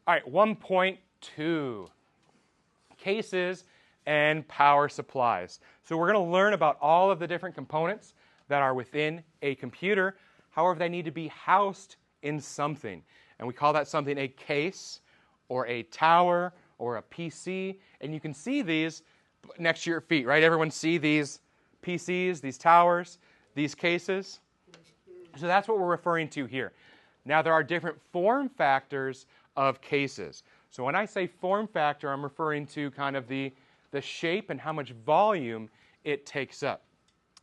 All right, 1.2, cases and power supplies. So we're going to learn about all of the different components that are within a computer. However, they need to be housed in something. And we call that something a case or a tower or a PC. And you can see these next to your feet, right? Everyone see these PCs, these towers, these cases? So that's what we're referring to here. Now, there are different form factors of cases. So when I say form factor, I'm referring to kind of the shape and how much volume it takes up.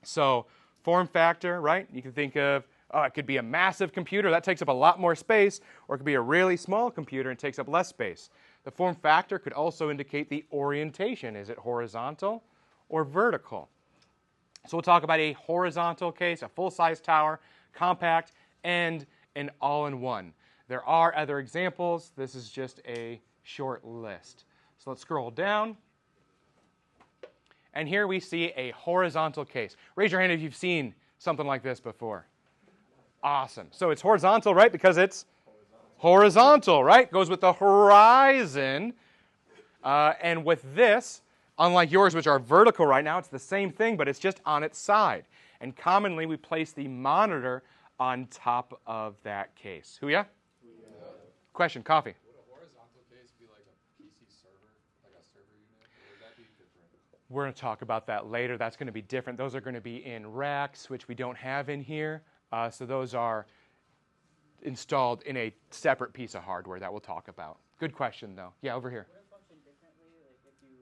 So form factor, right? You can think of, it could be a massive computer. That takes up a lot more space. Or it could be a really small computer and takes up less space. The form factor could also indicate the orientation. Is it horizontal or vertical? So we'll talk about a horizontal case, a full-size tower, compact, and an all-in-one. There are other examples. This is just a short list. So let's scroll down. And here we see a horizontal case. Raise your hand if you've seen something like this before. Awesome. So it's horizontal, right? Because it's horizontal, right? Goes with the horizon. And with this, unlike yours, which are vertical right now, it's the same thing, but it's just on its side. And commonly, we place the monitor on top of that case. Who, yeah? Question, coffee. Would a horizontal case be like a PC server, like a server unit, or would that be different? We're going to talk about that later. That's going to be different. Those are going to be in racks, which we don't have in here. So those are installed in a separate piece of hardware that we'll talk about. Good question, though. Yeah, over here. Would it function differently, like if you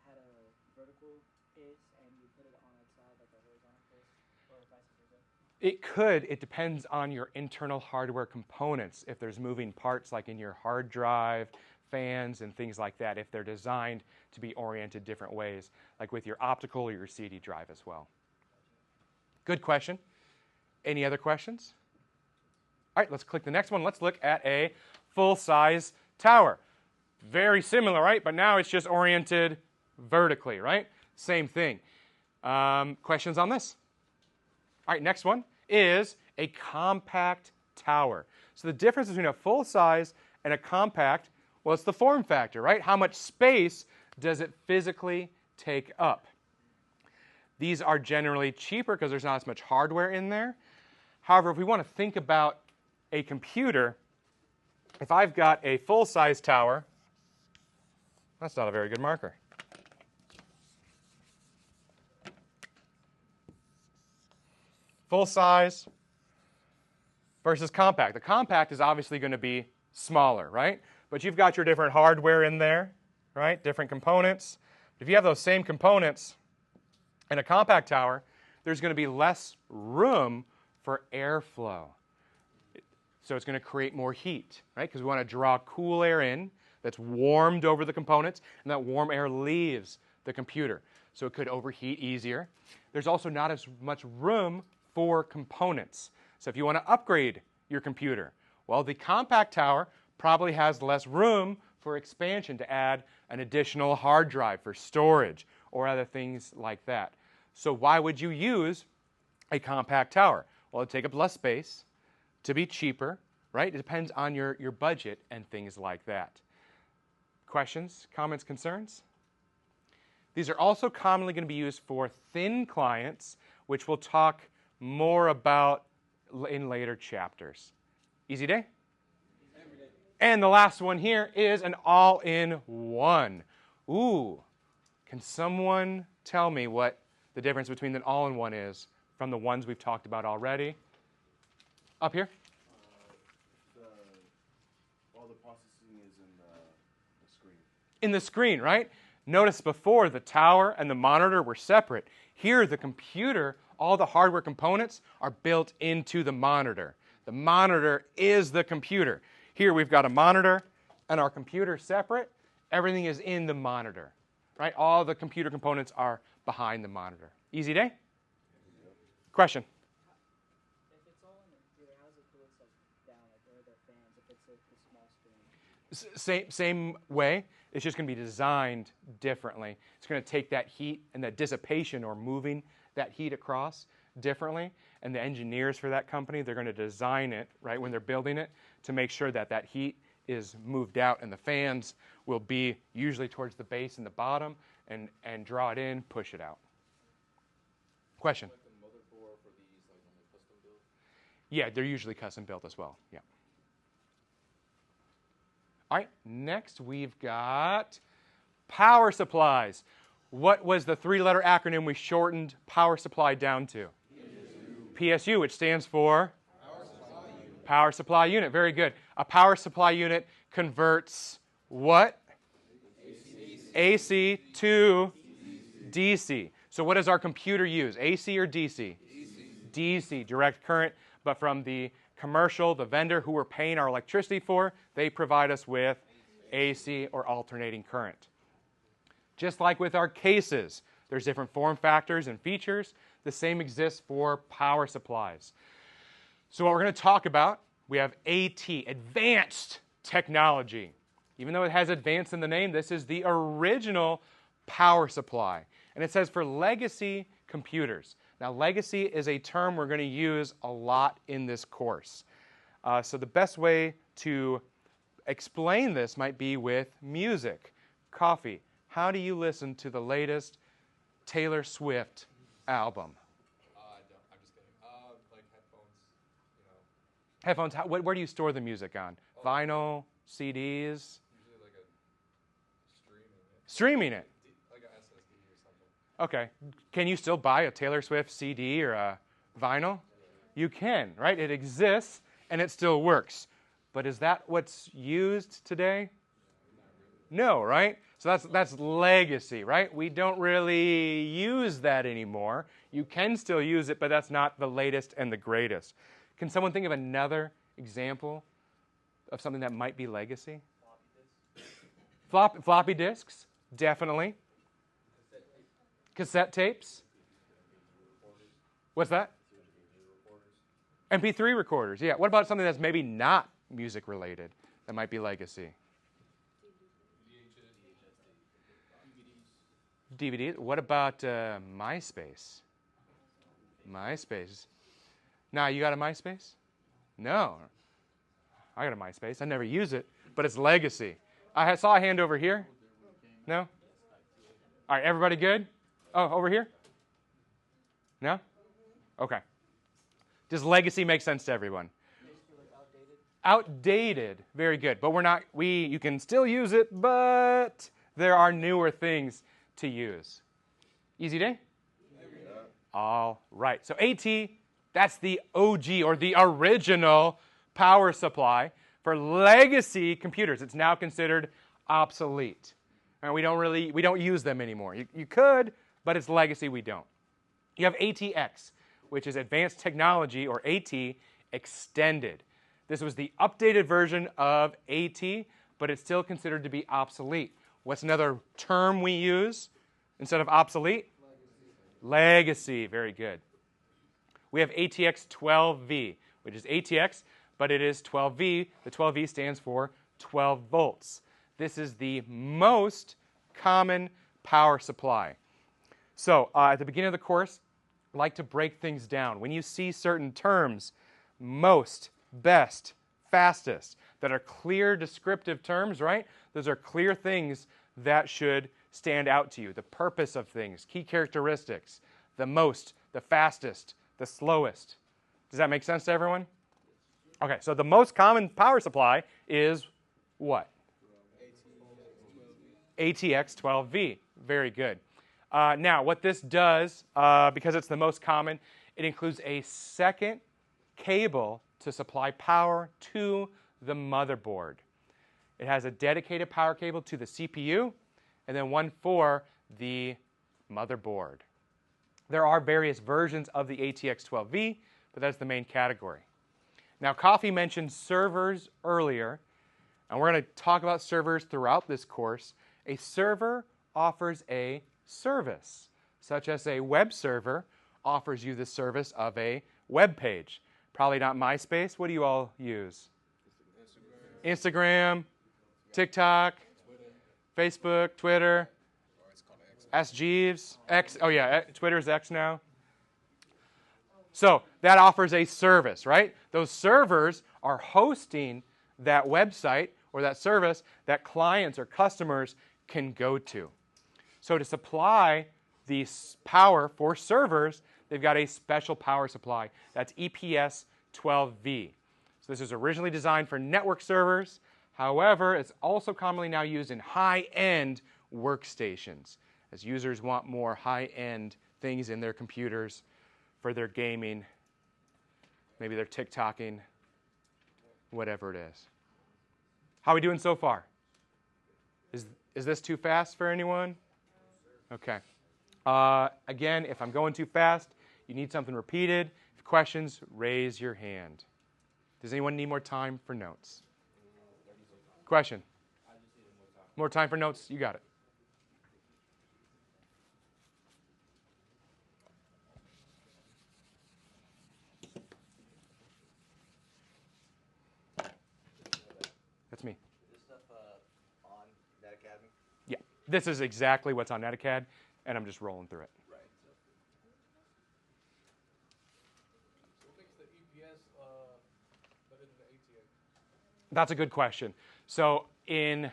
had a vertical case and you put it on its side like a horizontal case, or vice versa? It could. It depends on your internal hardware components. If there's moving parts like in your hard drive, fans, and things like that, if they're designed to be oriented different ways, like with your optical or your CD drive as well. Good question. Any other questions? All right, let's click the next one. Let's look at a full-size tower. Very similar, right? But now it's just oriented vertically, right? Same thing. Questions on this? All right, next one is a compact tower. So the difference between a full size and a compact, well, it's the form factor, right? How much space does it physically take up? These are generally cheaper because there's not as much hardware in there. However, if we want to think about a computer, if I've got a full-size tower, that's not a very good marker. Full size versus compact. The compact is obviously going to be smaller, right? But you've got your different hardware in there, right? Different components. If you have those same components in a compact tower, there's going to be less room for airflow. So it's going to create more heat, right? Because we want to draw cool air in that's warmed over the components, and that warm air leaves the computer. So it could overheat easier. There's also not as much room for components. So if you want to upgrade your computer, well, the compact tower probably has less room for expansion to add an additional hard drive for storage or other things like that. So why would you use a compact tower? Well, it'd take up less space, to be cheaper, right? It depends on your budget and things like that. Questions, comments, concerns? These are also commonly going to be used for thin clients, which we'll talk more about in later chapters. Easy day? And the last one here is an all-in-one. Ooh, can someone tell me what the difference between an all-in-one is from the ones we've talked about already? Up here? All the processing is in the screen. In the screen, right? Notice before the tower and the monitor were separate. Here, the computer, all the hardware components are built into the monitor. The monitor is the computer. Here we've got a monitor and our computer separate. Everything is in the monitor, right? All the computer components are behind the monitor. Easy day? Question? If it's all in the computer, how does it cool itself down? Like, where are the fans if it's a small screen? Same way. It's just going to be designed differently. It's going to take that heat and that dissipation or moving that heat across differently. And the engineers for that company, they're going to design it, right, when they're building it to make sure that that heat is moved out, and the fans will be usually towards the base and the bottom, and draw it in, push it out. Question? Like the motherboard for these, like when they're custom built. Yeah, they're usually custom built as well. Yeah. All right, next we've got power supplies. What was the three-letter acronym we shortened power supply down to? PSU, which stands for? Power supply unit. Very good. A power supply unit converts what? AC to DC. So what does our computer use? AC or DC? DC, direct current. But from the commercial, the vendor who we're paying our electricity for, they provide us with AC or alternating current. Just like with our cases, there's different form factors and features. The same exists for power supplies. So what we're going to talk about, we have AT, advanced technology. Even though it has advanced in the name, this is the original power supply. And it says for legacy computers. Now, legacy is a term we're going to use a lot in this course. So the best way to explain this might be with music. Coffee. How do you listen to the latest Taylor Swift album? I don't. I'm just kidding. Like headphones, you know. Headphones. Where do you store the music on? Vinyl, CDs? Usually like a streaming. Streaming it. Like a SSD or something. Okay. Can you still buy a Taylor Swift CD or a vinyl? You can, right? It exists and it still works. But is that what's used today? No, right? So that's legacy, right? We don't really use that anymore. You can still use it, but that's not the latest and the greatest. Can someone think of another example of something that might be legacy? Floppy disks, definitely. Cassette tapes. What's that? MP3 recorders, yeah. What about something that's maybe not music related that might be legacy? DVD. What about MySpace? MySpace. Now, you got a MySpace? No. I got a MySpace. I never use it, but it's legacy. I saw a hand over here. No? All right, everybody good? Oh, over here? No? Okay. Does legacy make sense to everyone? Outdated. Very good. But you can still use it, but there are newer things to use. Easy day? All right. So AT, that's the OG or the original power supply for legacy computers. It's now considered obsolete. And we don't use them anymore. You could, but it's legacy, we don't. You have ATX, which is Advanced Technology, or AT Extended. This was the updated version of AT, but it's still considered to be obsolete. What's another term we use instead of obsolete? Legacy. Very good. We have ATX 12V, which is ATX, but it is 12V. The 12V stands for 12 volts. This is the most common power supply. So at the beginning of the course, I like to break things down. When you see certain terms, most, best, fastest, that are clear descriptive terms, right? Those are clear things that should stand out to you. The purpose of things, key characteristics, the most, the fastest, the slowest. Does that make sense to everyone? Okay, so the most common power supply is what? ATX 12V. Very good. Now, what this does, because it's the most common, it includes a second cable to supply power to the motherboard. It has a dedicated power cable to the CPU, and then one for the motherboard. There are various versions of the ATX 12V, but that's the main category. Now, Coffee mentioned servers earlier, and we're going to talk about servers throughout this course. A server offers a service, such as a web server offers you the service of a web page. Probably not MySpace. What do you all use? Instagram, TikTok, Facebook, Twitter, Ask Jeeves, X. Oh yeah, Twitter's X now. So that offers a service, right? Those servers are hosting that website or that service that clients or customers can go to. So to supply the power for servers, they've got a special power supply. That's EPS 12V. So this is originally designed for network servers. However, it's also commonly now used in high-end workstations, as users want more high-end things in their computers for their gaming, maybe their TikToking, whatever it is. How are we doing so far? Is this too fast for anyone? Okay. Again, if I'm going too fast, you need something repeated. If questions, raise your hand. Does anyone need more time for notes? Question? More time for notes? You got it. That's me. Is this stuff on Net Academy? Yeah. This is exactly what's on NetAcad, and I'm just rolling through it. Right. What makes the EPS better than the ATX? That's a good question. So in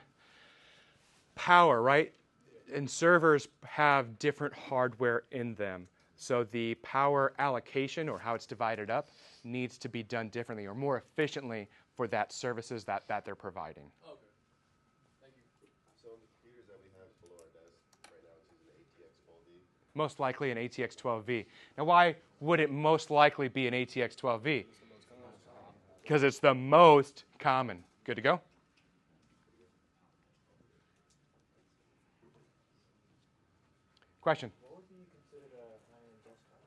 power, right, and servers have different hardware in them. So the power allocation, or how it's divided up, needs to be done differently or more efficiently for that services that they're providing. Okay. Thank you. So the computers that we have below our desk right now, it's using the ATX 12V. Most likely an ATX 12V. Now, why would it most likely be an ATX 12V? Because it's the most common. Good to go? Question? What would be considered a high-end desktop?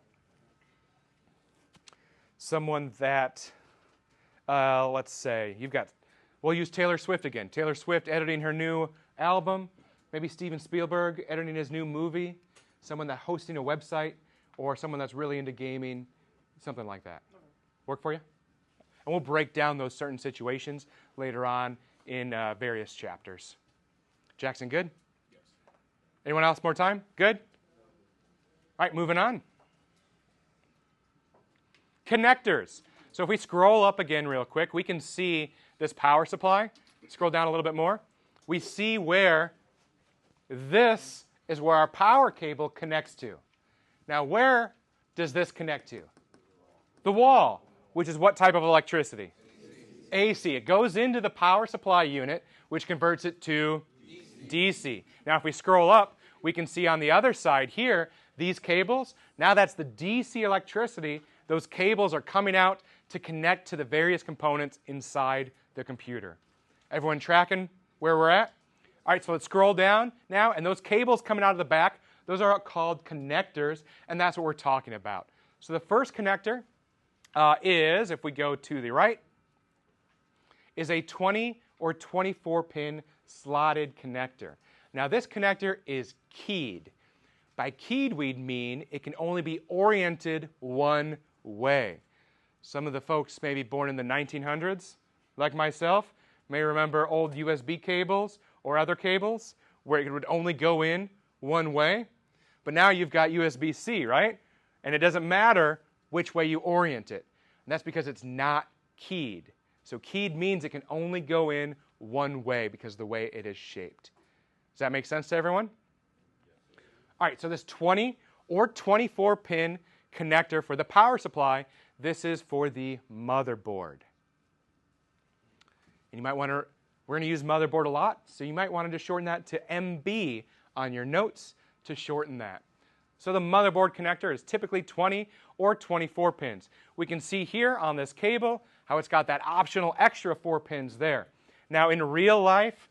Someone that, let's say, we'll use Taylor Swift again. Taylor Swift editing her new album, maybe Steven Spielberg editing his new movie, someone that's hosting a website, or someone that's really into gaming, something like that. Work for you? And we'll break down those certain situations later on in various chapters. Jackson, good? Yes. Anyone else more time? Good? All right, moving on. Connectors. So if we scroll up again real quick, we can see this power supply. Scroll down a little bit more. We see where this is where our power cable connects to. Now, where does this connect to? The wall, which is what type of electricity? AC. It goes into the power supply unit, which converts it to DC. Now, if we scroll up, we can see on the other side here, these cables. Now that's the DC electricity. Those cables are coming out to connect to the various components inside the computer. Everyone tracking where we're at? All right, so let's scroll down now, and those cables coming out of the back, those are called connectors, and that's what we're talking about. So the first connector is, if we go to the right, is a 20 or 24-pin slotted connector. Now this connector is keyed. By keyed, we'd mean it can only be oriented one way. Some of the folks maybe born in the 1900s, like myself, may remember old USB cables or other cables where it would only go in one way. But now you've got USB-C, right? And it doesn't matter which way you orient it. And that's because it's not keyed. So keyed means it can only go in one way because of the way it is shaped. Does that make sense to everyone? All right, so this 20 or 24-pin connector for the power supply, this is for the motherboard. And you might want to, we're going to use motherboard a lot, so you might want to just shorten that to MB on your notes to shorten that. So the motherboard connector is typically 20 or 24 pins. We can see here on this cable how it's got that optional extra 4 pins there. Now in real life,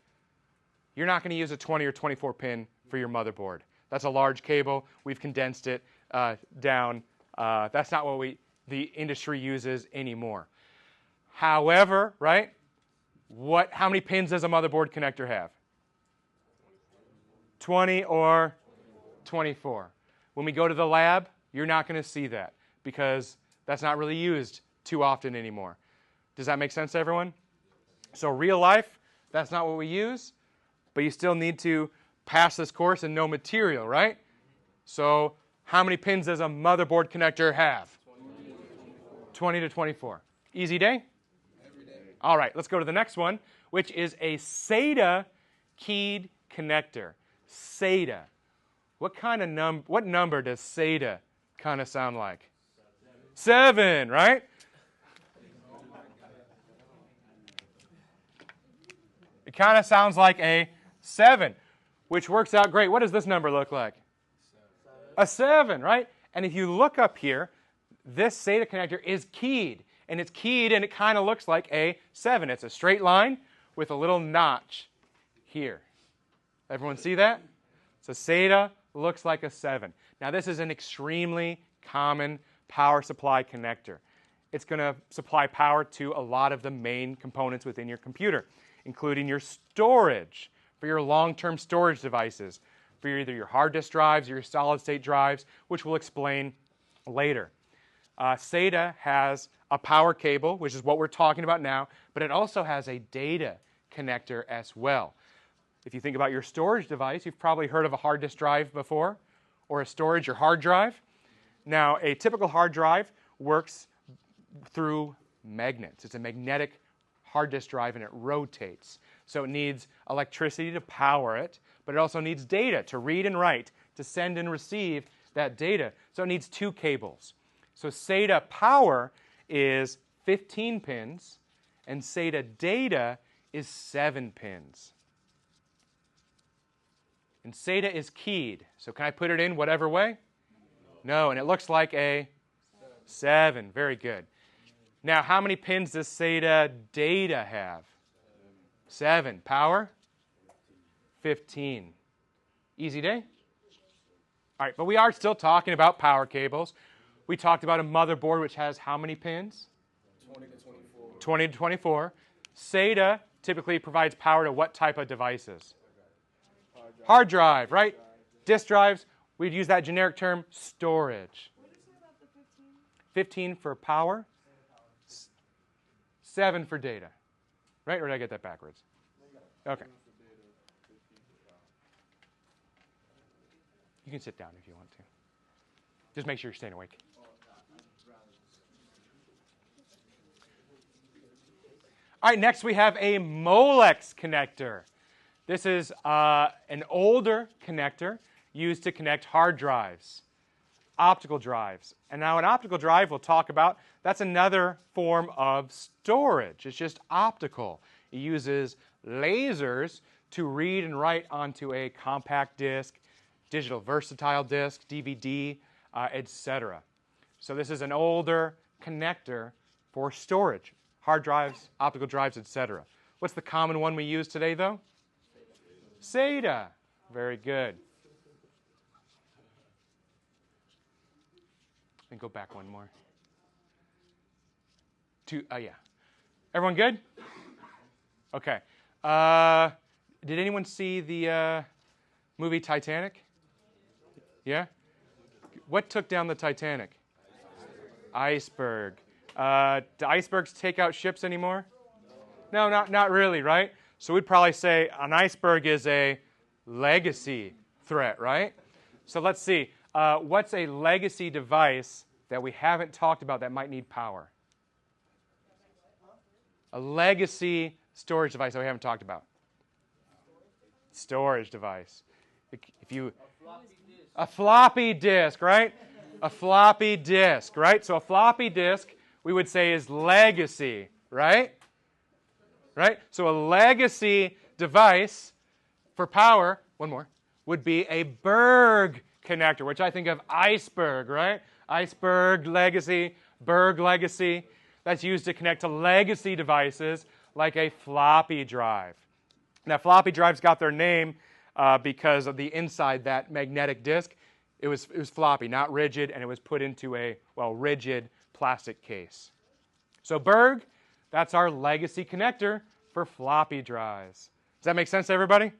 you're not going to use a 20 or 24 pin for your motherboard. That's a large cable. We've condensed it down. That's not what the industry uses anymore. However, right, how many pins does a motherboard connector have? 20 or 24. When we go to the lab, you're not going to see that because that's not really used too often anymore. Does that make sense to everyone? So real life, that's not what we use, but you still need to pass this course and know material, right? So how many pins does a motherboard connector have? 20 to 24. Easy day? Every day. All right, let's go to the next one, which is a SATA keyed connector. SATA. What number does SATA kind of sound like? 7, right? It kind of sounds like a 7, which works out great. What does this number look like? A 7, right? And if you look up here, this SATA connector is keyed. And it's keyed and it kind of looks like a 7. It's a straight line with a little notch here. Everyone see that? So SATA looks like a 7. Now this is an extremely common power supply connector. It's going to supply power to a lot of the main components within your computer, including your storage for your long-term storage devices, for either your hard disk drives or your solid-state drives, which we'll explain later. SATA has a power cable, which is what we're talking about now, but it also has a data connector as well. If you think about your storage device, you've probably heard of a hard disk drive before, or a storage or hard drive. Now, a typical hard drive works through magnets. It's a magnetic hard disk drive and it rotates. So it needs electricity to power it, but it also needs data to read and write, to send and receive that data. So it needs 2 cables. So SATA power is 15 pins and SATA data is 7 pins. And SATA is keyed. So can I put it in whatever way? No, and it looks like a 7. Very good. Now, how many pins does SATA data have? 7. Power? 15. Easy day? All right, but we are still talking about power cables. We talked about a motherboard which has how many pins? 20 to 24. 20 to 24. SATA typically provides power to what type of devices? Hard drive, right? Disk drives, we'd use that generic term, storage. What did you say about the 15? 15 for power, 7 for data. Right? Or did I get that backwards? Okay. You can sit down if you want to. Just make sure you're staying awake. All right, next we have a Molex connector. This is an older connector used to connect hard drives, optical drives. And now an optical drive we'll talk about, that's another form of storage. It's just optical. It uses lasers to read and write onto a compact disc, digital versatile disc, DVD, etc. So this is an older connector for storage, hard drives, optical drives, etc. What's the common one we use today, though? SATA. Very good. And go back one more. Yeah. Everyone good? Okay. Did anyone see the movie Titanic? Yeah? What took down the Titanic? Iceberg. Do icebergs take out ships anymore? No, not really, right? So we'd probably say an iceberg is a legacy threat, right? So let's see. What's a legacy device that we haven't talked about that might need power? A legacy storage device that we haven't talked about. Storage device. A floppy disk, right? A floppy disk, right? So a floppy disk, we would say, is legacy, right? Right? So a legacy device for power, one more, would be a Berg connector, which I think of iceberg, right? Iceberg legacy, Berg legacy. That's used to connect to legacy devices like a floppy drive. Now, floppy drives got their name because of the inside that magnetic disk. It was floppy, not rigid, and it was put into a, rigid plastic case. So Berg, that's our legacy connector for floppy drives. Does that make sense to everybody?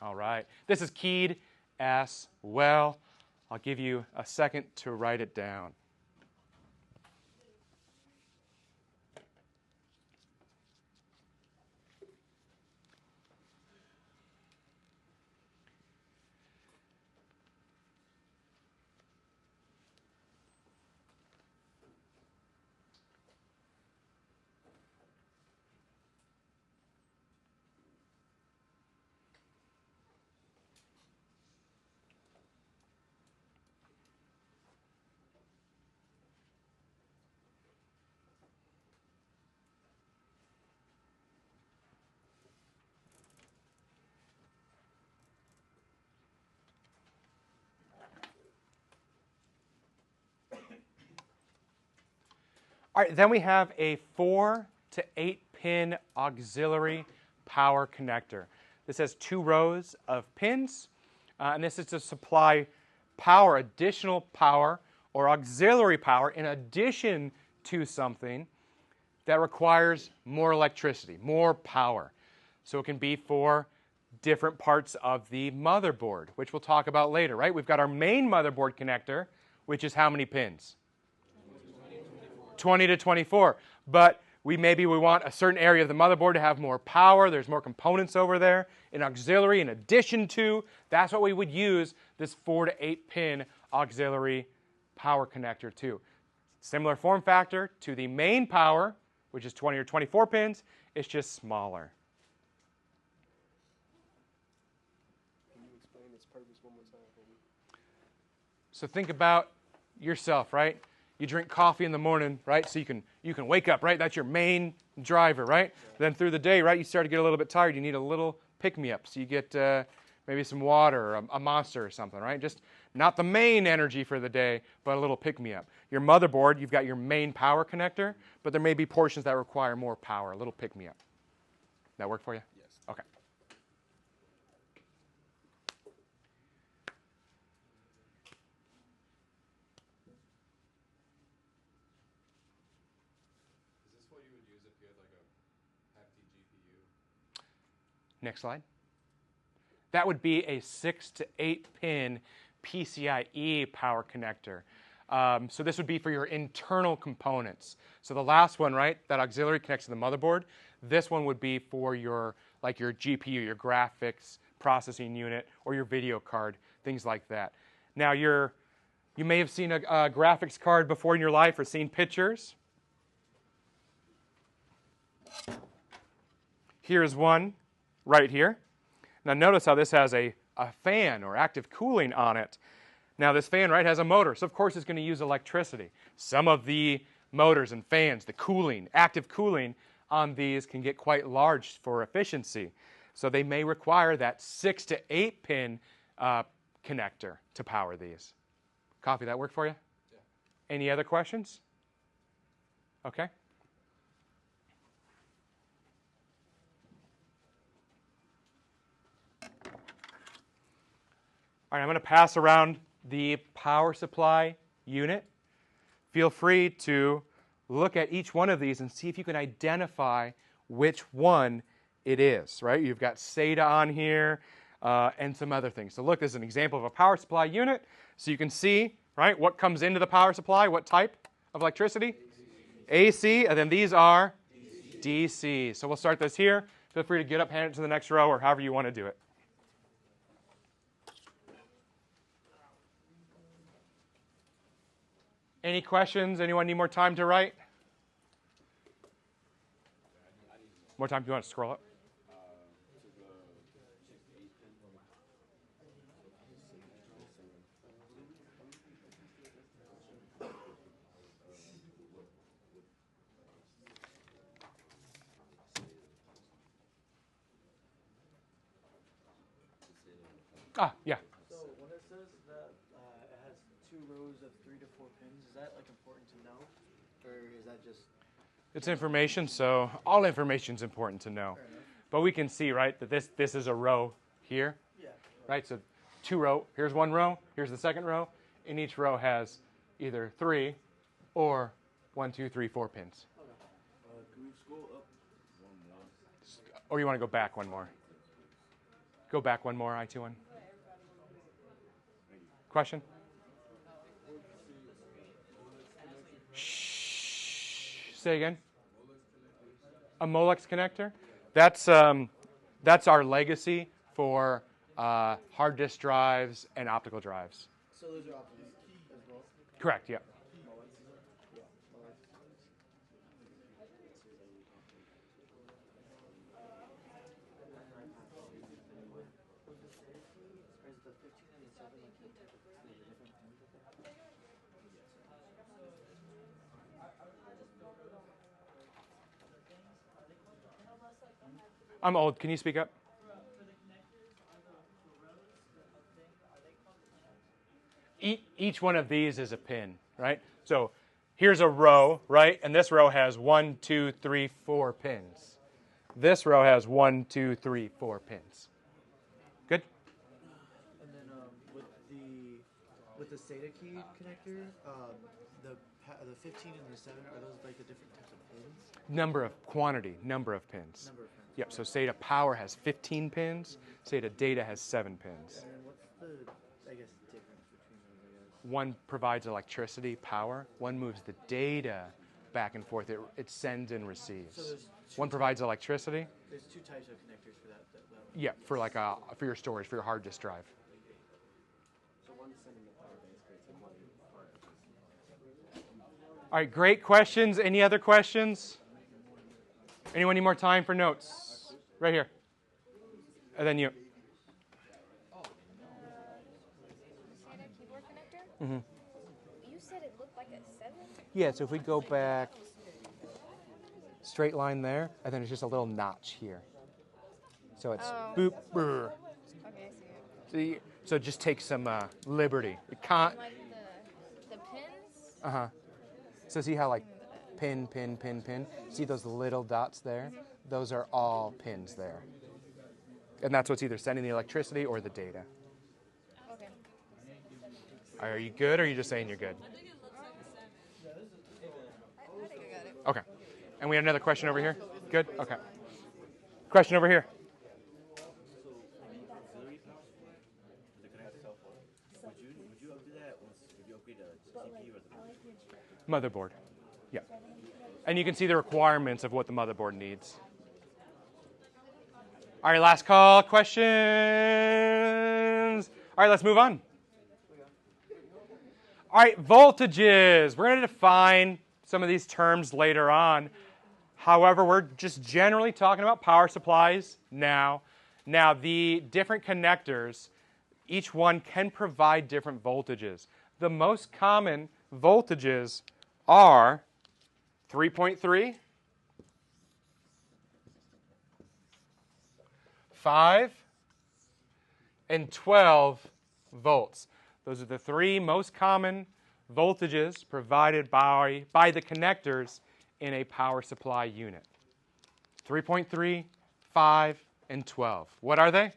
All right. This is keyed as well. I'll give you a second to write it down. All right, then we have a 4 to 8 pin auxiliary power connector. This has 2 rows of pins, and this is to supply power, additional power, or auxiliary power in addition to something that requires more electricity, more power. So it can be for different parts of the motherboard, which we'll talk about later, right? We've got our main motherboard connector, which is how many pins? 20 to 24. But we want a certain area of the motherboard to have more power. There's more components over there. An auxiliary in addition to, that's what we would use this 4 to 8 pin auxiliary power connector to. Similar form factor to the main power, which is 20 or 24 pins. It's just smaller. Can you explain its purpose one more time for me? So think about yourself, right? You drink coffee in the morning, right? So you can wake up, right? That's your main driver, right? Yeah. Then through the day, right, you start to get a little bit tired. You need a little pick-me-up. So you get maybe some water or a Monster or something, right? Just not the main energy for the day, but a little pick-me-up. Your motherboard, you've got your main power connector, but there may be portions that require more power, a little pick-me-up. That work for you? Yes. Okay. Is this what you would use if you had like a hefty GPU? Next slide. That would be a 6 to 8 pin PCIe power connector. So this would be for your internal components. So the last one, right, that auxiliary connects to the motherboard. This one would be for your GPU, your graphics processing unit, or your video card, things like that. Now you may have seen a graphics card before in your life or seen pictures. Here's one right here. Now notice how this has a fan or active cooling on it. Now this fan, right, has a motor, so of course it's going to use electricity. Some of the motors and fans, the cooling, active cooling on these can get quite large for efficiency. So they may require that 6 to 8 pin connector to power these. Copy, that work for you? Yeah. Any other questions? Okay. All right, I'm going to pass around the power supply unit. Feel free to look at each one of these and see if you can identify which one it is, right? You've got SATA on here and some other things. So look, this is an example of a power supply unit. So you can see, right, what comes into the power supply, what type of electricity? AC, and then these are DC. So we'll start this here. Feel free to get up, hand it to the next row, or however you want to do it. Any questions? Anyone need more time to write? More time? Do you want to scroll up? Yeah. So when it says that it has 2 rows of 3 to 4 pins, is that like important to know, or is that just? It's information, so all information is important to know. But we can see, right, that this is a row here, Yeah. right? So 2 row. Here's 1 row. Here's the second row. And each row has either 3 or 1, 2, 3, 4 pins. Can we scroll up one more? Or you want to go back one more? Go back one more, IT1. Question? Shh. Say again. A Molex connector. That's our legacy for hard disk drives and optical drives. So those are options as well. Correct. Yeah. Is the 15 and the 7 like the different pins that they have? I'm old. Can you speak up? Each one of these is a pin, right? So Here's a row, right? And this row has 1, 2, 3, 4 pins. This row has 1, 2, 3, 4 pins. Good? And then with the SATA key connector, the 15 and the 7, are those like the different types of pins? Number of pins. Number of pins. Yep, so SATA power has 15 pins. SATA data has 7 pins. And then what's the, I guess, difference between those, I guess? One provides electricity, power. One moves the data back and forth. It sends and receives. So there's One provides electricity. There's two types of connectors for that one. Yeah, for for your storage, for your hard disk drive. So one's sending the power basically to one part. All right, great questions. Any other questions? Anyone need more time for notes? Right here. And then you. SATA keyboard connector? Mm-hmm. You said it looked like a 7? Yeah, so if we go back, straight line there, and then it's just a little notch here. So it's boop, brr. Okay, I see it. So just take some liberty. It can't. Like the pins? Uh-huh. So see how like pin. See those little dots there? Mm-hmm. Those are all pins there. And that's what's either sending the electricity or the data. Okay. Are you good, or are you just saying you're good? I think I got it. Okay. And we have another question over here? Good? Okay. Question over here. Auxiliary power supply, the connected cell phone. Would you do that once would you upgrade the CPU or the Motherboard. Yeah. And you can see the requirements of what the motherboard needs. All right, last call. Questions? All right, let's move on. All right, voltages. We're going to define some of these terms later on. However, we're just generally talking about power supplies now. Now, the different connectors, each one can provide different voltages. The most common voltages are 3.3, 5, and 12 volts. Those are the three most common voltages provided by the connectors in a power supply unit. 3.3, 5, and 12. What are they?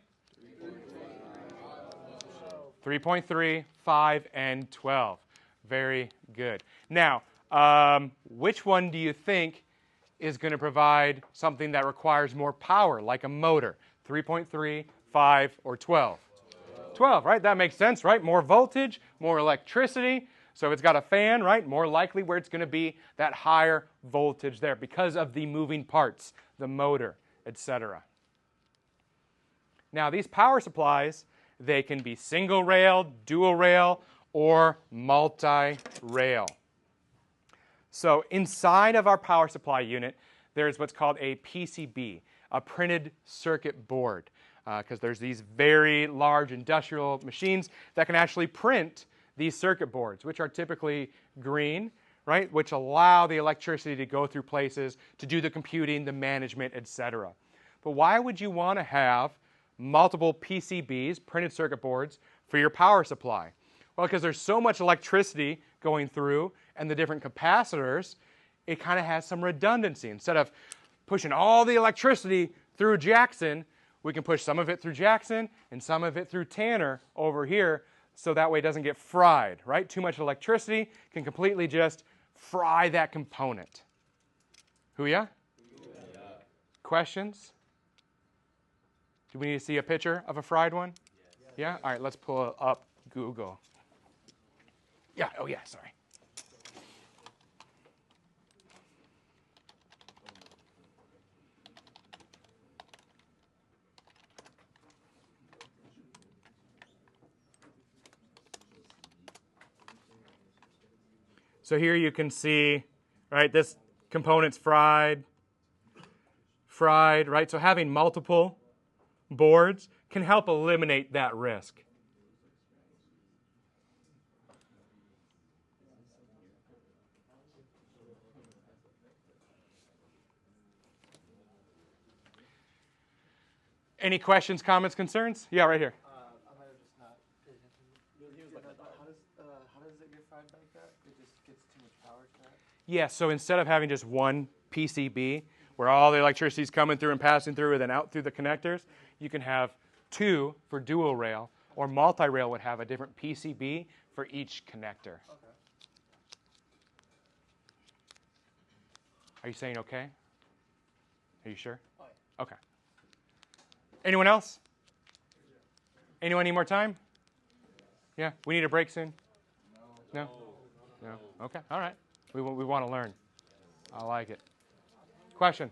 3.3, 5, and 12. Very good. Now, which one do you think is going to provide something that requires more power, like a motor? 3.3, 5, or 12? 12, right? That makes sense, right? More voltage, more electricity. So if it's got a fan, right, more likely where it's going to be that higher voltage there because of the moving parts, the motor, etc. Now, these power supplies, they can be single rail, dual rail, or multi-rail. So inside of our power supply unit, there's what's called a PCB, a printed circuit board, because there's these very large industrial machines that can actually print these circuit boards, which are typically green, right, which allow the electricity to go through places to do the computing, the management, etc. But why would you want to have multiple PCBs, printed circuit boards, for your power supply? Well, because there's so much electricity going through and the different capacitors, it kind of has some redundancy. Instead of pushing all the electricity through Jackson, we can push some of it through Jackson and some of it through Tanner over here, so that way it doesn't get fried, right? Too much electricity can completely just fry that component. Hoo-ya? Questions? Do we need to see a picture of a fried one? Yeah? All right, let's pull up Google. Yeah, oh yeah, sorry. So here you can see, right, this component's fried, right? So having multiple boards can help eliminate that risk. Any questions, comments, concerns? Yeah, right here. I might have just not paid attention. How does it get fried like that? It just gets too much power to that? Yeah, so instead of having just one PCB where all the electricity is coming through and passing through and then out through the connectors, you can have two for dual rail, or multi-rail would have a different PCB for each connector. Okay. Are you saying okay? Are you sure? Oh, yeah. Okay. Anyone else? Anyone need more time? Yeah, we need a break soon? No? No? Okay, all right. We want to learn. I like it. Question?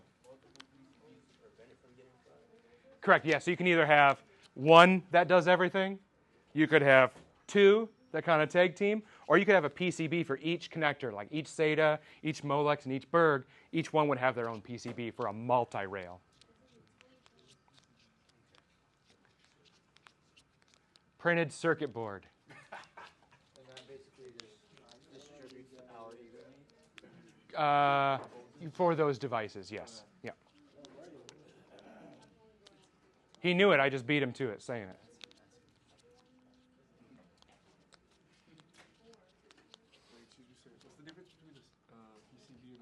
Correct, yeah. So you can either have one that does everything, you could have two that kind of tag team, or you could have a PCB for each connector, like each SATA, each Molex, and each Berg. Each one would have their own PCB for a multi-rail. Printed circuit board. And that basically just distributes the power evenly? For those devices, yes. Yeah. He knew it. I just beat him to it, saying it. Wait, you just said, what's the difference between a PCB and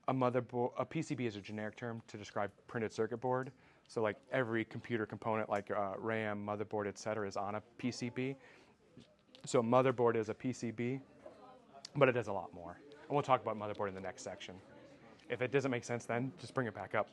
a motherboard? A PCB is a generic term to describe printed circuit board. So like every computer component, like RAM, motherboard, etc., is on a PCB. So a motherboard is a PCB, but it does a lot more. And we'll talk about motherboard in the next section. If it doesn't make sense then, just bring it back up.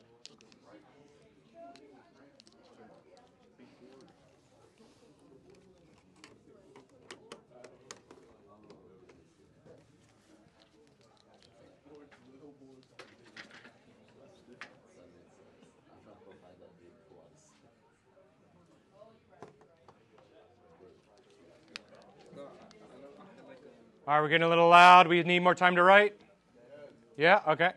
All right, we're getting a little loud. We need more time to write? Yeah, okay.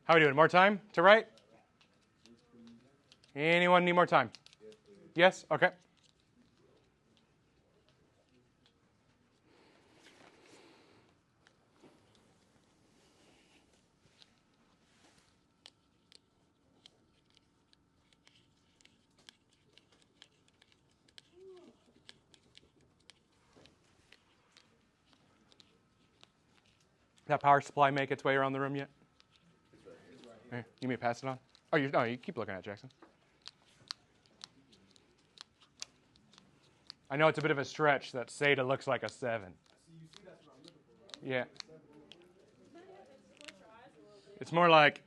How are we doing? More time to write? Anyone need more time? Yes? Okay. That power supply make its way around the room yet? Here, you may pass it on? Oh, you keep looking at it, Jackson. I know it's a bit of a stretch that SATA looks like a 7. Yeah. It's more like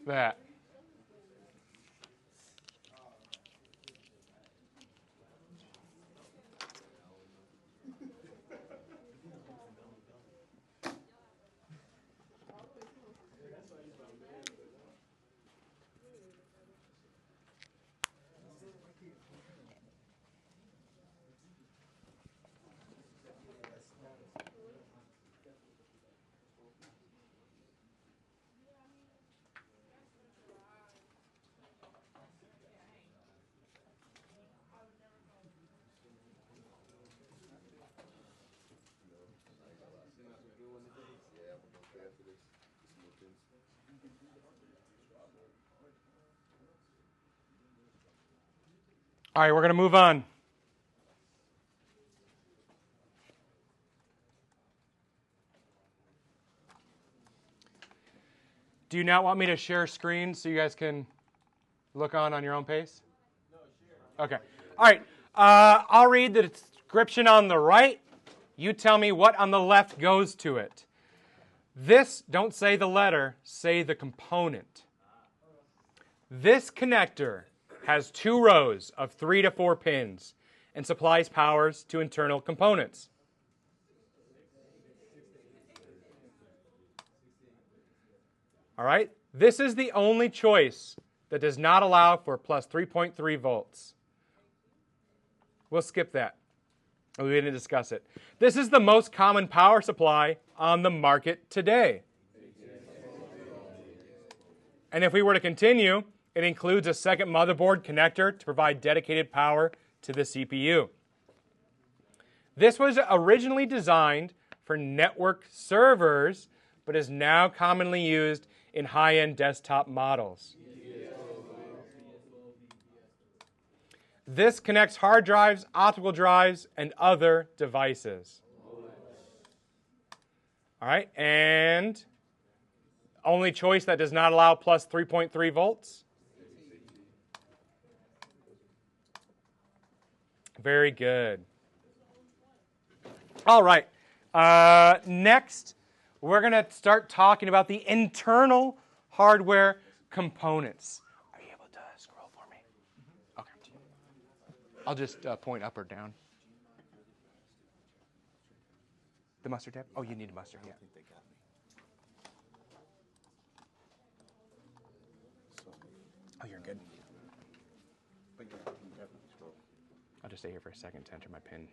that. All right, we're going to move on. Do you not want me to share screen so you guys can look on your own pace? No, share. Okay. All right. I'll read the description on the right. You tell me what on the left goes to it. This, don't say the letter, say the component. This connector has 2 rows of 3 to 4 pins and supplies powers to internal components. All right? This is the only choice that does not allow for plus 3.3 volts. We'll skip that. We didn't discuss it. This is the most common power supply on the market today. And if we were to continue, it includes a second motherboard connector to provide dedicated power to the CPU. This was originally designed for network servers, but is now commonly used in high-end desktop models. This connects hard drives, optical drives, and other devices. All right, and only choice that does not allow plus 3.3 volts. Very good. All right, next we're going to start talking about the internal hardware components. Are you able to scroll for me? Okay. I'll just point up or down. The mustard tab? Oh, you need a mustard, yeah. Oh, you're good. I'll just stay here for a second to enter my PIN.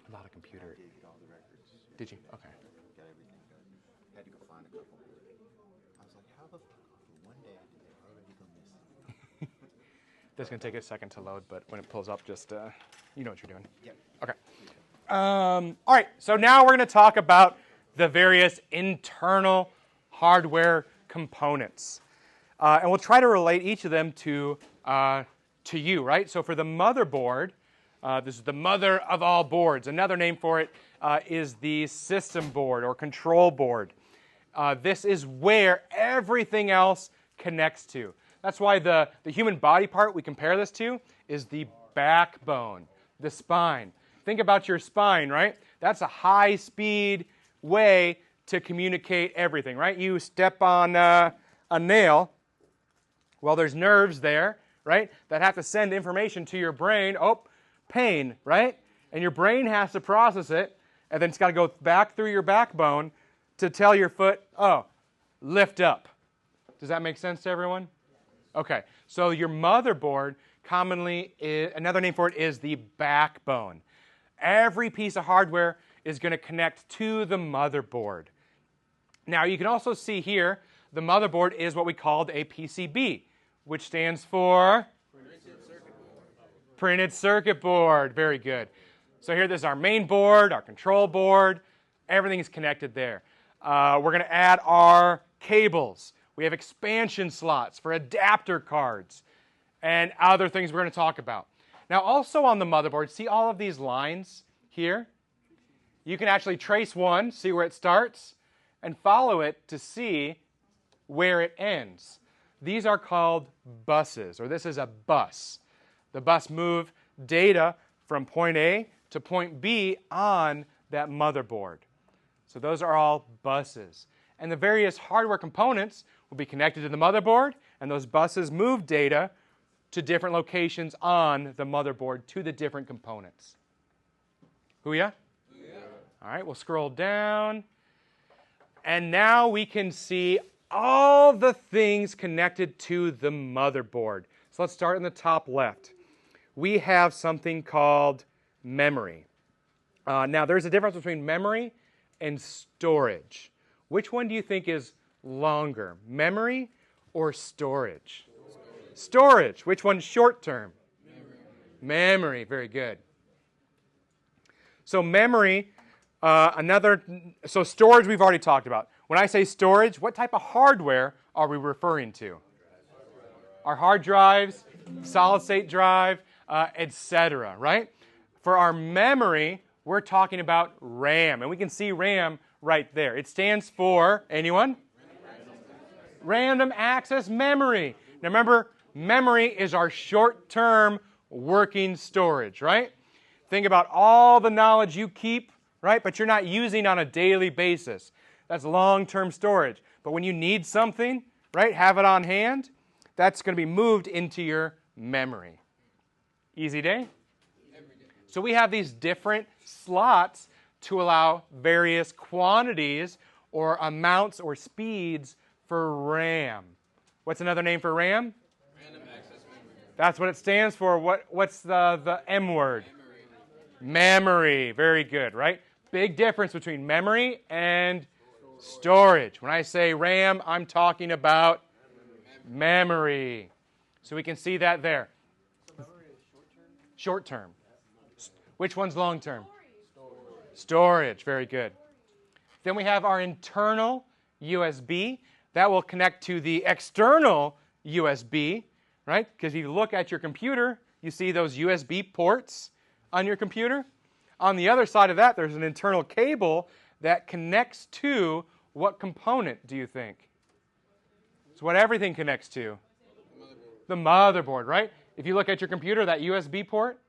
A lot of computer. Did you? Okay. Got everything done. Had to go find a couple. I was like, how the fuck? One day did they already go missing? That's going to take a second to load, but when it pulls up, just, you know what you're doing. Yep. Okay. All right, so now we're going to talk about the various internal hardware components. And we'll try to relate each of them to you, right? So for the motherboard, this is the mother of all boards. Another name for it is the system board or control board. This is where everything else connects to. That's why the human body part we compare this to is the backbone, the spine. Think about your spine, right? That's a high-speed way to communicate everything, right? You step on a nail. Well, there's nerves there, right, that have to send information to your brain. Oh, pain, right? And your brain has to process it, and then it's got to go back through your backbone to tell your foot, oh, lift up. Does that make sense to everyone? Okay, so your motherboard commonly, another name for it is the backbone. Every piece of hardware is going to connect to the motherboard. Now, you can also see here, the motherboard is what we called a PCB, which stands for Printed Circuit Board. Very good. So here, this is our main board, our control board. Everything is connected there. We're going to add our cables. We have expansion slots for adapter cards and other things we're going to talk about. Now, also on the motherboard, see all of these lines here? You can actually trace one, see where it starts, and follow it to see where it ends. These are called buses, or this is a bus. The bus moves data from point A to point B on that motherboard. So those are all buses. And the various hardware components will be connected to the motherboard, and those buses move data to different locations on the motherboard to the different components. Hoo-ya? All right, we'll scroll down. And now we can see all the things connected to the motherboard. So let's start in the top left. We have something called memory. Now, there's a difference between memory and storage. Which one do you think is longer, memory or storage? Storage. Which one's short term? Memory. Very good. So memory, so storage we've already talked about. When I say storage, what type of hardware are we referring to? our hard drives, solid state drive, etc., right? For our memory, we're talking about RAM, and we can see RAM right there. It stands for, anyone? Random access memory. Now remember, memory is our short-term working storage, right? Think about all the knowledge you keep, right, but you're not using on a daily basis. That's long-term storage. But when you need something, right, have it on hand, that's going to be moved into your memory. Easy day? So we have these different slots to allow various quantities or amounts or speeds for RAM. What's another name for RAM? Random access memory. That's what it stands for. What's the M word? Memory. Very good, right? Big difference between memory and storage. When I say RAM, I'm talking about memory. So we can see that there. So memory is short-term? Short-term. Which one's long-term? Storage. Very good. Then we have our internal USB. That will connect to the external USB, right? Because if you look at your computer, you see those USB ports on your computer. On the other side of that, there's an internal cable that connects to what component, do you think? It's what everything connects to. The motherboard, right? If you look at your computer, that USB port,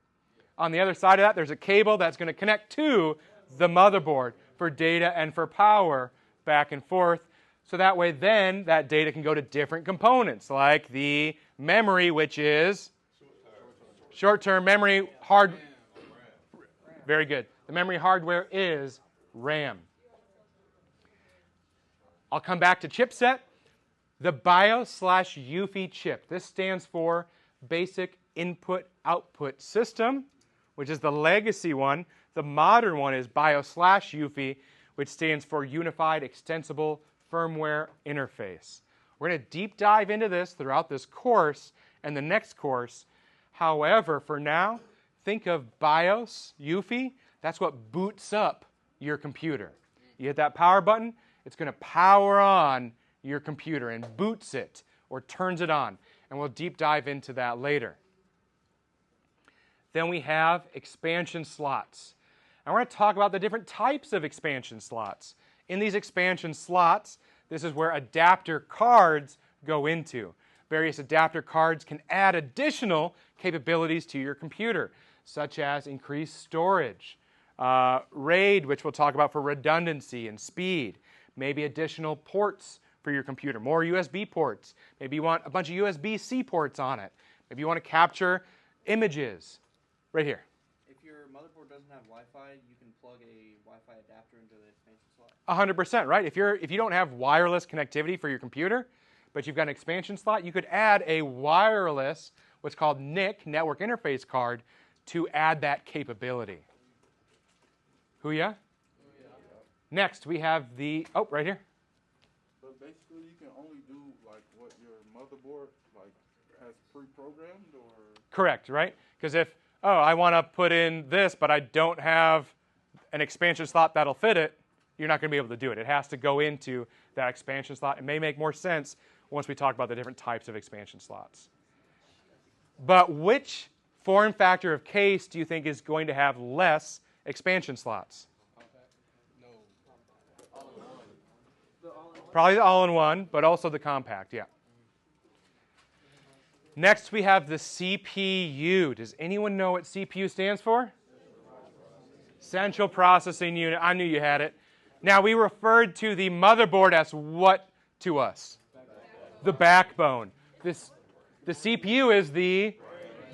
on the other side of that, there's a cable that's going to connect to the motherboard for data and for power back and forth. So that way then that data can go to different components like the memory, which is short-term memory hard. Very good. The memory hardware is RAM. I'll come back to chipset. The BIOS/UFI chip. This stands for Basic Input-Output System, which is the legacy one. The modern one is BIOS/UFI, which stands for Unified Extensible Firmware Interface. We're going to deep dive into this throughout this course and the next course. However, for now, think of BIOS, UFI, that's what boots up your computer. You hit that power button, it's going to power on your computer and boots it or turns it on. And we'll deep dive into that later. Then we have expansion slots. I want to talk about the different types of expansion slots. In these expansion slots, this is where adapter cards go into. Various adapter cards can add additional capabilities to your computer, such as increased storage, RAID, which we'll talk about for redundancy and speed, maybe additional ports for your computer, more USB ports. Maybe you want a bunch of USB-C ports on it. Maybe you want to capture images. Right here. If your motherboard doesn't have Wi-Fi, you can plug a Wi-Fi adapter into the expansion slot. 100%, right? If you don't have wireless connectivity for your computer, but you've got an expansion slot, you could add a wireless, what's called NIC, Network Interface Card, to add that capability. Hoo-ya? Next, we have the, right here. But basically, you can only do like what your motherboard like has pre-programmed, or Correct, right? Because if, I want to put in this, but I don't have an expansion slot that'll fit it, you're not going to be able to do it. It has to go into that expansion slot. It may make more sense once we talk about the different types of expansion slots. But which form factor of case do you think is going to have less expansion slots? Probably the all-in-one, but also the compact, yeah. Next, we have the CPU. Does anyone know what CPU stands for? Central Processing Unit. I knew you had it. Now, we referred to the motherboard as what to us? The backbone. The CPU is the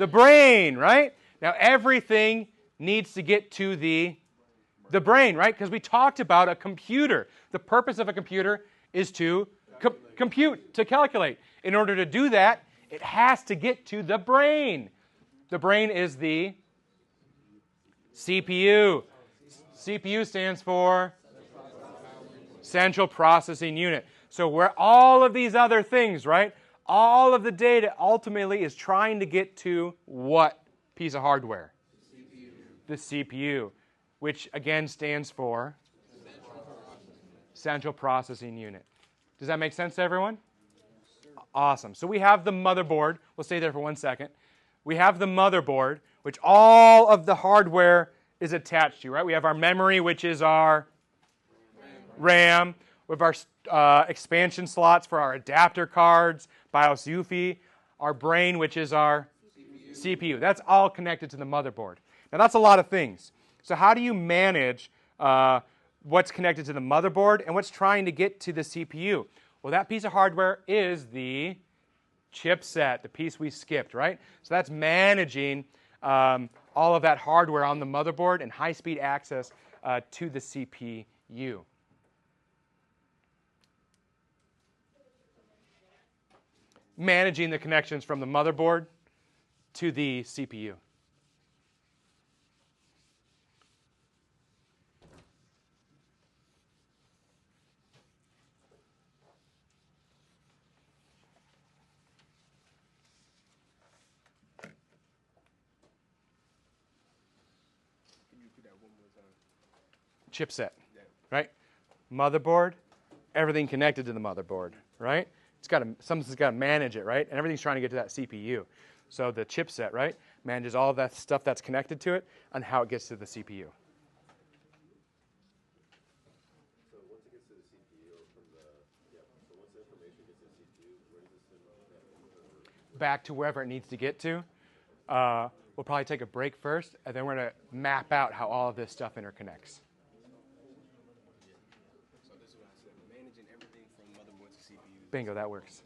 brain, right? Now, everything needs to get to the brain, right? Because we talked about a computer. The purpose of a computer is to compute, to calculate. In order to do that, it has to get to the brain. The brain is the CPU. CPU stands for Central Processing Unit. So where all of these other things, right? All of the data ultimately is trying to get to what piece of hardware? The CPU, which again stands for Central Processing Unit. Does that make sense to everyone? Awesome. So we have the motherboard. We'll stay there for 1 second. We have the motherboard, which all of the hardware is attached to, right? We have our memory, which is our RAM. We have our expansion slots for our adapter cards, BIOS UEFI, our brain, which is our CPU. That's all connected to the motherboard. Now, that's a lot of things. So how do you manage what's connected to the motherboard and what's trying to get to the CPU? Well, that piece of hardware is the chipset, the piece we skipped, right? So that's managing all of that hardware on the motherboard and high-speed access to the CPU. Managing the connections from the motherboard to the CPU. Can you repeat that one more time? Chipset, right? Motherboard, everything connected to the motherboard, right? Something's got to manage it, right? And everything's trying to get to that CPU. So the chipset, right, manages all of that stuff that's connected to it and how it gets to the CPU. So once it gets to the CPU so once the information gets to the CPU, where does it send Back to wherever it needs to get to. We'll probably take a break first, and then we're going to map out how all of this stuff interconnects. So this is what I said, managing everything from motherboard to CPU. Bingo, that works.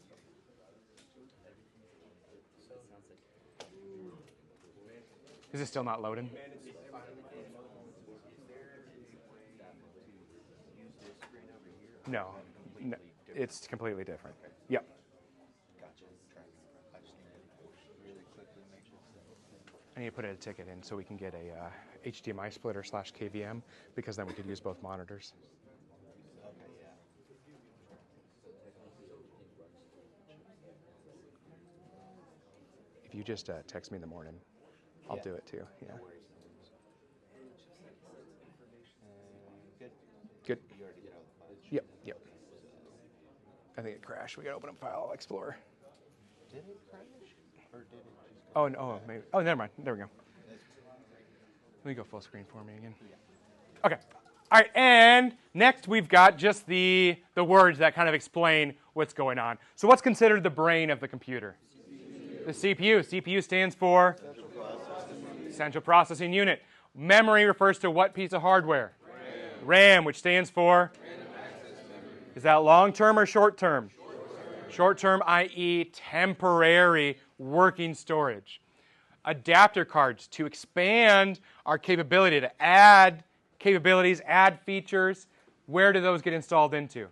Is it still not loading? No, it's completely different. Yep. I need to put a ticket in so we can get a HDMI splitter / KVM, because then we could use both monitors. If you just text me in the morning, I'll do it too. Yeah. Good. Yep. Yep. I think it crashed. We got to open up File Explorer. Did it crash? Or did it just Oh, no, maybe. Oh, never mind. There we go. Let me go full screen for me again. Okay. All right, and next we've got just the words that kind of explain what's going on. So what's considered the brain of the computer? The CPU. CPU stands for Central Processing Unit. Memory refers to what piece of hardware? RAM, which stands for? Is that long-term or short-term? Short-term, i.e. temporary working storage. Adapter cards to expand our capability, to add capabilities, add features. Where do those get installed into?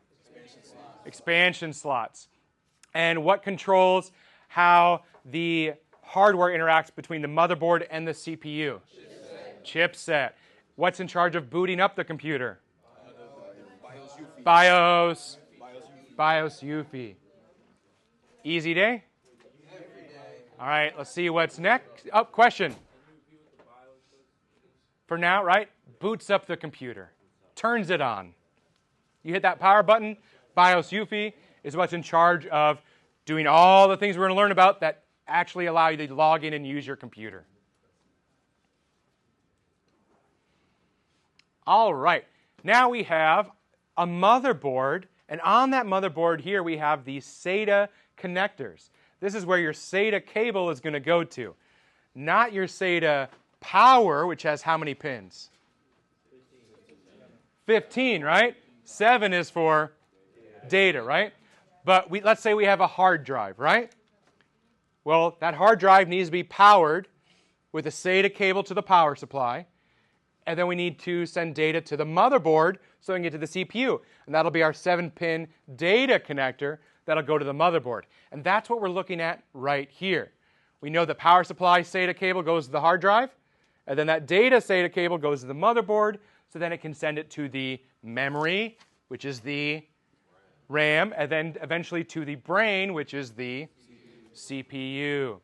Expansion slots. And what controls how the hardware interacts between the motherboard and the CPU? Chipset. What's in charge of booting up the computer? BIOS UEFI. Easy day? All right, let's see what's next. Oh, question. For now, right? Boots up the computer. Turns it on. You hit that power button. BIOS UEFI is what's in charge of doing all the things we're going to learn about that actually allow you to log in and use your computer. All right. Now we have a motherboard, and on that motherboard here we have these SATA connectors. This is where your SATA cable is going to go to, not your SATA power, which has how many pins? 15, right? 7 is for data, right? But let's say we have a hard drive, right? Well, that hard drive needs to be powered with a SATA cable to the power supply, and then we need to send data to the motherboard so we can get to the CPU, and that'll be our 7-pin data connector that'll go to the motherboard. And that's what we're looking at right here. We know the power supply SATA cable goes to the hard drive, and then that data SATA cable goes to the motherboard, so then it can send it to the memory, which is the RAM, and then eventually to the brain, which is the CPU.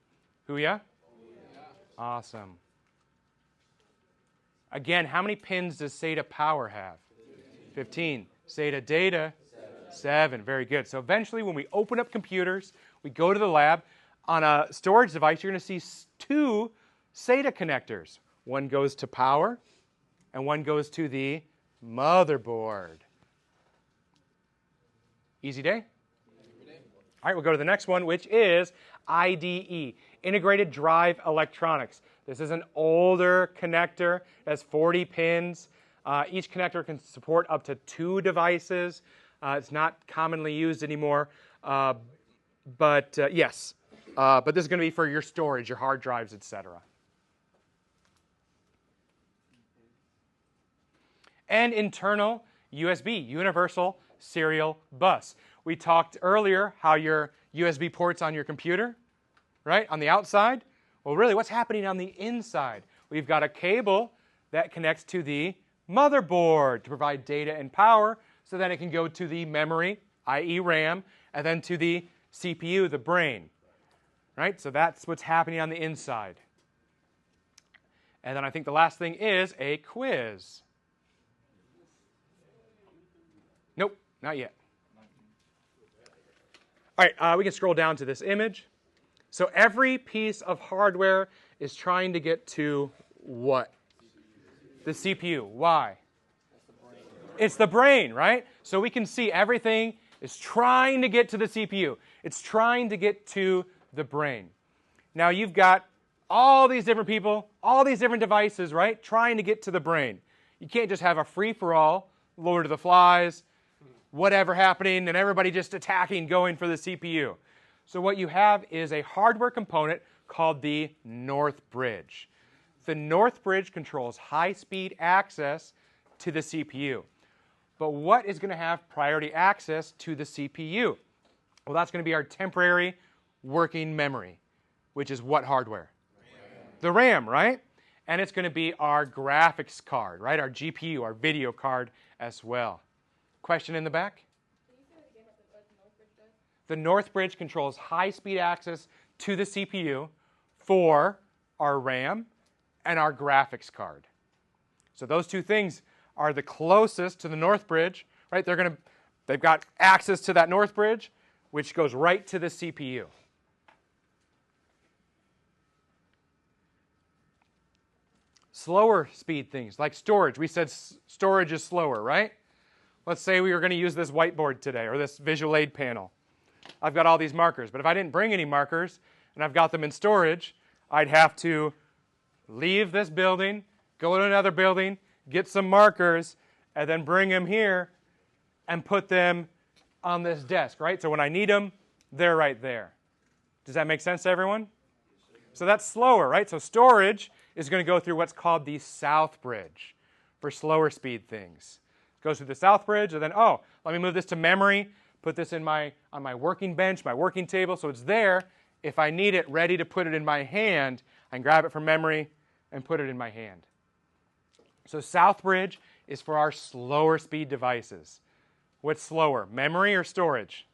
Hoo-ya? Awesome. Again, how many pins does SATA power have? 15. SATA data, 7. Very good. So eventually when we open up computers, we go to the lab, on a storage device, you're going to see 2 SATA connectors. One goes to power, and one goes to the motherboard. Easy day? All right, we'll go to the next one, which is IDE, Integrated Drive Electronics. This is an older connector. It has 40 pins. Each connector can support up to 2 devices. It's not commonly used anymore, but yes. But this is going to be for your storage, your hard drives, etc. And internal USB, Universal Serial Bus. We talked earlier how your USB ports on your computer, right, on the outside. Well, really, what's happening on the inside? We've got a cable that connects to the motherboard to provide data and power so that it can go to the memory, i.e. RAM, and then to the CPU, the brain. Right? So that's what's happening on the inside. And then I think the last thing is a quiz. Nope, not yet. All right, we can scroll down to this image. So every piece of hardware is trying to get to what? The CPU. Why? It's the brain, right? So we can see everything is trying to get to the CPU. It's trying to get to the brain. Now you've got all these different people, all these different devices, right, trying to get to the brain. You can't just have a free-for-all, Lord of the Flies, whatever happening, and everybody just attacking, going for the CPU. So what you have is a hardware component called the North Bridge. The North Bridge controls high-speed access to the CPU. But what is going to have priority access to the CPU? Well, that's going to be our temporary working memory, which is what hardware? The RAM, right? And it's going to be our graphics card, right? Our GPU, our video card as well. Question in the back? The North Bridge controls high-speed access to the CPU for our RAM and our graphics card. So those 2 things are the closest to the North Bridge, right? They've got access to that North Bridge, which goes right to the CPU. Slower speed things, like storage. We said storage is slower, right? Let's say we were going to use this whiteboard today, or this visual aid panel. I've got all these markers, but if I didn't bring any markers, and I've got them in storage, I'd have to leave this building, go to another building, get some markers, and then bring them here and put them on this desk, right? So when I need them, they're right there. Does that make sense to everyone? So that's slower, right? So storage is going to go through what's called the South Bridge for slower speed things. Goes through the South Bridge, and then, oh, let me move this to memory, put this on my working bench, my working table, so it's there. If I need it, ready to put it in my hand, I can grab it from memory and put it in my hand. So South Bridge is for our slower speed devices. What's slower, memory or storage?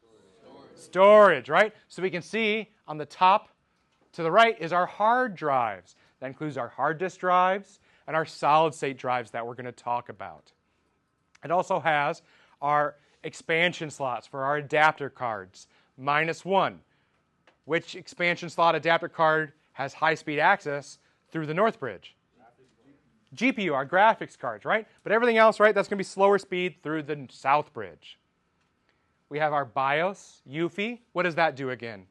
Storage, right? So we can see on the top to the right is our hard drives. That includes our hard disk drives and our solid state drives that we're going to talk about. It also has our expansion slots for our adapter cards, -1. Which expansion slot adapter card has high-speed access through the North Bridge? GPU, our graphics cards, right? But everything else, right, that's going to be slower speed through the South Bridge. We have our BIOS, UEFI. What does that do again?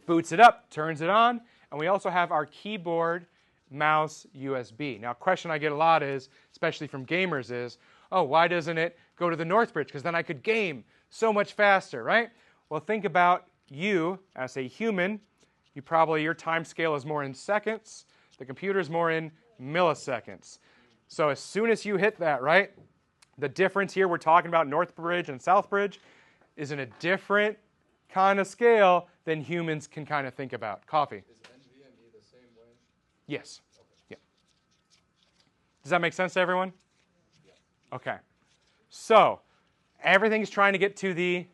Boots it up, turns it on. And we also have our keyboard, mouse, USB. Now, a question I get a lot is, especially from gamers, is, oh, why doesn't it go to the North Bridge? Because then I could game so much faster, right? Well, think about you as a human. Your time scale is more in seconds. The computer is more in milliseconds. So as soon as you hit that, right, the difference here, we're talking about North Bridge and South Bridge, is in a different kind of scale than humans can kind of think about. Coffee. Is NVMe the same way? Yes. Yeah. Does that make sense to everyone? Yeah. Okay. So everything's trying to get to the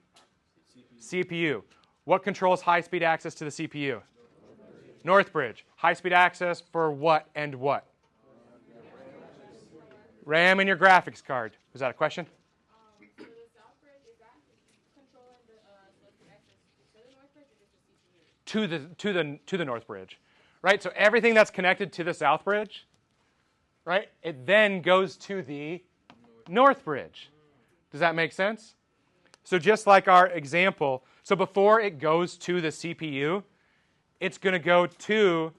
CPU. What controls high-speed access to the CPU? North Bridge. High-speed access for what and what? RAM and your graphics card. Was that a question? So the South Bridge, is that to the north bridge, right? So everything that's connected to the south bridge, right, it then goes to the north bridge. Does that make sense? So just like our example, so before it goes to the CPU, it's going to go to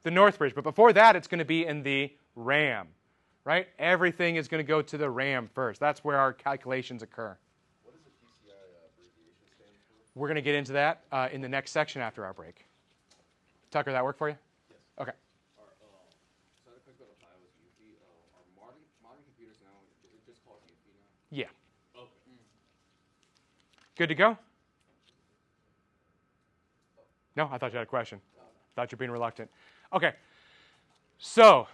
the north bridge. But before that, it's going to be in the RAM, right? Everything is going to go to the RAM first. That's where our calculations occur. What does the PCI abbreviation stand for? We're going to get into that in the next section after our break. Tucker, that work for you? Yes. Okay. So I had a quick about PIOS UFI. Are modern computers now, is it just called UFI now? Yeah. Okay. Good to go? No, I thought you had a question. Thought you're being reluctant. Okay. So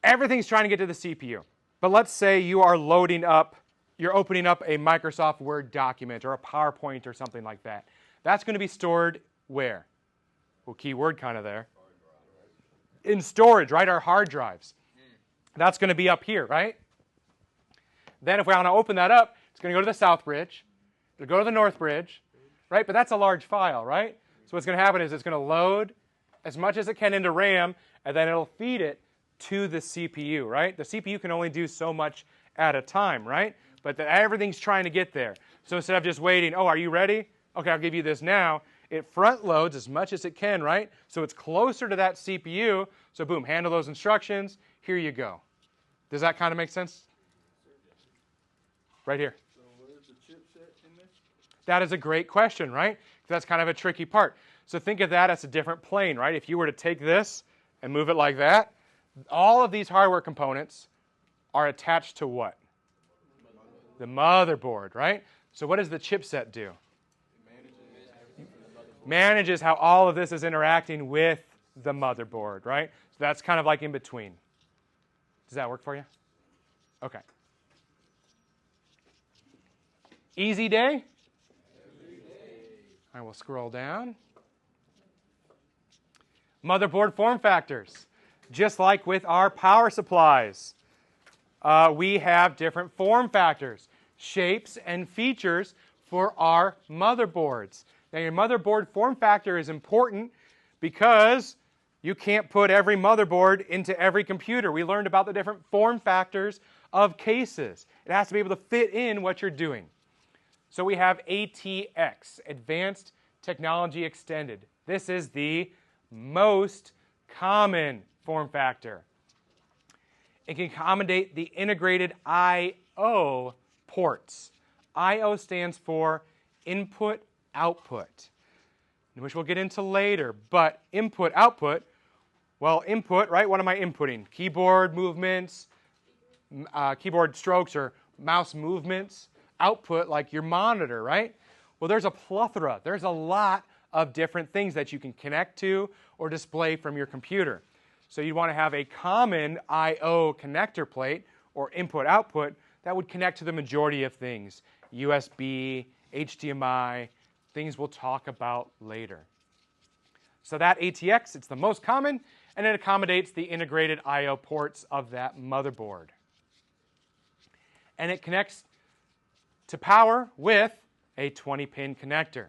everything's trying to get to the CPU. But let's say you are loading up, you're opening up a Microsoft Word document or a PowerPoint or something like that. That's going to be stored where? Well, keyword kind of there. In storage, right? Our hard drives. That's going to be up here, right? Then if we want to open that up, it's going to go to the south bridge. It'll go to the north bridge, right? But that's a large file, right? So what's going to happen is it's going to load as much as it can into RAM, and then it'll feed it to the CPU, right? The CPU can only do so much at a time, right? But everything's trying to get there. So instead of just waiting, oh, are you ready? Okay, I'll give you this now. It front loads as much as it can, right? So it's closer to that CPU. So boom, handle those instructions. Here you go. Does that kind of make sense? Right here. So where's the chipset in this? That is a great question, right? That's kind of a tricky part. So think of that as a different plane, right? If you were to take this and move it like that, all of these hardware components are attached to what? The motherboard, right? So what does the chipset do? Manages how all of this is interacting with the motherboard, right? So that's kind of like in between. Does that work for you? Okay. Easy day? I will scroll down. Motherboard form factors. Just like with our power supplies, we have different form factors, shapes, and features for our motherboards. Now, your motherboard form factor is important because you can't put every motherboard into every computer. We learned about the different form factors of cases. It has to be able to fit in what you're doing. So we have ATX, Advanced Technology Extended. This is the most common form factor. It can accommodate the integrated I/O ports. I/O stands for input output, which we'll get into later. But input output, well, input, right? What am I inputting? Keyboard movements, keyboard strokes, or mouse movements. Output, like your monitor, right? Well, there's a plethora. There's a lot of different things that you can connect to or display from your computer. So you'd want to have a common I/O connector plate or input-output that would connect to the majority of things. USB, HDMI, things we'll talk about later. So that ATX, it's the most common, and it accommodates the integrated I/O ports of that motherboard. And it connects to power with a 20-pin connector.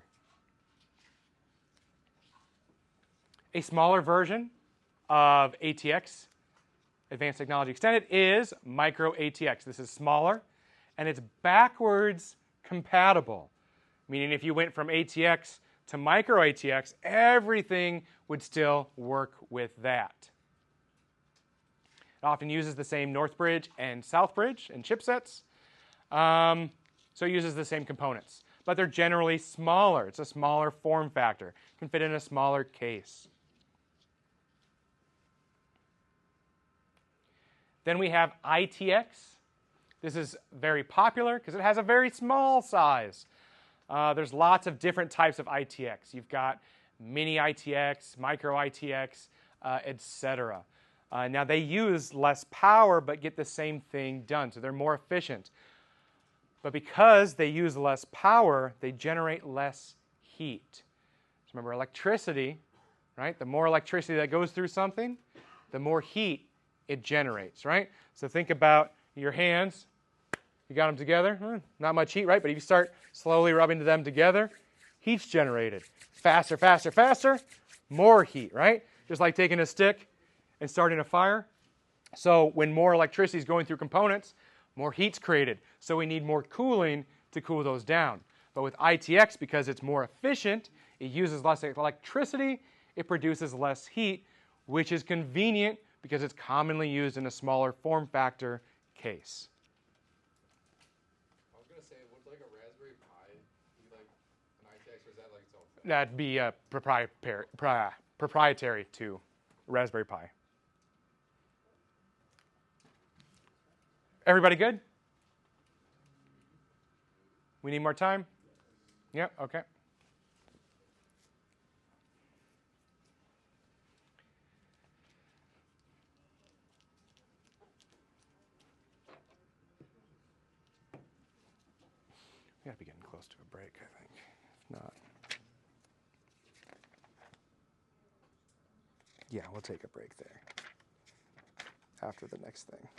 A smaller version of ATX, Advanced Technology Extended, is Micro ATX. This is smaller, and it's backwards compatible, meaning if you went from ATX to Micro ATX, everything would still work with that. It often uses the same North Bridge and South Bridge and chipsets, so it uses the same components, but they're generally smaller. It's a smaller form factor. It can fit in a smaller case. Then we have ITX. This is very popular because it has a very small size. There's lots of different types of ITX. You've got mini ITX, micro ITX, etc. Now they use less power but get the same thing done, so they're more efficient. But because they use less power, they generate less heat. So remember, electricity, right? The more electricity that goes through something, the more heat it generates, right? So think about your hands. You got them together, not much heat, right? But if you start slowly rubbing them together, heat's generated. Faster, faster, faster, more heat, right? Just like taking a stick and starting a fire. So when more electricity is going through components, more heat's created. So we need more cooling to cool those down. But with ITX, because it's more efficient, it uses less electricity, it produces less heat, which is convenient because it's commonly used in a smaller form factor case. I was gonna say, would like a Raspberry Pi be like an ITX, or is that like its own thing? That'd be proprietary to Raspberry Pi. Everybody good? We need more time? Yep, okay. We gotta be getting close to a break, I think. If not. Yeah, we'll take a break there after the next thing.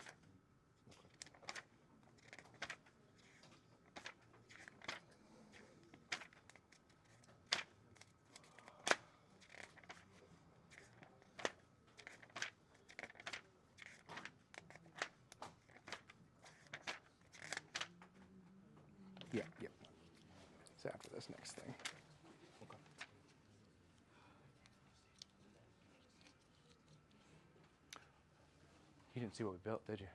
Yeah. It's after this next thing. You didn't see what we built, did you?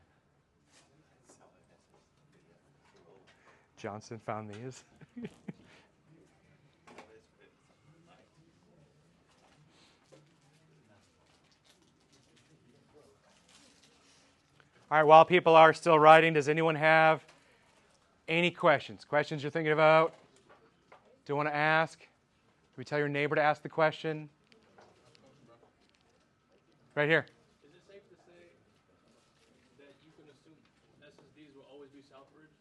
Johnson found these. All right, while people are still writing, does anyone have any questions? Questions you're thinking about? Do you want to ask? Can we tell your neighbor to ask the question? Right here. Is it safe to say that you can assume SSDs will always be Southbridge?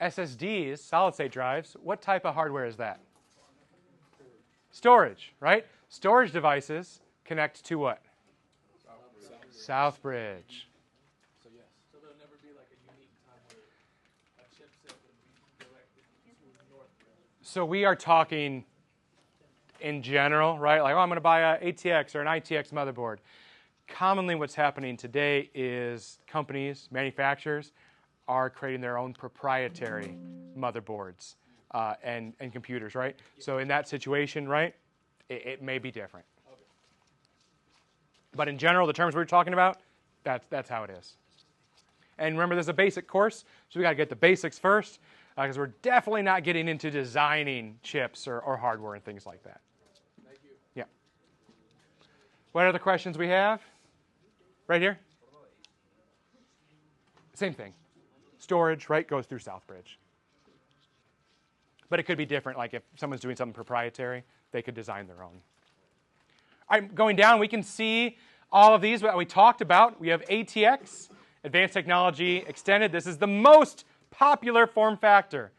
SSDs, solid state drives, what type of hardware is that? Storage, right? Storage devices connect to what? Southbridge. So yes. So there'll never be like a unique time where a chipset would be directed to Northbridge. So we are talking in general, right? Like, oh, I'm going to buy a ATX or an ITX motherboard. Commonly what's happening today is companies, manufacturers, are creating their own proprietary motherboards and computers, right? So in that situation, right, it may be different. But in general, the terms we were talking about, that's how it is. And remember, there's a basic course, so we got to get the basics first, because we're definitely not getting into designing chips or hardware and things like that. Thank you. Yeah. What other questions we have? Right here? Same thing. Storage, right, goes through Southbridge. But it could be different, like if someone's doing something proprietary, they could design their own. All right, going down, we can see all of these that we talked about. We have ATX, Advanced Technology Extended. This is the most popular form factor.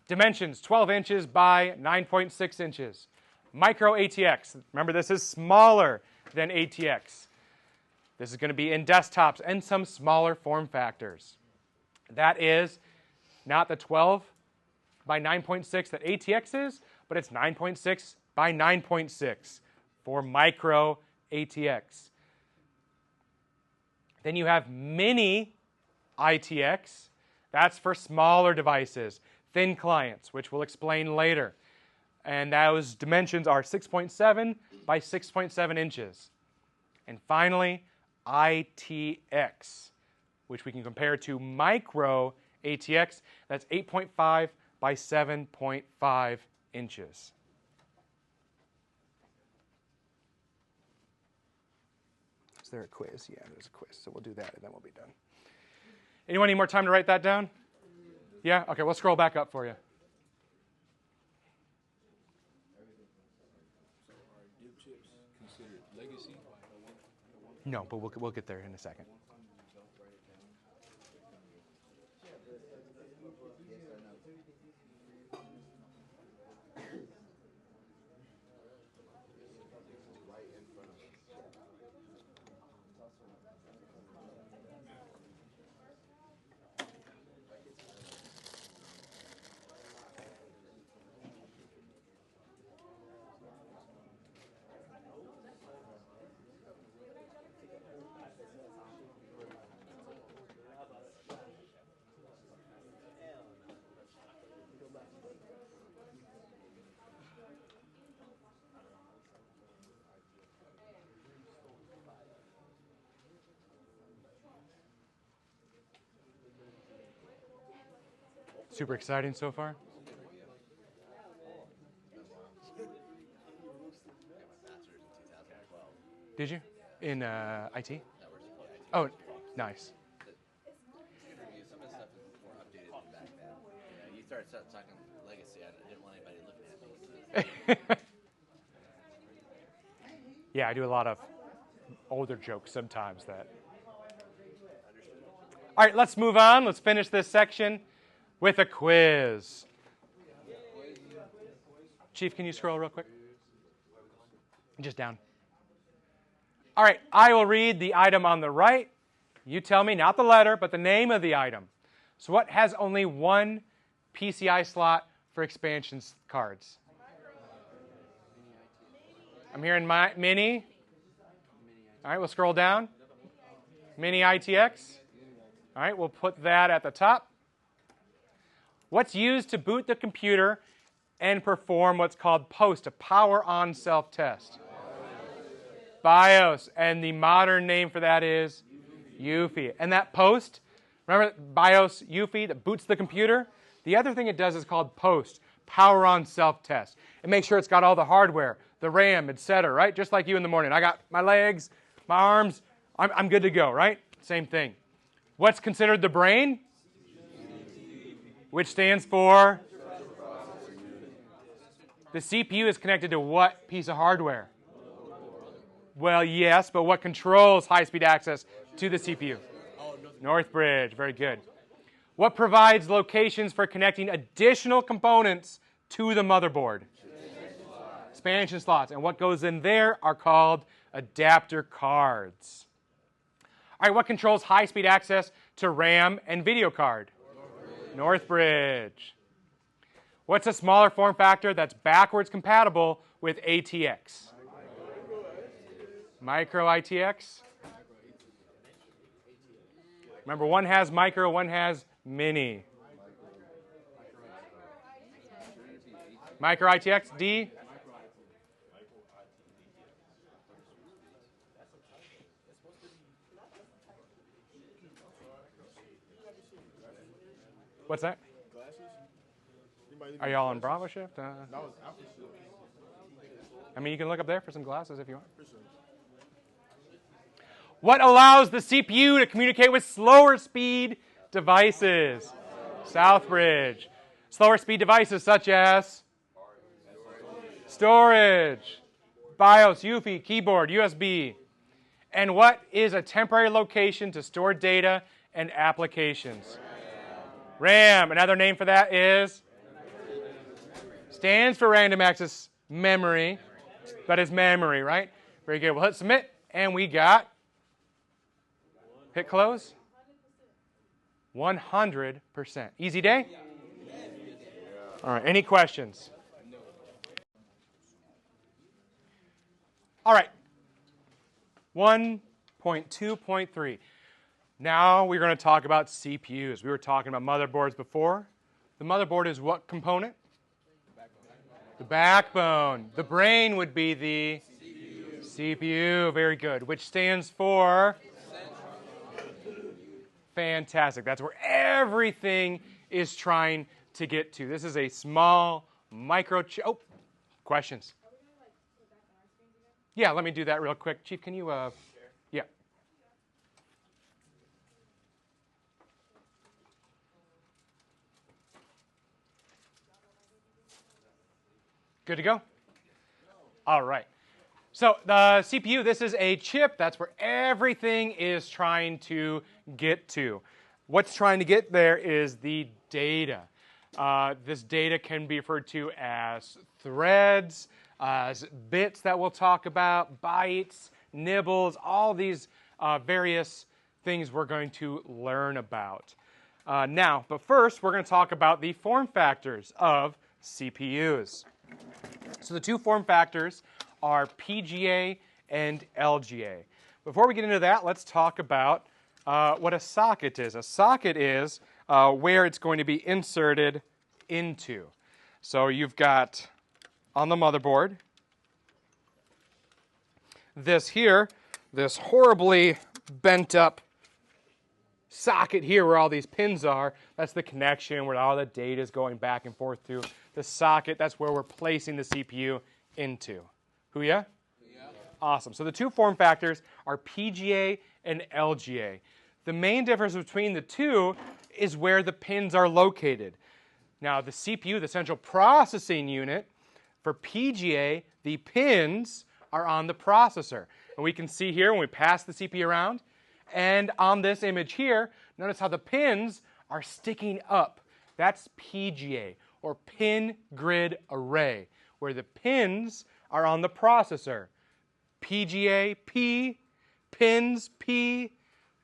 Dimensions, 12 inches by 9.6 inches. Micro ATX. Remember, this is smaller than ATX. This is going to be in desktops and some smaller form factors. That is not the 12 by 9.6 that ATX is, but it's 9.6 by 9.6 for micro ATX. Then you have mini ITX. That's for smaller devices, thin clients, which we'll explain later. And those dimensions are 6.7 by 6.7 inches. And finally, ITX, which we can compare to micro ATX. That's 8.5 by 7.5 inches. Is there a quiz? Yeah, there's a quiz. So we'll do that, and then we'll be done. Anyone need more time to write that down? Yeah? Okay, we'll scroll back up for you. So are dip chips considered legacy? No, but we'll get there in a second. Super exciting so far? Did you? In IT? Oh, nice. Some of the stuff is more updated than back then. You start talking legacy, I didn't want anybody looking at me. Yeah, I do a lot of older jokes sometimes that. All right, let's move on. Let's finish this section with a quiz. Chief, can you scroll real quick? Just down. All right, I will read the item on the right. You tell me, not the letter, but the name of the item. So what has only one PCI slot for expansion cards? I'm hearing mini. All right, we'll scroll down. Mini ITX. All right, we'll put that at the top. What's used to boot the computer and perform what's called POST, a power-on self-test? BIOS. And the modern name for that is UEFI. And that POST, remember BIOS, UEFI, that boots the computer? The other thing it does is called POST, power-on self-test. It makes sure it's got all the hardware, the RAM, etc., right? Just like you in the morning. I got my legs, my arms, I'm good to go, right? Same thing. What's considered the brain? Which stands for? The CPU is connected to what piece of hardware? Well, yes, but what controls high-speed access to the CPU? Northbridge, very good. What provides locations for connecting additional components to the motherboard? Expansion slots. And what goes in there are called adapter cards. All right, what controls high-speed access to RAM and video card? Northbridge. What's a smaller form factor that's backwards compatible with ATX? Micro ITX. Remember, one has micro, one has mini. Micro ITX, D. What's that? Are y'all on Bravo shift? I mean, you can look up there for some glasses if you want. What allows the CPU to communicate with slower speed devices? Southbridge. Slower speed devices such as storage, BIOS, UEFI, keyboard, USB. And what is a temporary location to store data and applications? RAM. Another name for that is? Stands for random access memory, but it's memory, right? Very good. We'll hit submit, and we got, hit close, 100%. Easy day? All right, any questions? All right, 1.2.3. Now we're going to talk about CPUs. We were talking about motherboards before. The motherboard is what component? The backbone. The brain would be the CPU. Very good. Which stands for? Fantastic. That's where everything is trying to get to. This is a small microchip. Oh, questions? Yeah, let me do that real quick. Chief, can you? Yeah. Good to go? All right. So the CPU, this is a chip. That's where everything is trying to get to. What's trying to get there is the data. This data can be referred to as threads, as bits that we'll talk about, bytes, nibbles, all these various things we're going to learn about. But first, we're going to talk about the form factors of CPUs. So the two form factors are PGA and LGA. Before we get into that, let's talk about what a socket is. A socket is where it's going to be inserted into. So you've got on the motherboard this here, this horribly bent up socket here where all these pins are, that's the connection where all the data is going back and forth to. The socket, that's where we're placing the CPU into. Hoo ya? Yeah. Awesome. So the two form factors are PGA and LGA. The main difference between the two is where the pins are located. Now the CPU, the central processing unit, for PGA, the pins are on the processor. And we can see here when we pass the CPU around, and on this image here, notice how the pins are sticking up. That's PGA, or pin grid array, where the pins are on the processor. PGA, P, pins, P,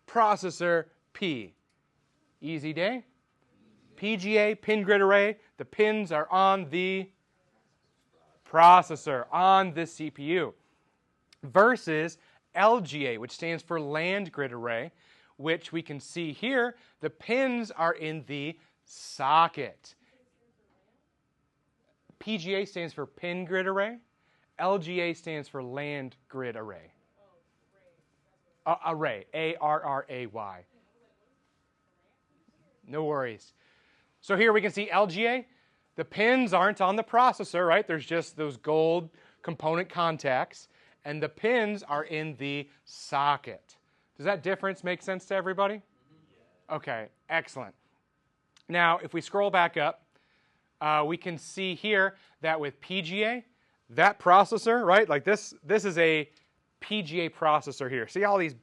processor, P. Easy day. PGA, pin grid array, the pins are on the processor, on the CPU. Versus LGA, which stands for land grid array, which we can see here, the pins are in the socket. PGA stands for pin grid array. LGA stands for land grid array. Array, A-R-R-A-Y. No worries. So here we can see LGA. The pins aren't on the processor, right? There's just those gold component contacts. And the pins are in the socket. Does that difference make sense to everybody? Okay, excellent. Now, if we scroll back up, we can see here that with PGA, that processor, right, like this is a PGA processor here. See how these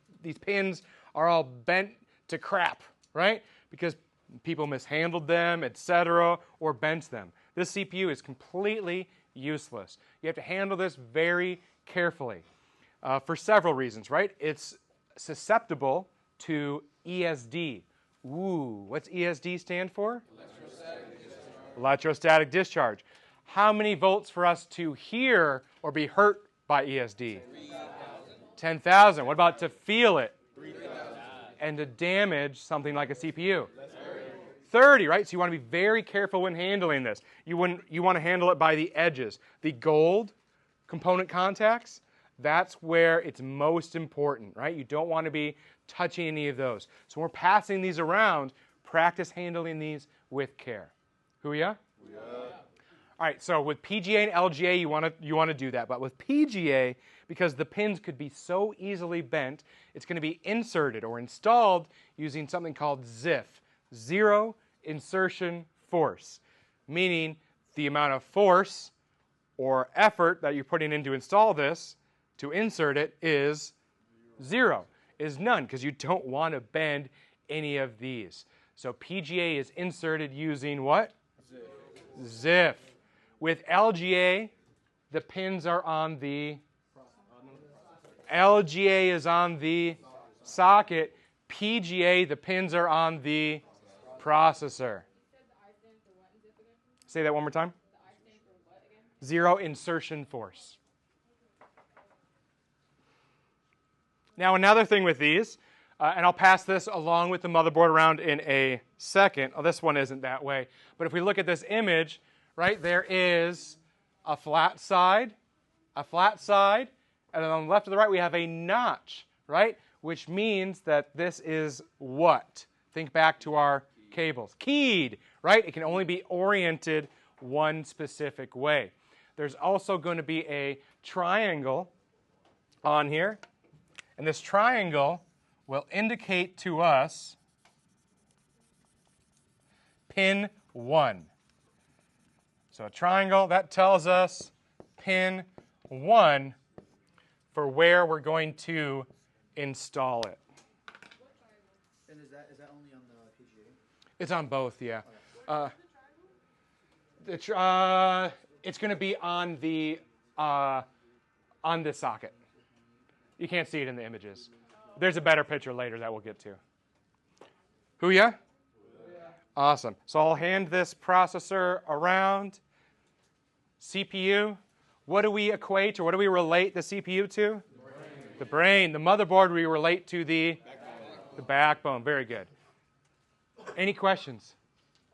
pins are all bent to crap, right? Because people mishandled them, etc., or bent them. This CPU is completely useless. You have to handle this very carefully for several reasons, right? It's susceptible to ESD. Ooh, what's ESD stand for? Electrostatic discharge. How many volts for us to hear or be hurt by ESD? 10,000. What about to feel it? 3,000. And to damage something like a CPU? 30, right? So you want to be very careful when handling this. You want to handle it by the edges. The gold component contacts, that's where it's most important, right? You don't want to be touching any of those. So when we're passing these around, practice handling these with care. Hoo ya? Yeah. All right, so with PGA and LGA, you want to do that. But with PGA, because the pins could be so easily bent, it's going to be inserted or installed using something called ZIF, zero insertion force, meaning the amount of force or effort that you're putting in to install this, to insert it, is zero, is none, because you don't want to bend any of these. So PGA is inserted using what? ZIF. With LGA, the pins are on the LGA is on the socket. PGA, the pins are on the processor. Say that one more time. Zero insertion force. Now another thing with these, and I'll pass this along with the motherboard around in a second. Oh, this one isn't that way. But if we look at this image, right, there is a flat side, and then on the left to the right we have a notch, right, which means that this is what? Think back to our cables. Keyed, right? It can only be oriented one specific way. There's also going to be a triangle on here, and this triangle will indicate to us pin 1. So a triangle, that tells us pin 1 for where we're going to install it. And is that only on the PGA? It's on both, yeah. It's going to be on the socket. You can't see it in the images. There's a better picture later that we'll get to. Hoo ya? Awesome. So I'll hand this processor around. CPU. What do we equate or what do we relate the CPU to? The brain. The motherboard we relate to the backbone. Very good. Any questions?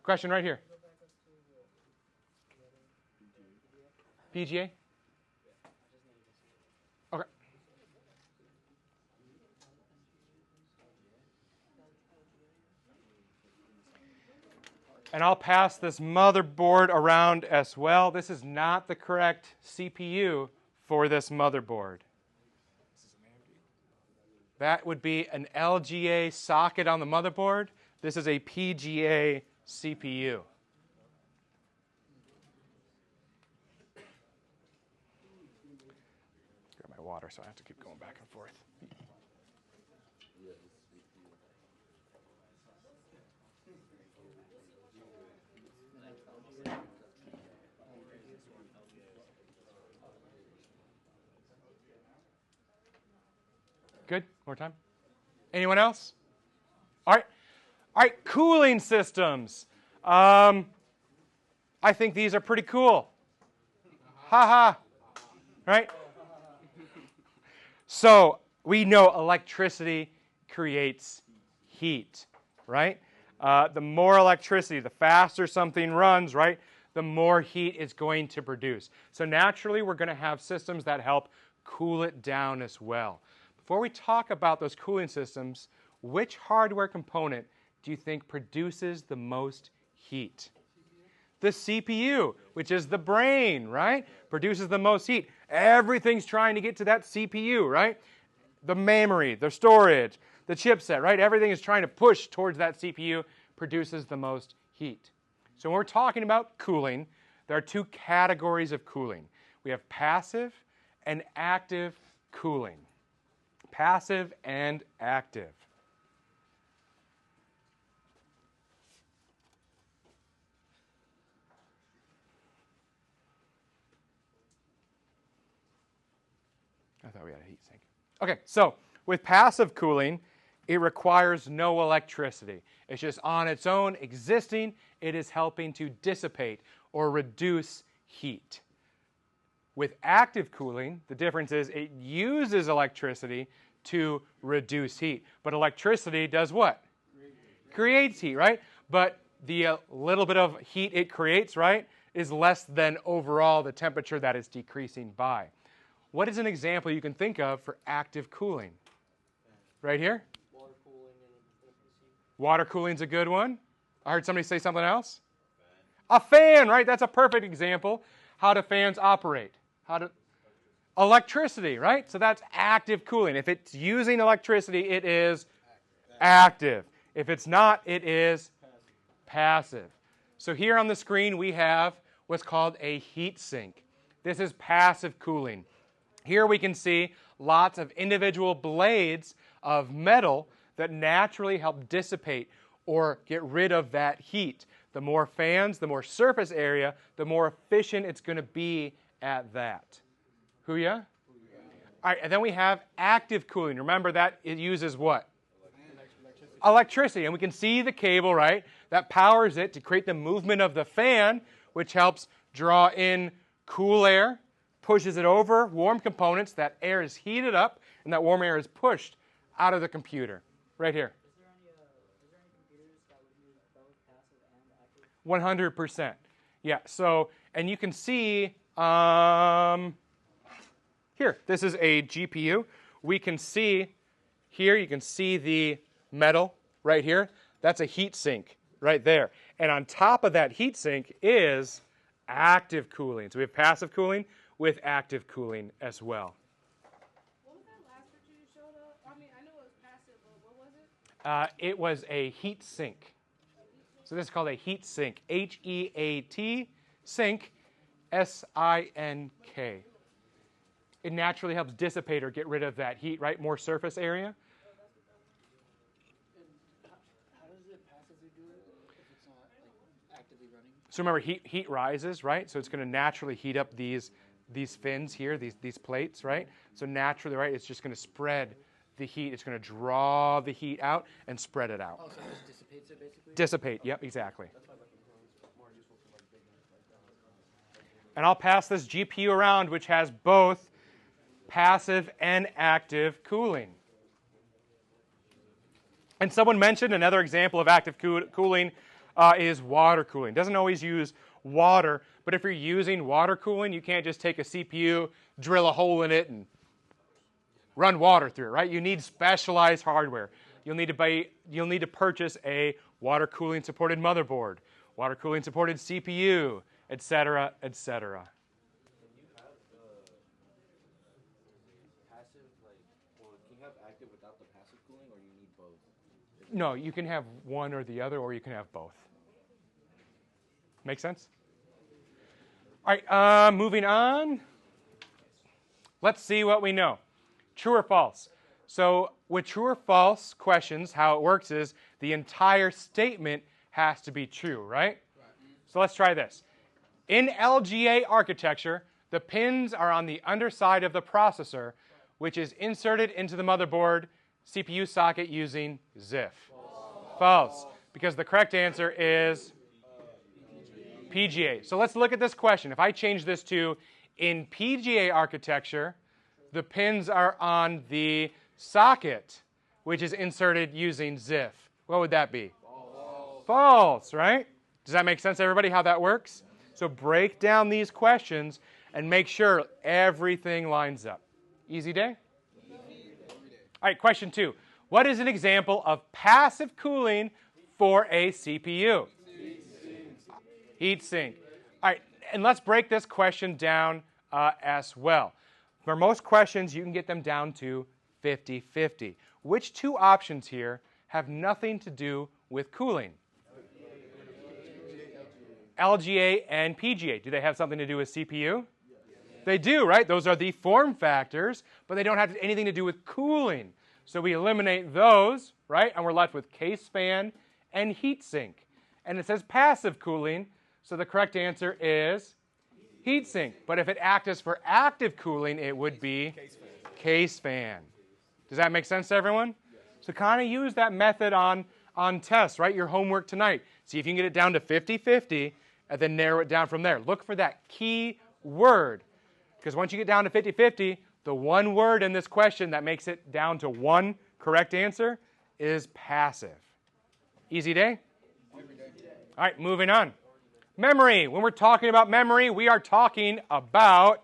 Question right here. PGA? Okay. And I'll pass this motherboard around as well. This is not the correct CPU for this motherboard. That would be an LGA socket on the motherboard. This is a PGA CPU. Grab my water so I have to keep going back and forth. Good? More time? Anyone else? All right. All right, cooling systems. I think these are pretty cool. Ha ha. Right? So we know electricity creates heat, right? The more electricity, the faster something runs, right, the more heat it's going to produce. So naturally, we're going to have systems that help cool it down as well. Before we talk about those cooling systems, which hardware component do you think produces the most heat? The CPU, which is the brain, right? Produces the most heat. Everything's trying to get to that CPU, right? The memory, the storage, the chipset, right? Everything is trying to push towards that CPU, produces the most heat. So when we're talking about cooling, there are two categories of cooling. We have passive and active cooling. Passive and active. I thought we had a heat sink. Okay, so with passive cooling, it requires no electricity. It's just on its own existing. It is helping to dissipate or reduce heat. With active cooling, the difference is it uses electricity to reduce heat. But electricity does what? Creates heat, right? But the little bit of heat it creates, right, is less than overall the temperature that it's decreasing by. What is an example you can think of for active cooling? Right here? Water cooling and electricity. Water cooling's a good one. I heard somebody say something else. A fan, right? That's a perfect example. How do fans operate? Electricity, right? So that's active cooling. If it's using electricity, it is active. If it's not, it is passive. So here on the screen, we have what's called a heat sink. This is passive cooling. Here we can see lots of individual blades of metal that naturally help dissipate or get rid of that heat. The more fans, the more surface area, the more efficient it's going to be at that. Hoo-ya? All right, and then we have active cooling. Remember that it uses what? Electricity. And we can see the cable, right, that powers it to create the movement of the fan, which helps draw in cool air, pushes it over warm components. That air is heated up, and that warm air is pushed out of the computer. Right here. Is there any computers that would use both passive and active? 100%. Yeah, so, and you can see, here, this is a GPU. We can see here, you can see the metal right here. That's a heat sink right there. And on top of that heat sink is active cooling. So we have passive cooling with active cooling as well. What was that last picture you showed us? I mean, I knew it was passive, but what was it? It was a heat sink. So this is called a heat sink. H-E-A-T, sink, S-I-N-K. It naturally helps dissipate or get rid of that heat, right? More surface area. And how does it passively do it if it's not like actively running? So remember, heat rises, right? So it's going to naturally heat up these fins here, these plates, right? So naturally, right, it's just going to spread the heat. It's going to draw the heat out and spread it out. Oh, so it just dissipates it basically? Dissipate, yep, exactly. And I'll pass this GPU around, which has both passive and active cooling. And someone mentioned another example of active cooling is water cooling. It doesn't always use water, but if you're using water cooling, you can't just take a CPU, drill a hole in it, and run water through it, right? You need specialized hardware. You'll need to purchase a water cooling supported motherboard water cooling supported CPU, etc., etc. Can you have passive, or can you have active without the passive cooling, or you need both? No, you can have one or the other, or you can have both. Make sense? All right, moving on. Let's see what we know. True or false? So with true or false questions, how it works is the entire statement has to be true, right? So let's try this. In LGA architecture, the pins are on the underside of the processor, which is inserted into the motherboard CPU socket using ZIF. False, because the correct answer is PGA. So let's look at this question. If I change this to in PGA architecture, the pins are on the socket, which is inserted using ZIF. What would that be? False, right? Does that make sense, everybody, how that works? So break down these questions and make sure everything lines up. Easy day? All right, question 2. What is an example of passive cooling for a CPU? Heat sink. All right, and let's break this question down as well. For most questions, you can get them down to 50-50. Which two options here have nothing to do with cooling? LGA and PGA. Do they have something to do with CPU? They do, right? Those are the form factors, but they don't have anything to do with cooling. So we eliminate those, right? And we're left with case fan and heat sink. And it says passive cooling, so the correct answer is heat sink. But if it acts for active cooling, it would be case fan. Does that make sense to everyone? So kind of use that method on tests, right? Your homework tonight. See if you can get it down to 50-50 and then narrow it down from there. Look for that key word. Because once you get down to 50-50, the one word in this question that makes it down to one correct answer is passive. Easy day? All right, moving on. Memory. When we're talking about memory, we are talking about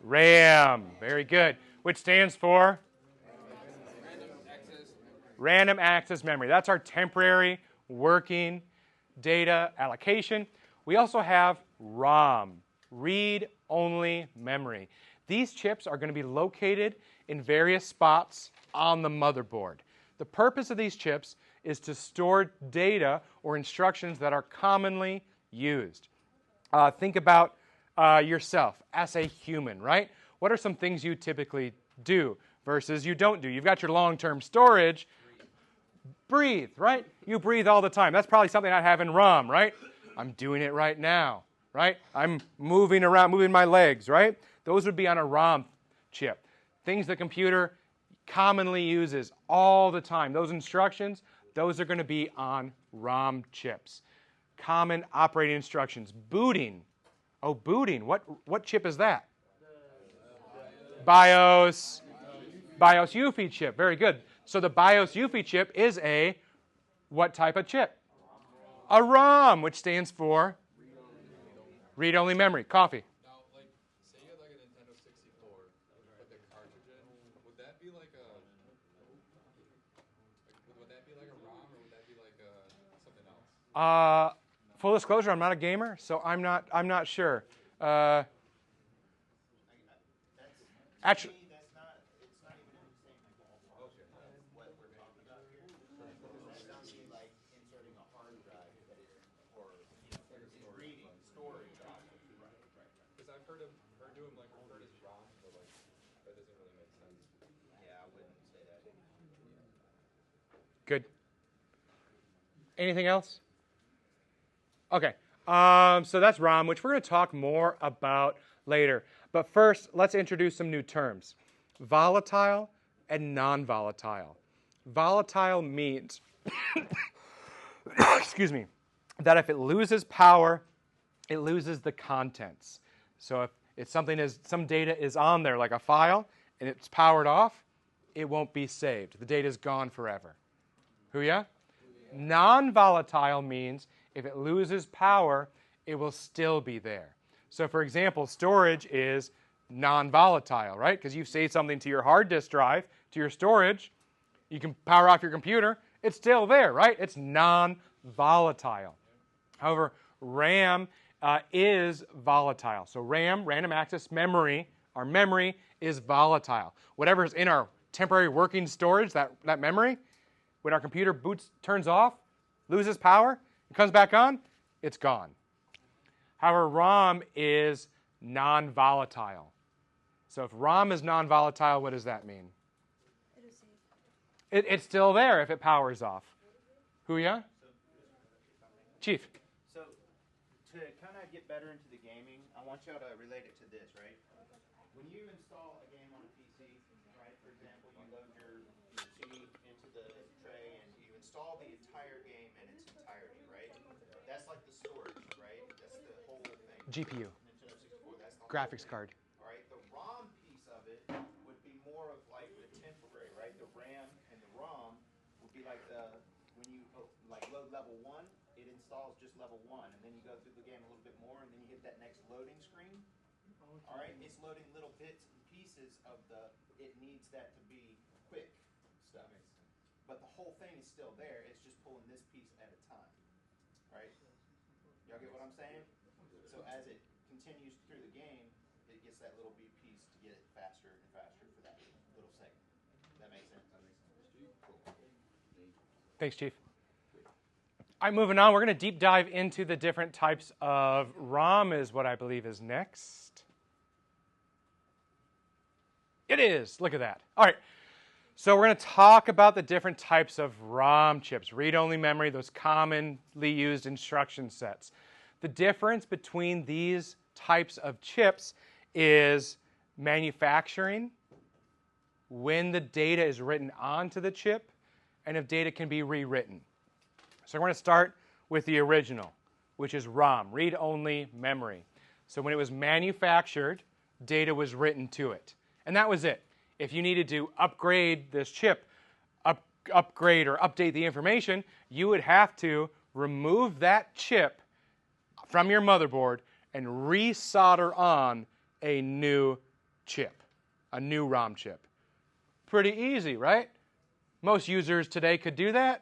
RAM. Very good. Which stands for? Random access memory. That's our temporary working data allocation. We also have ROM, read-only memory. These chips are going to be located in various spots on the motherboard. The purpose of these chips is to store data or instructions that are commonly used. Think about yourself as a human, right? What are some things you typically do versus you don't do? You've got your long-term storage. Breathe, right? You breathe all the time. That's probably something I have in ROM, right? I'm doing it right now, right? I'm moving around, moving my legs, right? Those would be on a ROM chip. Things the computer commonly uses all the time. Those instructions, those are going to be on ROM chips. Common operating instructions. Booting. Oh, booting. What chip is that? BIOS. BIOS UEFI chip. Very good. So the BIOS UEFI chip is a what type of chip? A ROM, which stands for read-only memory. Coffee. Now, say you had a Nintendo 64, put the cartridge in, would that be like a ROM, or would that be something else? Full disclosure, I'm not a gamer, so I'm not sure. Actually. Good. Anything else? Okay. So that's ROM, which we're going to talk more about later. But first, let's introduce some new terms. Volatile and non-volatile. Volatile means, excuse me, that if it loses power, it loses the contents. So if some data is on there, like a file, and it's powered off, it won't be saved. The data is gone forever. Hoo-yah? Non-volatile means if it loses power, it will still be there. So for example, storage is non-volatile, right? Because you save something to your hard disk drive, to your storage, you can power off your computer, it's still there, right? It's non-volatile. However, RAM is volatile. So RAM, random access memory, our memory is volatile. Whatever's in our temporary working storage, that memory, when our computer turns off, loses power, it comes back on, it's gone. However, ROM is non-volatile. So if ROM is non-volatile, what does that mean? It is safe. It's still there if it powers off. Huya? Chief. So, to kind of get better into the gaming, I want y'all to relate it to this, right? When you install a game on a PC, right, for example, you load your CD into the tray and you install the entire game in its entirety, right? That's like the storage, right? That's the whole thing. GPU. Nintendo 64, that's the Graphics whole card. thing. All right, the ROM piece of it would be more of like the temporary, right? The RAM and the ROM would be like when you like load level 1, it installs just level 1, and then you go through the game a little bit more, and then you hit that next loading screen. All right, it's loading little bits and pieces of it needs that to be quick stuff. But the whole thing is still there, it's just pulling this piece at a time, right? Y'all get what I'm saying? So as it continues through the game, it gets that little beat piece to get it faster and faster for that little segment. Does that make sense? Thanks, Chief. All right, moving on, we're going to deep dive into the different types of ROM is what I believe is next. It is. Look at that. All right. So we're going to talk about the different types of ROM chips, read-only memory, those commonly used instruction sets. The difference between these types of chips is manufacturing, when the data is written onto the chip, and if data can be rewritten. So we're going to start with the original, which is ROM, read-only memory. So when it was manufactured, data was written to it. And that was it. If you needed to upgrade this chip, upgrade or update the information, you would have to remove that chip from your motherboard and resolder on a new chip, a new ROM chip. Pretty easy, right? Most users today could do that?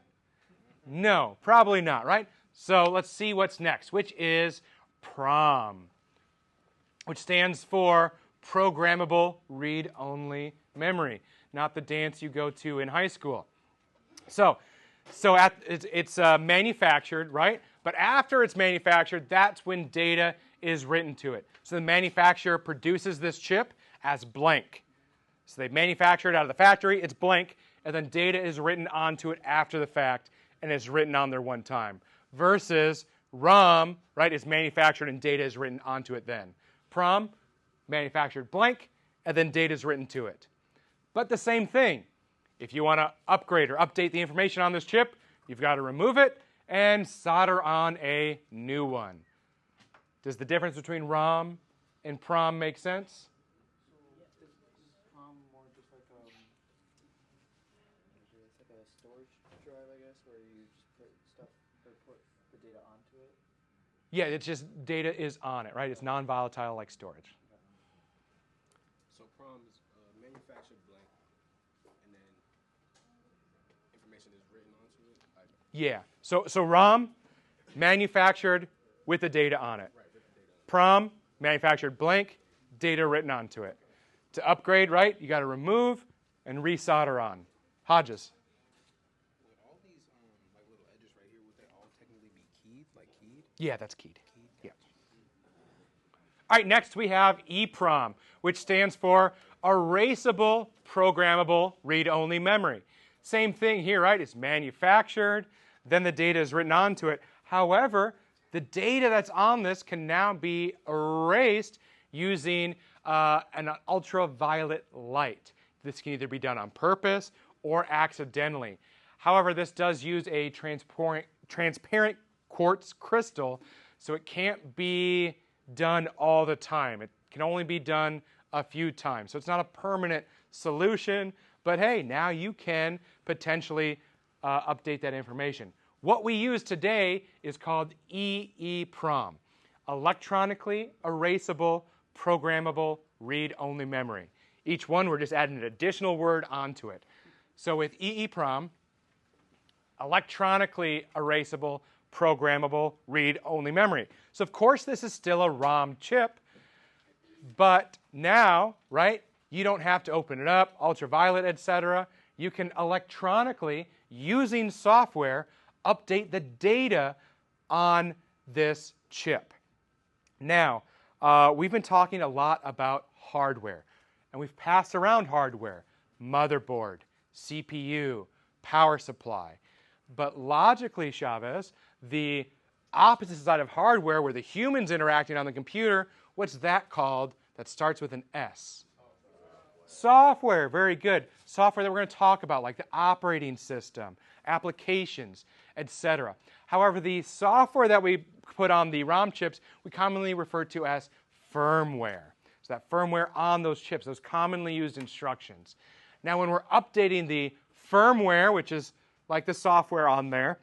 No, probably not, right? So let's see what's next, which is PROM, which stands for Programmable Read-Only Memory, not the dance you go to in high school. So it's manufactured, right? But after it's manufactured, that's when data is written to it. So the manufacturer produces this chip as blank. So they manufacture it out of the factory, it's blank, and then data is written onto it after the fact, and it's written on there one time. Versus ROM, right, is manufactured and data is written onto it then. PROM, manufactured blank, and then data is written to it. But the same thing. If you want to upgrade or update the information on this chip, you've got to remove it and solder on a new one. Does the difference between ROM and PROM make sense? PROM more just like it's like a storage drive, I guess, where you just put stuff or put the data onto it. Yeah, it's just data is on it, right? It's non-volatile like storage. So PROM is manufactured blank, and then information is written onto it. Yeah. So ROM, manufactured with the data on it. PROM, manufactured blank, data written onto it. To upgrade, right, you got to remove and resolder on. Hodges. Would all these like little edges right here, would they all technically be keyed, like keyed? Yeah, that's keyed. Yeah. All right, next we have EEPROM, which stands for Erasable Programmable Read-Only Memory. Same thing here, right? It's manufactured, then the data is written onto it. However, the data that's on this can now be erased using an ultraviolet light. This can either be done on purpose or accidentally. However, this does use a transparent quartz crystal, so it can't be done all the time. It can only be done a few times. So it's not a permanent solution, but hey, now you can potentially update that information. What we use today is called EEPROM, Electronically Erasable Programmable Read-Only Memory. Each one, we're just adding an additional word onto it. So with EEPROM, Electronically Erasable programmable read-only memory. So of course this is still a ROM chip, but now, right, you don't have to open it up, ultraviolet, etc. You can electronically, using software, update the data on this chip. Now, we've been talking a lot about hardware, and we've passed around hardware, motherboard, CPU, power supply. But logically, Chavez, the opposite side of hardware, where the human's interacting on the computer, what's that called? That starts with an S. Software, very good. Software that we're going to talk about, like the operating system, applications, etc. However, the software that we put on the ROM chips, we commonly refer to as firmware. So that firmware on those chips, those commonly used instructions. Now, when we're updating the firmware, which is like the software on there,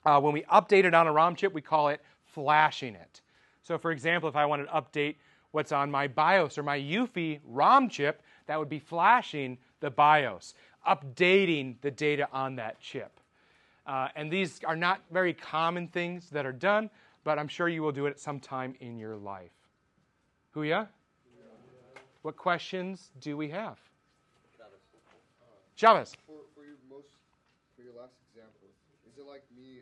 when we update it on a ROM chip, we call it flashing it. So, for example, if I wanted to update what's on my BIOS or my UEFI ROM chip, that would be flashing the BIOS, updating the data on that chip. And these are not very common things that are done, but I'm sure you will do it at some time in your life. Huya? What questions do we have? Chavez. For your last example, is it like me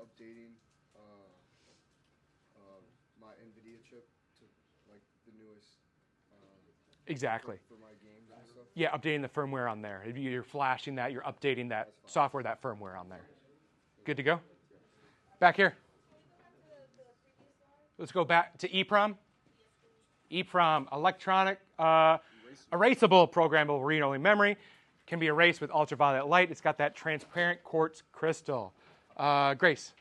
updating my NVIDIA chip to like the newest? Exactly. For my games and stuff? Yeah, updating the firmware on there. You're flashing that, you're updating that software, that firmware on there. Good to go? Back here. Let's go back to EEPROM. EEPROM, electronic, erasable programmable read-only memory. Can be erased with ultraviolet light. It's got that transparent quartz crystal. Grace.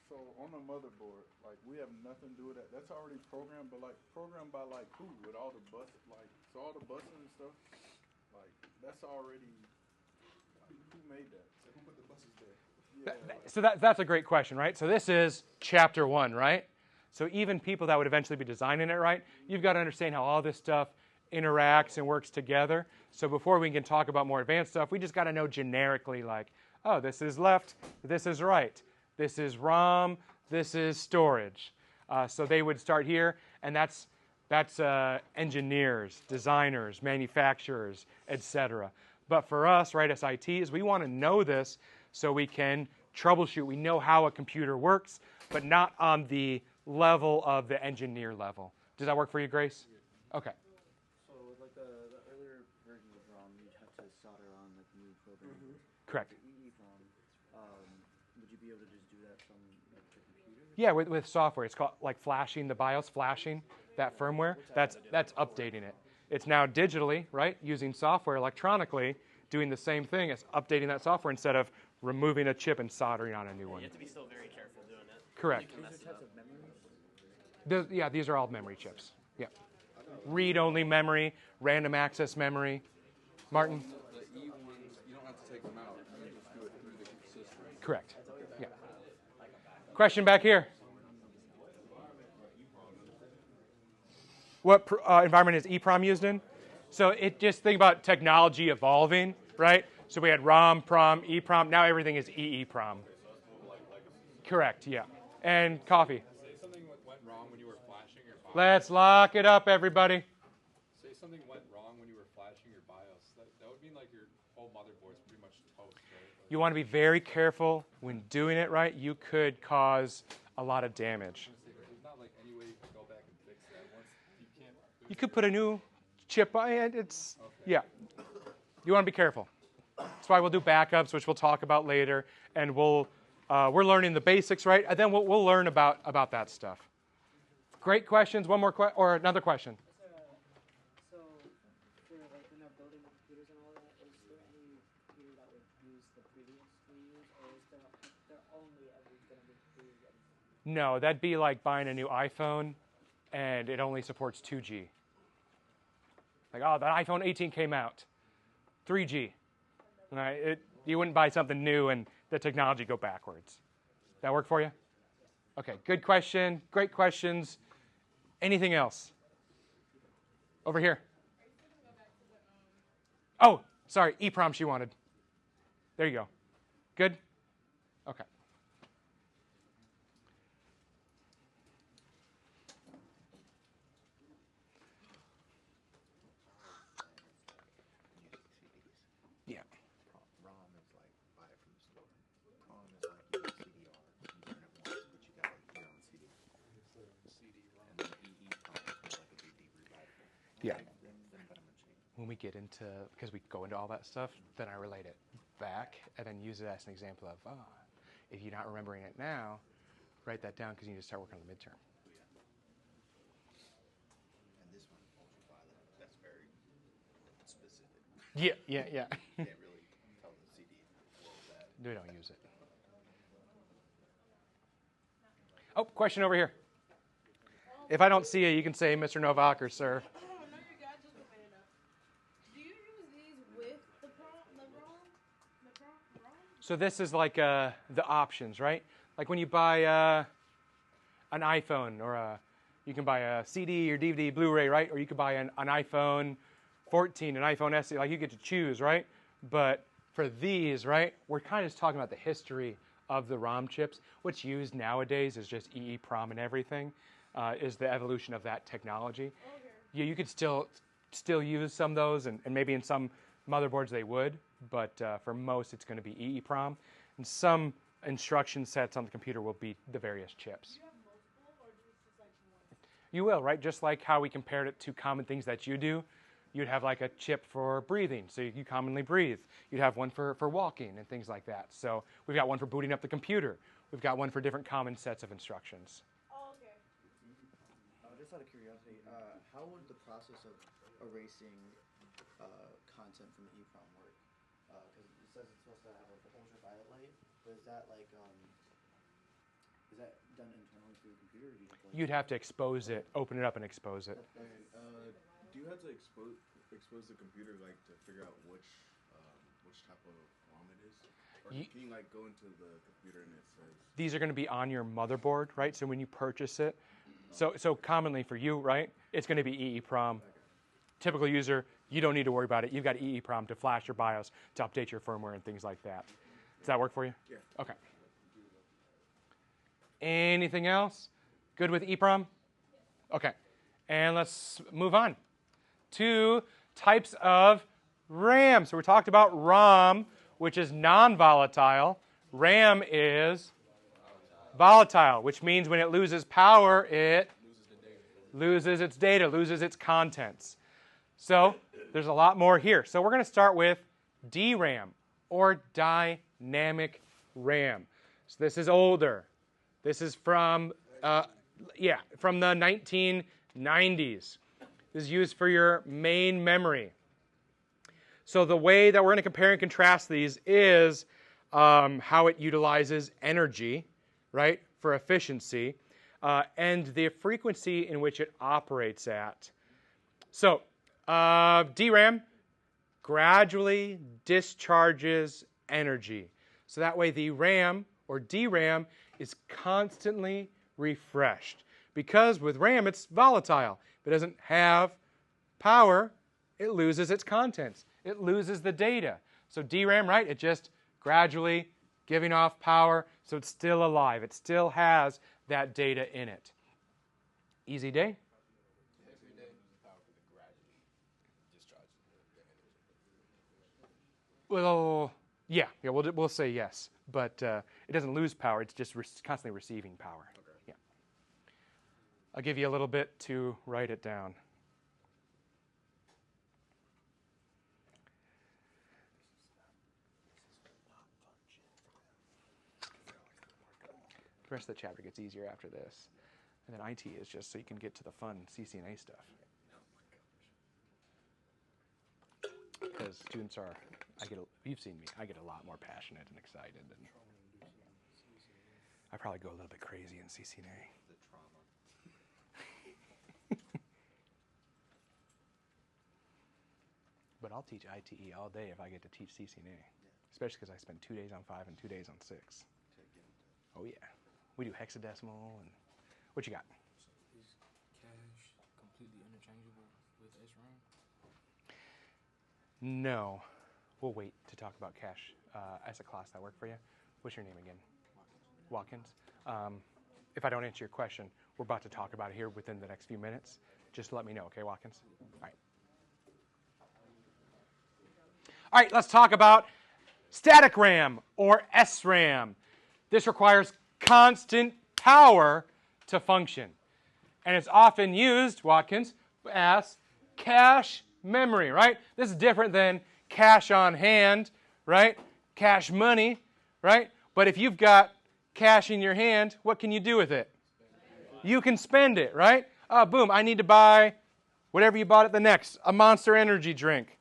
So on the motherboard, like we have nothing to do with that. That's already programmed, but like programmed by like who? With all the bus, like so all the buses and stuff. Like that's already. Who made that? So who put the buses there? Yeah. So that's a great question, right? So this is chapter 1, right? So even people that would eventually be designing it, right? You've got to understand how all this stuff interacts and works together. So before we can talk about more advanced stuff, we just got to know generically, like, oh, this is left, this is right, this is ROM, this is storage. So they would start here, and that's engineers, designers, manufacturers, etc. But for us, right, as ITs, we want to know this so we can troubleshoot. We know how a computer works, but not on the level of the engineer level. Does that work for you, Grace? Okay. So with like the earlier versions of ROM, you'd have to solder on like new programming. Correct. The EEPROM, would you be able to just do that from like the computer? Yeah, with software. It's called like flashing the BIOS, flashing that firmware. That's updating it. It's now digitally, right, using software electronically, doing the same thing as updating that software instead of removing a chip and soldering on a new one. You have to be still very careful doing it. Correct. Yeah, these are all memory chips. Yeah. Read-only memory, random access memory. Martin? The E ones, you don't have to take them out. You just do it through the system. Correct. Yeah. Question back here. What environment is EEPROM used in? So just think about technology evolving, right? So we had ROM, PROM, EEPROM. Now everything is EEPROM. Correct, yeah. And coffee. Say something went wrong when you were flashing your BIOS. Let's lock it up, everybody. Say something went wrong when you were flashing your BIOS. That would mean like your whole motherboard's pretty much toast, right? Like, You want to be very careful when doing it, right? You could cause a lot of damage. there's not like any way you can go back and fix that. Once you can't. You could put a new chip on it. Yeah. You want to be careful. That's why we'll do backups, which we'll talk about later, and we're learning the basics, right? And then we'll learn about that stuff. Great questions. One more or another question. So, for like when they're building the computers and all that, is there any computer that would use the previously used, or is there only ever going to be used? No, that'd be like buying a new iPhone, and it only supports 2G. Like, oh, the iPhone 18 came out, 3G. Right? You wouldn't buy something new and the technology go backwards. That work for you? Okay, good question. Great questions. Anything else? Over here. Oh, sorry, EEPROM she wanted. There you go. Good? Okay. we get into, because we go into all that stuff, then I relate it back and then use it as an example of, if you're not remembering it now, write that down because you need to start working on the midterm. And this one, ultraviolet, that's very specific. Yeah. Can't really tell the CD what that. We don't use it. Oh, question over here. If I don't see you, you can say Mr. Novak or sir. No, you're good. Just a minute. Do you use these with the ROM? So this is like the options, right? Like when you buy an iPhone or you can buy a CD or DVD, Blu-ray, right? Or you could buy an iPhone 14, an iPhone SE. Like you get to choose, right? But for these, right, we're kind of just talking about the history of the ROM chips. What's used nowadays is just EEPROM and everything. Is the evolution of that technology. Okay. Yeah, you could still use some of those, and maybe in some motherboards they would, but for most it's going to be EEPROM. And some instruction sets on the computer will be the various chips. Do you have multiple, or just like one? You will, right? Just like how we compared it to common things that you do. You'd have like a chip for breathing, so you commonly breathe. You'd have one for walking and things like that. So we've got one for booting up the computer. We've got one for different common sets of instructions. Oh, okay. Just out of curiosity, how would the process of erasing content from the EEPROM work? Because it says it's supposed to have like the ultraviolet light, but is that like is that done internally through the computer? Or do you have to, like, You'd have to expose it, open it up and expose it. Do you have to expose the computer like to figure out which type of ROM it is? Or can you like go into the computer and it says? These are going to be on your motherboard, right? So when you purchase it, so commonly for you, right, it's going to be EEPROM. Okay. Typical user, you don't need to worry about it. You've got EEPROM to flash your BIOS, to update your firmware and things like that. Does that work for you? Yeah. Okay. Anything else? Good with EEPROM? Okay. And let's move on to types of RAM. So we talked about ROM, which is non-volatile. RAM is volatile, which means when it loses power, it loses its data, loses its contents. So there's a lot more here. So we're going to start with DRAM, or dynamic RAM. So this is older. This is from the 1990s. This is used for your main memory. So the way that we're going to compare and contrast these is how it utilizes energy, right, for efficiency, and the frequency in which it operates at. So DRAM gradually discharges energy. So that way the RAM, or DRAM, is constantly refreshed. Because with RAM, it's volatile. If it doesn't have power, it loses its contents. It loses the data. So DRAM, right, it just gradually giving off power, so it's still alive. It still has that data in it. Easy day? Well, yeah, we'll say yes. But it doesn't lose power. It's just constantly receiving power. Okay. Yeah. I'll give you a little bit to write it down. The rest of the chapter gets easier after this. And then ITE is just so you can get to the fun CCNA stuff. Because students are, you've seen me, I get a lot more passionate and excited. And I probably go a little bit crazy in CCNA. The trauma. But I'll teach ITE all day if I get to teach CCNA. Especially because I spend 2 days on 5 and 2 days on 6. Oh yeah. We do hexadecimal and what you got? So is cache completely interchangeable with SRAM? No. We'll wait to talk about cache as a class. That work for you? What's your name again? Watkins. If I don't answer your question, we're about to talk about it here within the next few minutes. Just let me know, okay, Watkins? All right. All right, let's talk about static RAM, or SRAM. This requires constant power to function. And it's often used, Watkins, as cache memory, right? This is different than cash on hand, right? Cash money, right? But if you've got cash in your hand, what can you do with it? You can spend it, right? Boom, I need to buy whatever you bought at the Next, a Monster Energy drink,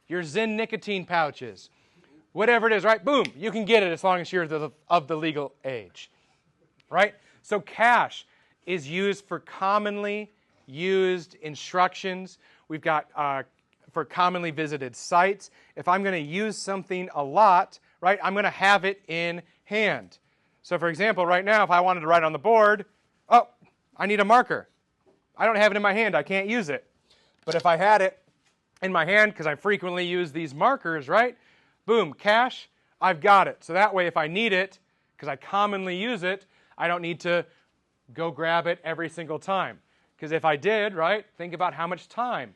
your Zen nicotine pouches, whatever it is, right? Boom, you can get it as long as you're of the legal age, right? So cash is used for commonly used instructions. We've got for commonly visited sites. If I'm going to use something a lot, right, I'm going to have it in hand. So for example, right now, if I wanted to write on the board, oh, I need a marker. I don't have it in my hand. I can't use it. But if I had it in my hand, because I frequently use these markers, right, boom, cash, I've got it. So that way, if I need it, because I commonly use it, I don't need to go grab it every single time. Because if I did, right, think about how much time,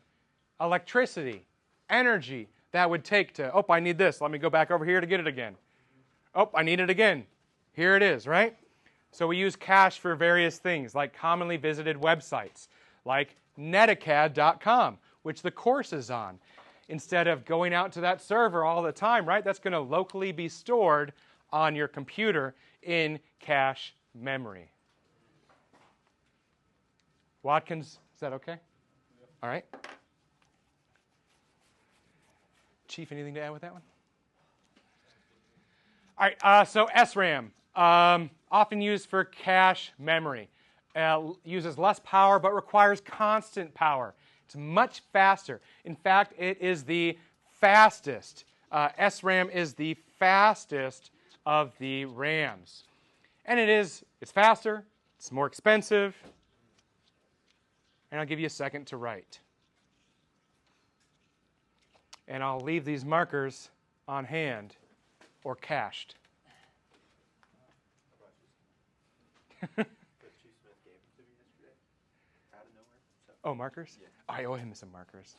electricity, energy that would take to, oh, I need this. Let me go back over here to get it again. Oh, I need it again. Here it is, right? So we use cache for various things, like commonly visited websites, like netacad.com, which the course is on. Instead of going out to that server all the time, right, that's going to locally be stored on your computer in cache memory. Watkins, is that okay? All right. Chief, anything to add with that one? All right, so SRAM, often used for cache memory. Uses less power but requires constant power. It's much faster. In fact, it is the fastest. SRAM is the fastest of the RAMs. And it's faster, it's more expensive, and I'll give you a second to write. And I'll leave these markers on hand or cached. Oh, markers? Yeah. Oh, I owe him some markers.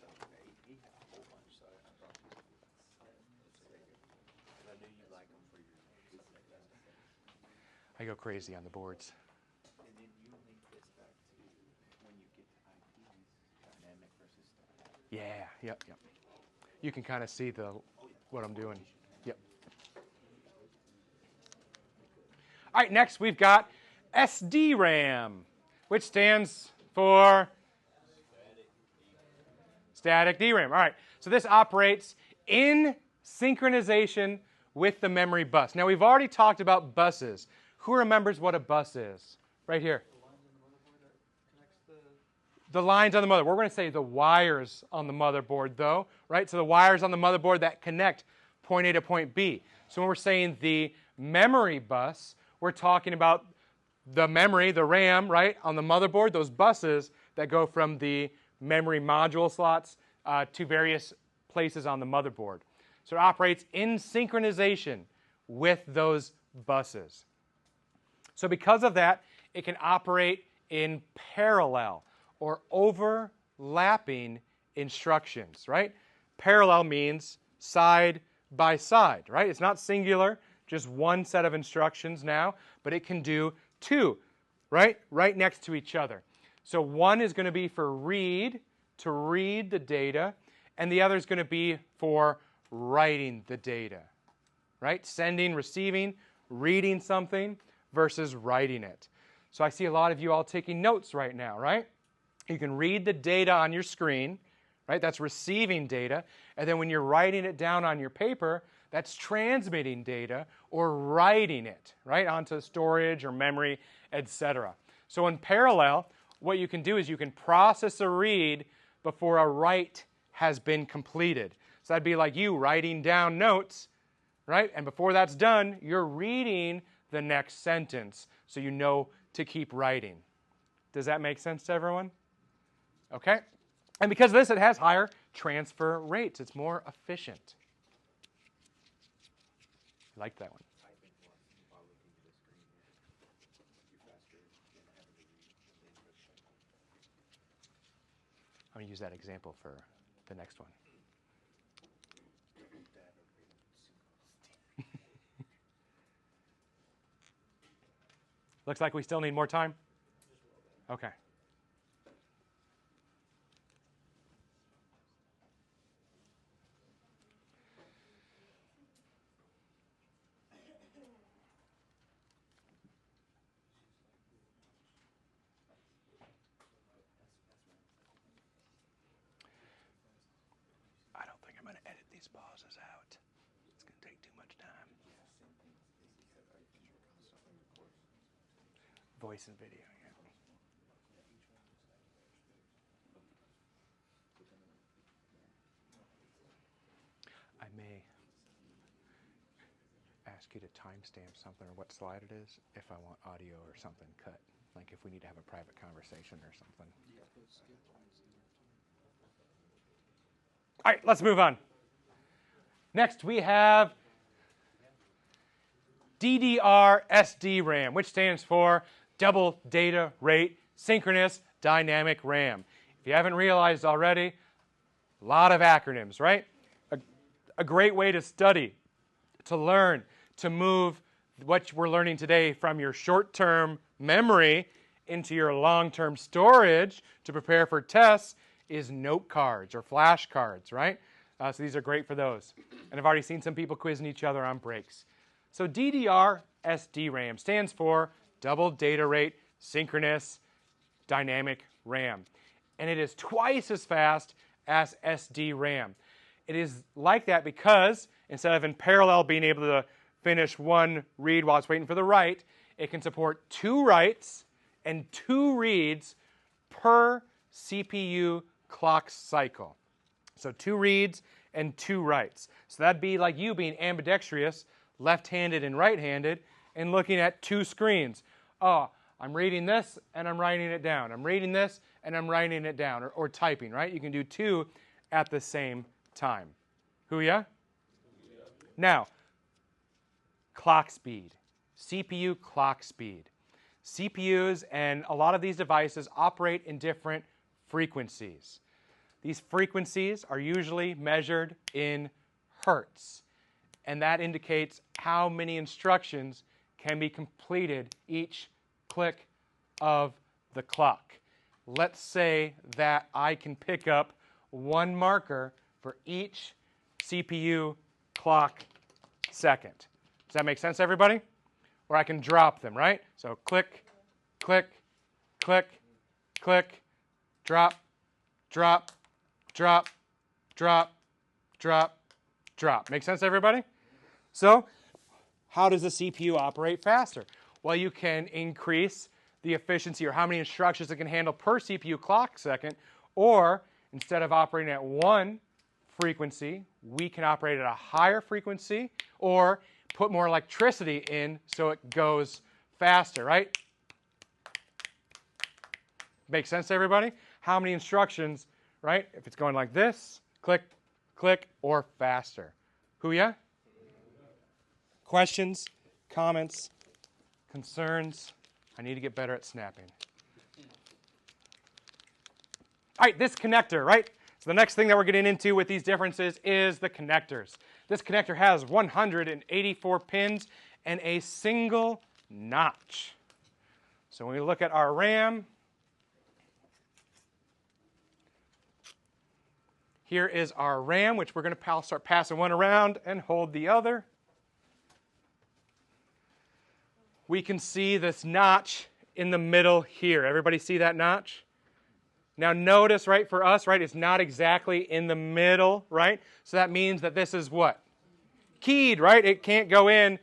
I go crazy on the boards. And then you link this back to when you get to ITEs, dynamic versus static. Yeah, yep. You can kind of see what I'm doing. Yep. All right, next we've got SDRAM, which stands for static DRAM. All right, so this operates in synchronization with the memory bus. Now, we've already talked about buses. Who remembers what a bus is? Right here. The lines on the motherboard. We're going to say the wires on the motherboard, though, right? So the wires on the motherboard that connect point A to point B. So when we're saying the memory bus, we're talking about the memory, the RAM, right, on the motherboard, those buses that go from the memory module slots to various places on the motherboard. So it operates in synchronization with those buses. So because of that, it can operate in parallel or overlapping instructions, right? Parallel means side by side, right? It's not singular, just one set of instructions now, but it can do two, right? Right next to each other. So one is going to be for read, to read the data, and the other is going to be for writing the data, right? Sending, receiving, reading something versus writing it. So I see a lot of you all taking notes right now, right? You can read the data on your screen, right? That's receiving data. And then when you're writing it down on your paper, that's transmitting data or writing it, right, onto storage or memory, etc. So in parallel, what you can do is you can process a read before a write has been completed. So that'd be like you writing down notes, right? And before that's done, you're reading the next sentence so you know to keep writing. Does that make sense to everyone? Okay. And because of this, it has higher transfer rates. It's more efficient. I like that one. I'm going to use that example for the next one. Looks like we still need more time? Okay. these pauses out. It's going to take too much time. Voice and video, yeah. I may ask you to timestamp something or what slide it is if I want audio or something cut. Like if we need to have a private conversation or something. All right, let's move on. Next, we have DDR SDRAM, which stands for Double Data Rate Synchronous Dynamic RAM. If you haven't realized already, a lot of acronyms, right? A great way to study, to learn, to move what we're learning today from your short-term memory into your long-term storage to prepare for tests is note cards or flash cards, right? So these are great for those. And I've already seen some people quizzing each other on breaks. So DDR SDRAM stands for Double Data Rate Synchronous Dynamic RAM. And it is twice as fast as SDRAM. It is like that because instead of in parallel being able to finish one read while it's waiting for the write, it can support 2 writes and 2 reads per CPU clock cycle. So 2 reads and 2 writes. So that'd be like you being ambidextrous, left-handed and right-handed, and looking at 2 screens. Oh, I'm reading this and I'm writing it down. I'm reading this and I'm writing it down, or typing, right? You can do 2 at the same time. Hoo-ya? Now, clock speed, CPU clock speed. CPUs and a lot of these devices operate in different frequencies. These frequencies are usually measured in hertz, and that indicates how many instructions can be completed each click of the clock. Let's say that I can pick up 1 marker for each CPU clock second. Does that make sense, everybody? Or I can drop them, right? So click, click, click, click, drop, drop, drop, drop, drop, drop. Make sense, everybody? So how does the CPU operate faster? Well, you can increase the efficiency or how many instructions it can handle per CPU clock second, or instead of operating at 1 frequency, we can operate at a higher frequency or put more electricity in so it goes faster, right? Make sense to everybody? How many instructions, right? If it's going like this, click, click, or faster. Hoo-ya? Questions, comments, concerns? I need to get better at snapping. All right, this connector, right? So the next thing that we're getting into with these differences is the connectors. This connector has 184 pins and a single notch. So when we look at our RAM, here is our RAM, which we're going to start passing one around and hold the other. We can see this notch in the middle here. Everybody see that notch? Now notice, right, for us, right, it's not exactly in the middle, right? So that means that this is what? Keyed, right? It can't go in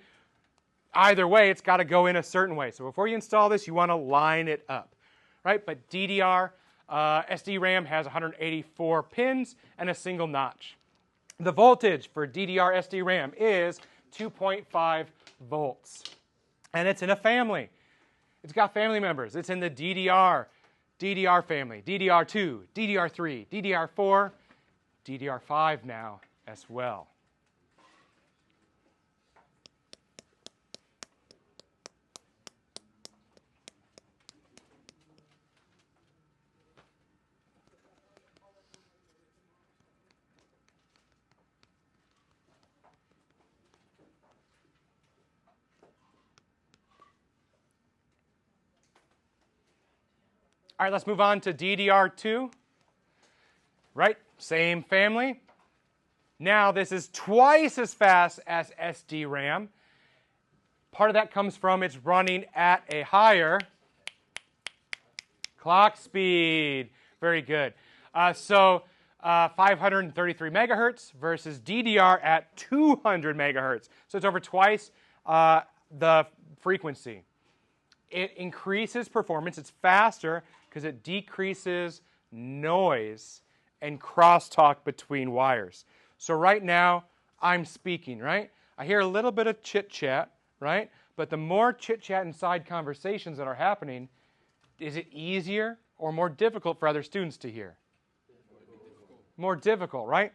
either way. It's got to go in a certain way. So before you install this, you want to line it up, right? But DDR SDRAM has 184 pins and a single notch. The voltage for DDR SDRAM is 2.5 volts. And it's in a family. It's got family members. It's in the DDR family, DDR2, DDR3, DDR4, DDR5 now as well. All right, let's move on to DDR2. Right, same family. Now this is twice as fast as SDRAM. Part of that comes from it's running at a higher clock speed. Very good. So 533 megahertz versus DDR at 200 megahertz. So it's over twice the frequency. It increases performance. It's faster because it decreases noise and crosstalk between wires. So right now, I'm speaking, right? I hear a little bit of chit-chat, right? But the more chit-chat and side conversations that are happening, is it easier or more difficult for other students to hear? More difficult, right?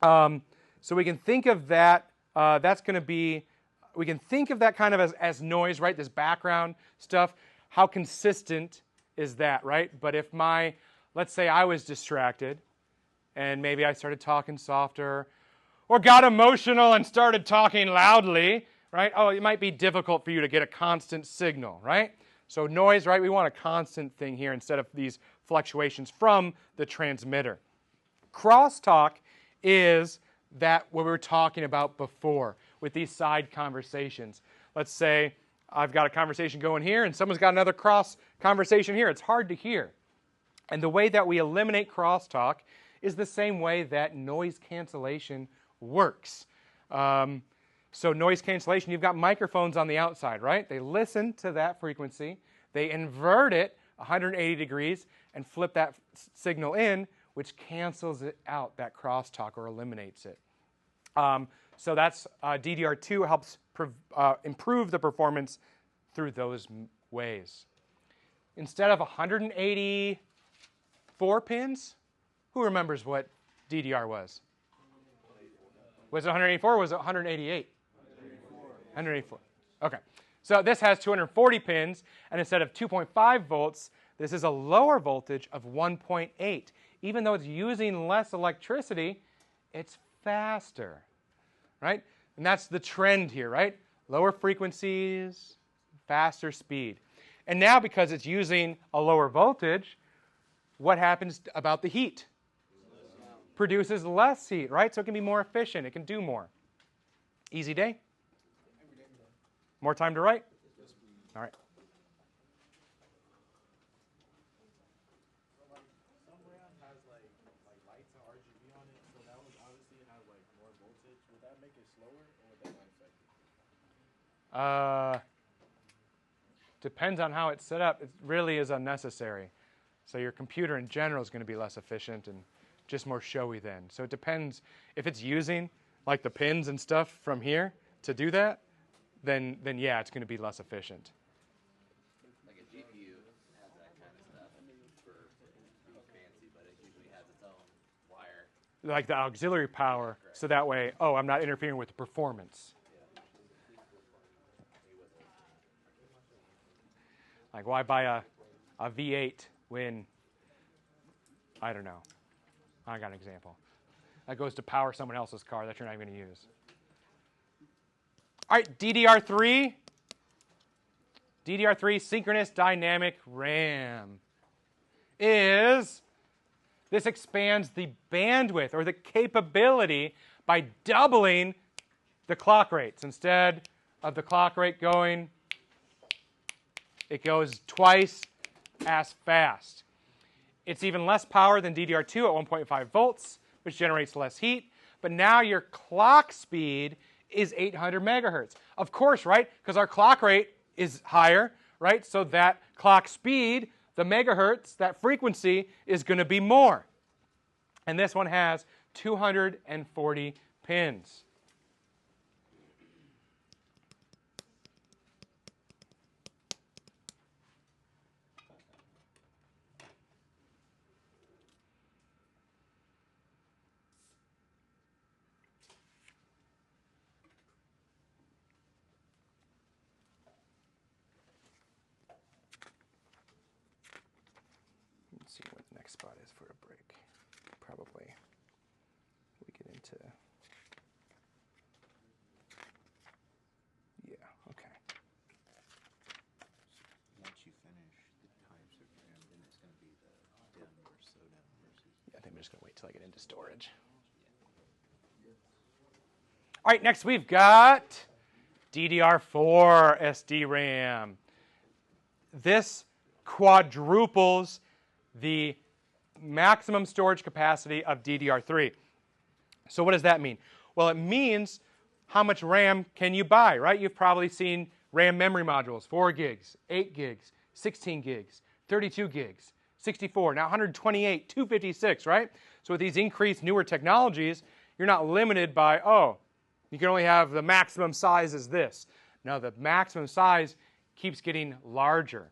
So we can think of that, we can think of that kind of as noise, right? This background stuff. How consistent is that, right? But if let's say I was distracted and maybe I started talking softer or got emotional and started talking loudly, right? Oh, it might be difficult for you to get a constant signal, right? So noise, right? We want a constant thing here instead of these fluctuations from the transmitter. Crosstalk is that what we were talking about before with these side conversations. Let's say I've got a conversation going here and someone's got another cross conversation here. It's hard to hear. And the way that we eliminate crosstalk is the same way that noise cancellation works. So noise cancellation, you've got microphones on the outside, right? They listen to that frequency, they invert it 180 degrees and flip that signal in, which cancels it out, that crosstalk, or eliminates it. So that's DDR2 helps improve the performance through those ways. Instead of 184 pins, who remembers what DDR was? Was it 184 or was it 188? 184. Okay. So this has 240 pins, and instead of 2.5 volts, this is a lower voltage of 1.8. Even though it's using less electricity, it's faster, right? And that's the trend here, right? Lower frequencies, faster speed. And now because it's using a lower voltage, what happens about the heat? Produces less heat, right? So it can be more efficient. It can do more. Easy day? More time to write? All right. Some RAM has like lights and RGB on it, so that would obviously have like more voltage. Would that make it slower, or would that not affect it? Depends on how it's set up. It really is unnecessary. So your computer in general is going to be less efficient and just more showy then. So it depends. If it's using like the pins and stuff from here to do that, then yeah, it's going to be less efficient. Like a GPU has that kind of stuff for fancy, but it usually has its own wire. Like the auxiliary power, so that way, I'm not interfering with the performance. Like, why buy a V8 when, I don't know. I got an example. That goes to power someone else's car that you're not even going to use. All right, DDR3. DDR3, synchronous dynamic RAM, this expands the bandwidth or the capability by doubling the clock rates. Instead of the clock rate going, it goes twice as fast. It's even less power than DDR2 at 1.5 volts, which generates less heat. But now your clock speed is 800 megahertz. Of course, right? Because our clock rate is higher, right? So that clock speed, the megahertz, that frequency is going to be more. And this one has 240 pins. Let's see what the next spot is for a break. Probably we get into, okay. Once you finish the types of RAM, then it's going to be the DIMM versus SODIMM versus. Yeah, I think I'm just going to wait till I get into storage. All right, next we've got DDR4 SDRAM. This quadruples the maximum storage capacity of DDR3. So what does that mean? Well, it means how much RAM can you buy, right? You've probably seen RAM memory modules, 4 gigs, 8 gigs, 16 gigs, 32 gigs, 64, now 128, 256, right? So with these increased newer technologies, you're not limited by, oh, you can only have the maximum size is this. No, the maximum size keeps getting larger.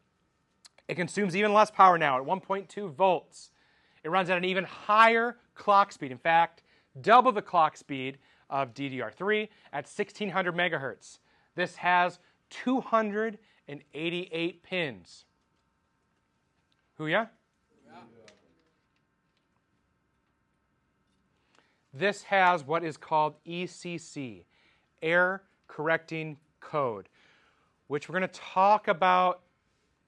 It consumes even less power now at 1.2 volts. It runs at an even higher clock speed. In fact, double the clock speed of DDR3 at 1600 megahertz. This has 288 pins. Who, yeah? This has what is called ECC, Error Correcting Code, which we're going to talk about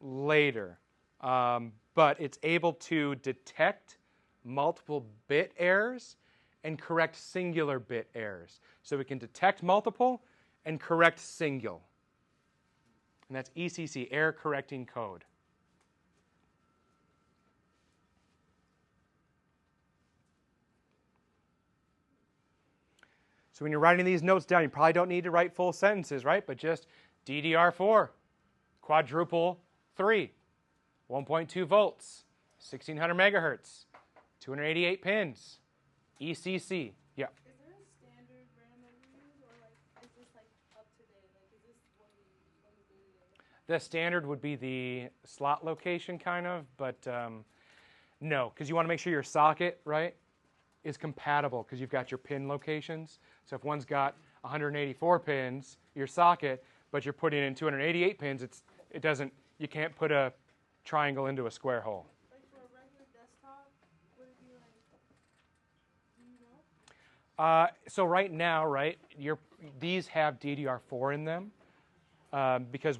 later. But it's able to detect multiple bit errors and correct singular bit errors. So we can detect multiple and correct single. And that's ECC, Error Correcting Code. So when you're writing these notes down, you probably don't need to write full sentences, right? But just DDR4, quadruple 3, 1.2 volts, 1600 megahertz, 288 pins, ECC. Yeah. Is there a standard RAM that you use, or like is this like up to date? Like is this what we do today? The standard would be the slot location, kind of, but no, because you want to make sure your socket, right, is compatible because you've got your pin locations. So if one's got 184 pins, your socket, but you're putting in 288 pins, you can't put a triangle into a square hole. Like for a regular desktop, would it be like, do you know? So right now, right, these have DDR4 in them because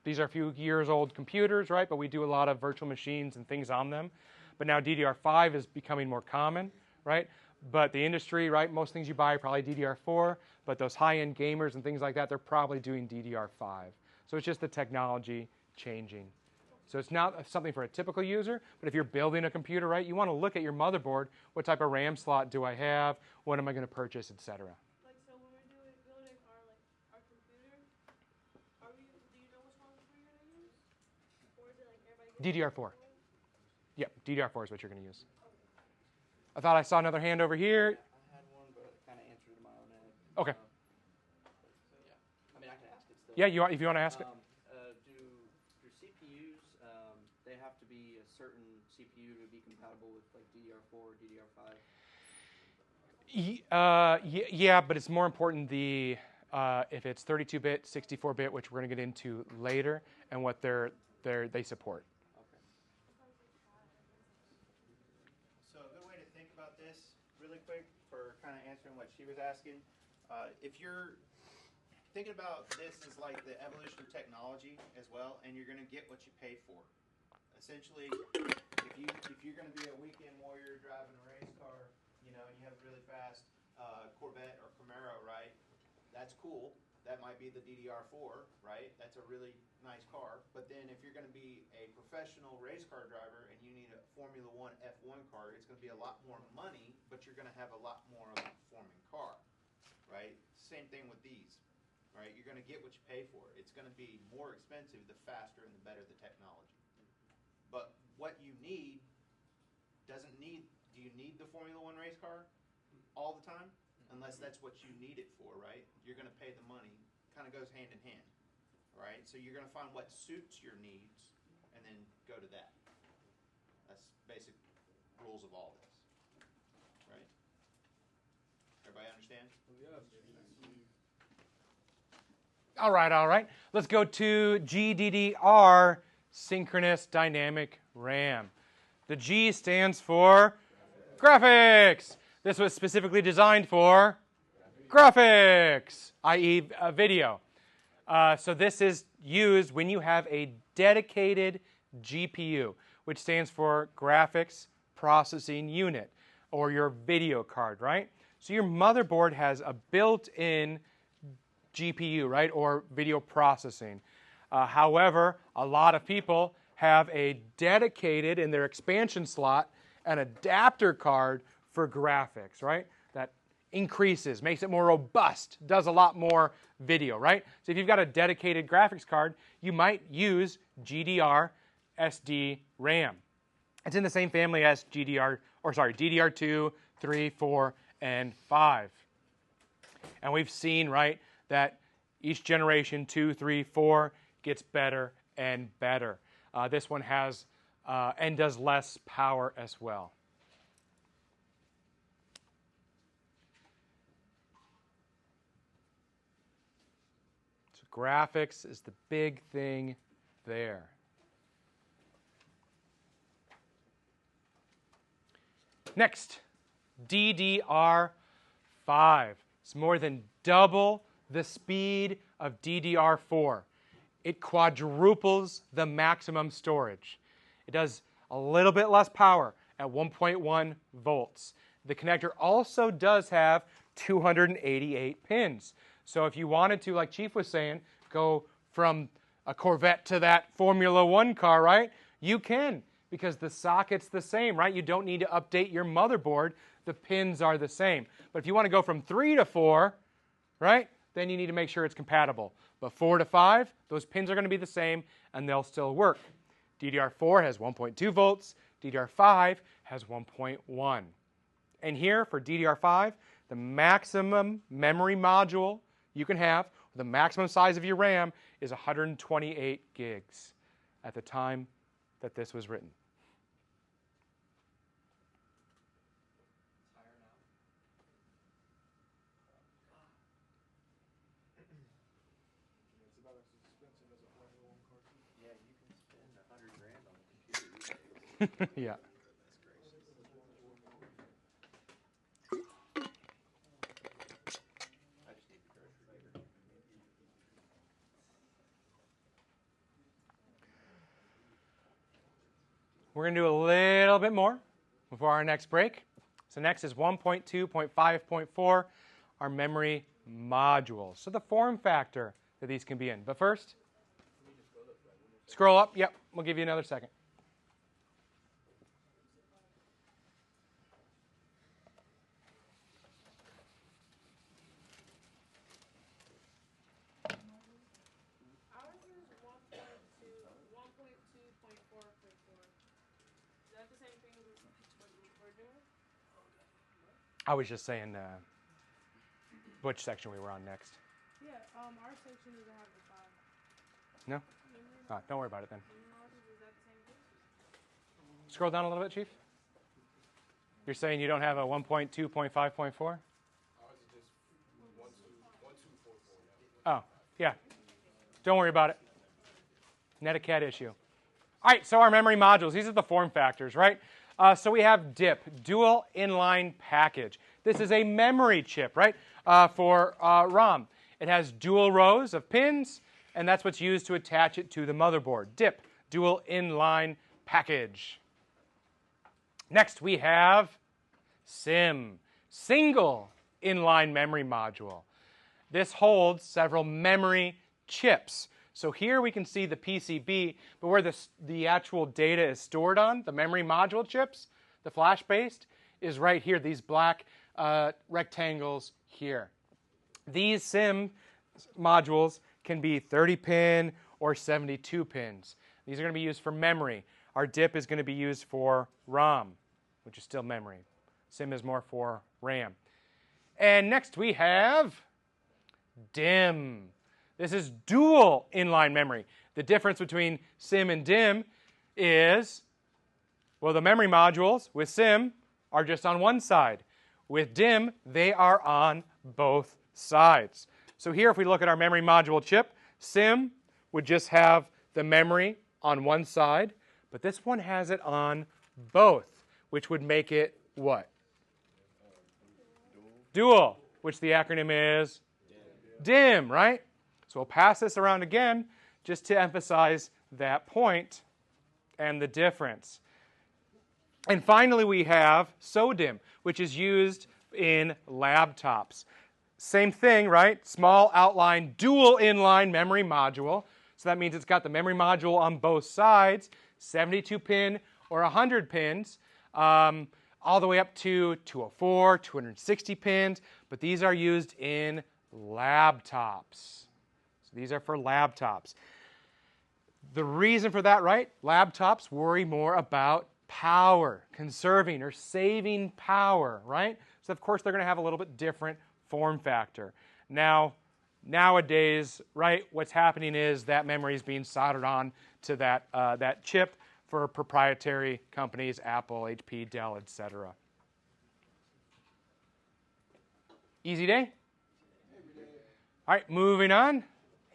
these are a few years old computers, right, but we do a lot of virtual machines and things on them. But now DDR5 is becoming more common, right? But the industry, right, most things you buy are probably DDR4, but those high-end gamers and things like that, they're probably doing DDR5. So it's just the technology changing. So it's not something for a typical user, but if you're building a computer, right, you want to look at your motherboard. What type of RAM slot do I have? What am I going to purchase, etc. Like so when we're building our computer, do you know which one we're gonna use? Or is it like everybody gets DDR4. Yep, DDR4 is what you're going to use. I thought I saw another hand over here. I had one, but it kind of answered in my own head. Okay. Yeah. I mean, I can ask it still. Yeah, if you want to ask it. Do CPUs, they have to be a certain CPU to be compatible with like DDR4 or DDR5? Yeah, but it's more important if it's 32-bit, 64-bit, which we're going to get into later, and what they support. So a good way to think about this really quick for kind of answering what she was asking, if you're thinking about this as like the evolution of technology as well, and you're going to get what you pay for. Essentially, if you're going to be a weekend warrior driving a race car, and you have a really fast Corvette or Camaro, right? That's cool. That might be the DDR4, right? That's a really nice car. But then if you're going to be a professional race car driver and you need a Formula One F1 car, it's going to be a lot more money, but you're going to have a lot more of a performing car, right? Same thing with these, right? You're going to get what you pay for. It's going to be more expensive the faster and the better the technology. But what you need do you need the Formula One race car all the time? Unless that's what you need it for, right? You're going to pay the money. Kind of goes hand in hand, right? So you're going to find what suits your needs and then go to that. That's basic rules of all this, right? Everybody understand? All right. Let's go to GDDR, Synchronous Dynamic RAM. The G stands for graphics. This was specifically designed for graphics, i.e. video. So this is used when you have a dedicated GPU, which stands for Graphics Processing Unit, or your video card, right? So your motherboard has a built-in GPU, right, or video processing. However, a lot of people have a dedicated, in their expansion slot, an adapter card for graphics, right? That increases, makes it more robust, does a lot more video, right? So if you've got a dedicated graphics card, you might use GDR SD RAM. It's in the same family as DDR2, 3, 4, and 5. And we've seen, right, that each generation, 2, 3, 4, gets better and better. This one has and does less power as well. So graphics is the big thing there. Next, DDR5. It's more than double the speed of DDR4. It quadruples the maximum storage. It does a little bit less power at 1.1 volts. The connector also does have 288 pins. So if you wanted to, like Chief was saying, go from a Corvette to that Formula One car, right? You can, because the socket's the same, right? You don't need to update your motherboard. The pins are the same. But if you want to go from 3 to 4, right, then you need to make sure it's compatible. But 4 to 5, those pins are going to be the same, and they'll still work. DDR4 has 1.2 volts. DDR5 has 1.1. And here, for DDR5, the maximum memory module you can have, the maximum size of your RAM, is 128 gigs at the time that this was written. Yeah, you can spend $100,000 on a computer these days. Yeah. I just need the grocery getter. We're going to do a little bit more before our next break. So next is 1.2.5.4, our memory modules. So the form factor that these can be in. But first, scroll up. Yep, we'll give you another second. Ours is 1.2.4.4. Is that the same thing as what we're doing? I was just saying which section we were on next. Yeah, our section doesn't have the 5. No? Oh, don't worry about it then. Is that the same thing? Scroll down a little bit, Chief. You're saying you don't have a 1.2.5.4? Oh, yeah. Don't worry about it. Net a cat issue. All right, so our memory modules, these are the form factors, right? So we have DIP, Dual Inline Package. This is a memory chip, right, for ROM. It has dual rows of pins, and that's what's used to attach it to the motherboard. DIP, Dual Inline Package. Next, we have SIM, Single Inline Memory Module. This holds several memory chips. So here we can see the PCB, but where the actual data is stored on, the memory module chips, the flash-based, is right here, these black rectangles here. These SIM modules can be 30 pin or 72 pins. These are going to be used for memory. Our DIP is going to be used for ROM, which is still memory. SIM is more for RAM. And next we have DIM. This is dual inline memory. The difference between SIM and DIM is, well, the memory modules with SIM are just on one side. With DIM, they are on both sides. So here, if we look at our memory module chip, SIM would just have the memory on one side, but this one has it on both, which would make it what? Dual, which the acronym is DIM, right? So we'll pass this around again just to emphasize that point and the difference. And finally, we have SODIMM, which is used in laptops. Same thing, right? Small outline, dual inline memory module. So that means it's got the memory module on both sides, 72 pin or 100 pins. all the way up to 204, 260 pins, but these are used in laptops. So these are for laptops. The reason for that, right? Laptops worry more about power, conserving or saving power, right? So of course they're going to have a little bit different form factor. Now, nowadays, right, what's happening is that memory is being soldered on to that chip for proprietary companies, Apple, HP, Dell, etc. Easy day? All right, moving on.